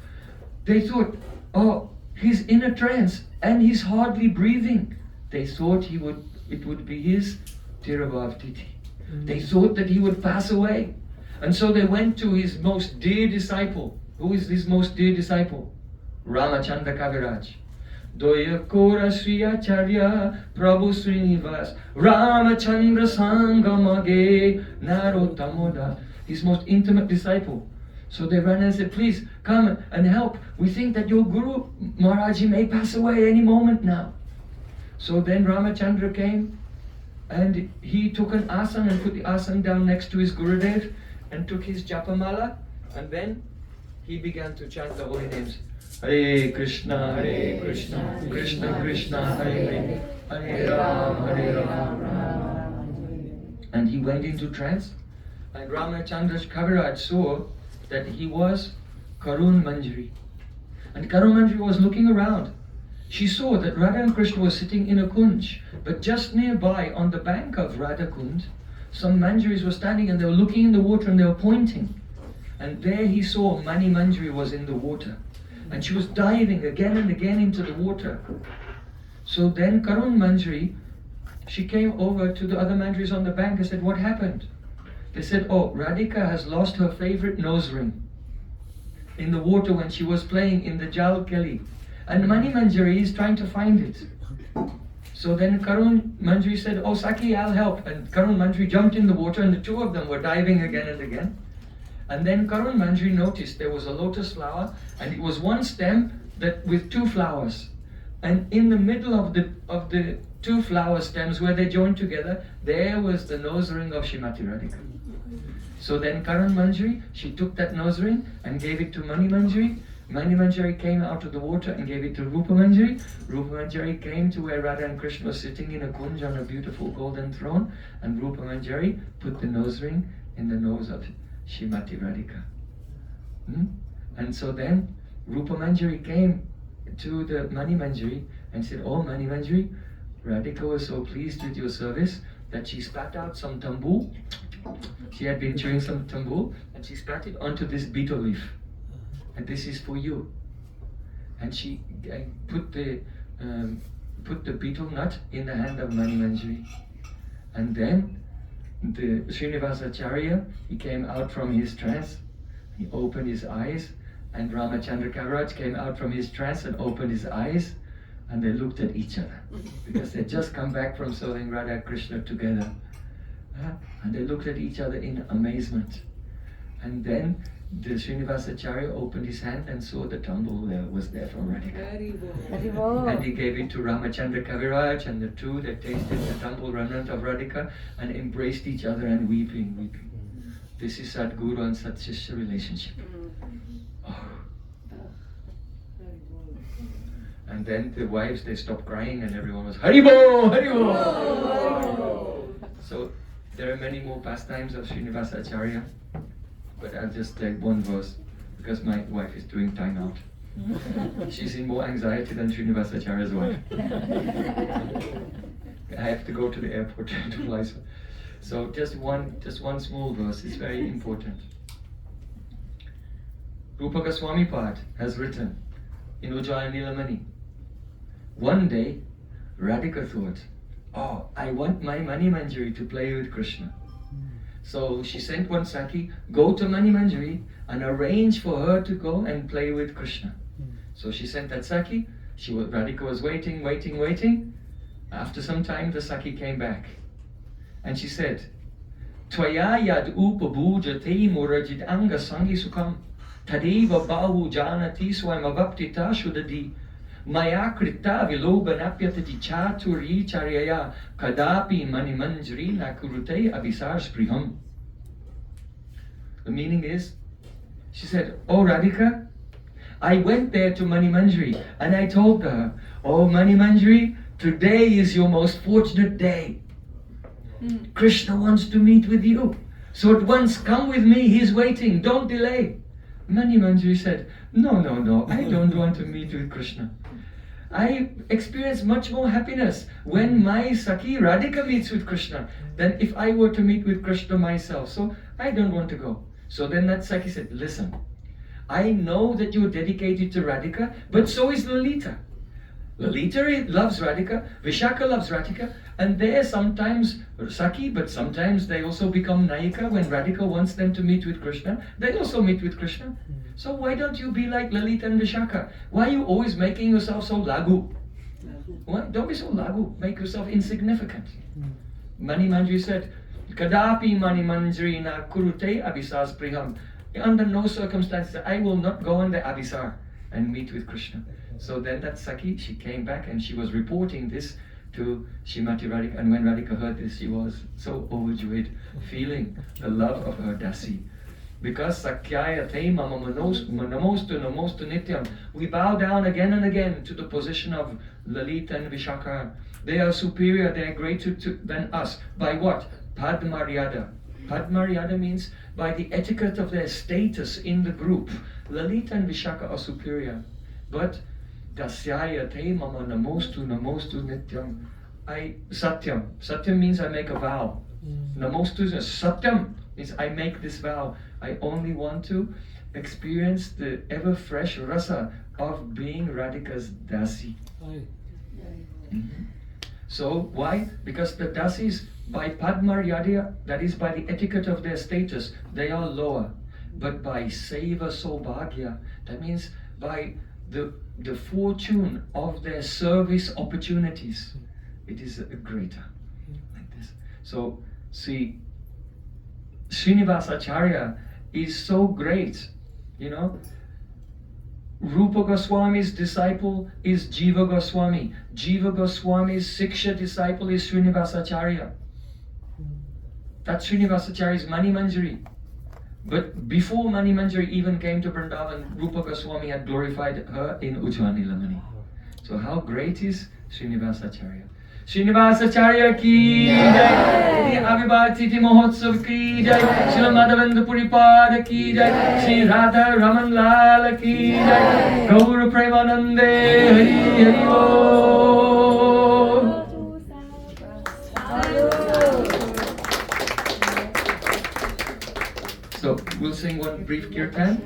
S1: They thought, oh, he's in a trance and he's hardly breathing. They thought it would be his Tirabhav Titi. They thought that he would pass away. And so they went to his most dear disciple. Who is his most dear disciple? Ramachandra Kaviraj. Doya Kora Sri Acharya Prabhu Srinivas Ramachandra Sangamage Narotamoda. His most intimate disciple. So they ran and said, please come and help. We think that your Guru Maharaji may pass away any moment now. So then Ramachandra came, and he took an asana and put the asana down next to his Gurudev and took his japamala, and then he began to chant the holy names. Hare Krishna, Krishna Krishna, Hare Hare, Hare Ram. And he went into trance, and Ramachandra Kaviraj saw that he was Karun Manjari. And Karun Manjari was looking around. She saw that Radha and Krishna were sitting in a kunj, but just nearby on the bank of Radha Kund, some Manjaris were standing and they were looking in the water and they were pointing. And there he saw Mani Manjari was in the water. And she was diving again and again into the water. So then Karun Manjari, she came over to the other Manjaris on the bank and said, what happened? They said, oh, Radhika has lost her favorite nose ring in the water when she was playing in the Jal Kelly. And Mani Manjari is trying to find it. So then Karun Manjari said, oh Saki, I'll help. And Karun Manjari jumped in the water and the two of them were diving again and again. And then Karun Manjari noticed there was a lotus flower and it was one stem that with two flowers. And in the middle of the two flower stems where they joined together, there was the nose ring of Srimati Radhika. So then Karun Manjari, she took that nose ring and gave it to Mani Manjari. Mani Manjari came out of the water and gave it to Rupa Manjari. Rupa Manjari came to where Radha and Krishna were sitting in a kunj on a beautiful golden throne, and Rupa Manjari put the nose ring in the nose of Srimati Radhika. And so then Rupa Manjari came to the Mani Manjari and said, oh Mani Manjari, Radhika was so pleased with your service that she spat out some tambool. She had been chewing some tambool and she spat it onto this betel leaf. And this is for you. And she put the betel nut in the hand of Mani Manjari. And then the Srinivasa Acharya, he came out from his trance, he opened his eyes, and Ramachandra Kaviraj came out from his trance and opened his eyes, and they looked at each other because they'd just come back from serving Radha Krishna together. And they looked at each other in amazement. And then the Srinivasa Acharya opened his hand and saw the tumble was there from Radhika. And he gave it to Ramachandra Kaviraj, and the two, they tasted the tumble remnant of Radhika and embraced each other and weeping. This is Sadguru and Satsishya relationship. Oh. And then the wives, they stopped crying and everyone was Haribo, Haribo. So there are many more pastimes of Srinivasa Acharya, but I'll just take one verse because my wife is doing time out. She's in more anxiety than Srinivasa Acharya's wife. I have to go to the airport to fly. So just one small verse is very important. Rupa Goswami Pad has written in Ujjaya Nilamani, one day Radhika thought, oh, I want my Mani Manjari to play with Krishna. So she sent one Saki, go to Mani Manjari and arrange for her to go and play with Krishna. So she sent that Saki, Radhika was waiting. After some time the Saki came back and she said, Tvaya yad upabhujate murajid anga sangi sukam tadeva bahu janati swamavaptita shudadi maya krita vilobanapyatati chaturi charyaya kadapi Mani Manjari nakurute abhisar spriham. The meaning is, she said, oh Radhika, I went there to Mani Manjari and I told her, oh Mani Manjari, today is your most fortunate day. Krishna wants to meet with you. So at once come with me, he's waiting, don't delay. Mani Manjari said, no, I don't want to meet with Krishna. I experience much more happiness when my Saki Radhika meets with Krishna than if I were to meet with Krishna myself. So I don't want to go. So then that Saki said, listen, I know that you're dedicated to Radhika, but so is Lalita. Lalita loves Radhika, Vishaka loves Radhika, and they're sometimes Saki, but sometimes they also become Nayika. When Radhika wants them to meet with Krishna, they also meet with Krishna. So why don't you be like Lalita and Vishaka? Why are you always making yourself so lagu? Why? Don't be so lagu, make yourself insignificant. Mani Manjari said, Kadapi Mani Manjari na kurute abhisas priham. Under no circumstances, I will not go on the abhisar and meet with Krishna. So then that Saki, she came back and she was reporting this to Srimati Radhika, and when Radhika heard this, she was so overjoyed, feeling the love of her Dasi. Because Sakyaya te mama namostu nityam, we bow down again and again to the position of Lalita and Vishaka. They are superior, they are greater than us. By what? Padmaryada. Padmaryada means by the etiquette of their status in the group. Lalita and Vishaka are superior. But Dasyaya te mama namostu nityam. Satyam. Satyam means I make a vow. Namostu Satyam means I make this vow. I only want to experience the ever fresh rasa of being Radhika's dasi. So why? Because the dasis by Padmaryada, that is by the etiquette of their status, they are lower. But by Seva Sobhagya, that means by the fortune of their service opportunities, it is greater. Like this. So see, Srinivasa Acharya is so great, you know. Rupa Goswami's disciple is Jiva Goswami. Jiva Goswami's Siksha disciple is Srinivasa Acharya. That Srinivasa Acharya is Mani Manjari. But before Mani Manjari even came to Vrindavan, Rupa Goswami had glorified her in Ujjwanilamani. So how great is Srinivasa Acharya? Srinivasa Acharya ki jai, Avibha Tithi Mahotsav ki jai, Srila Madhavendra Puri Pada ki jai, Sri Radharamana Lala ki jai, Gaura Premanande Hari Hari Bol. So we'll sing one brief kirtan,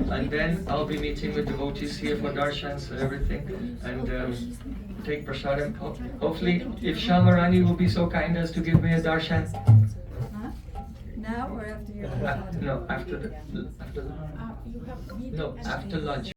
S1: and then I'll be meeting with devotees here for darshans and everything, and take prasadam. Hopefully, if Shamarani will be so kind as to give me a darshan.
S3: Huh? Now or after your
S1: No, after lunch.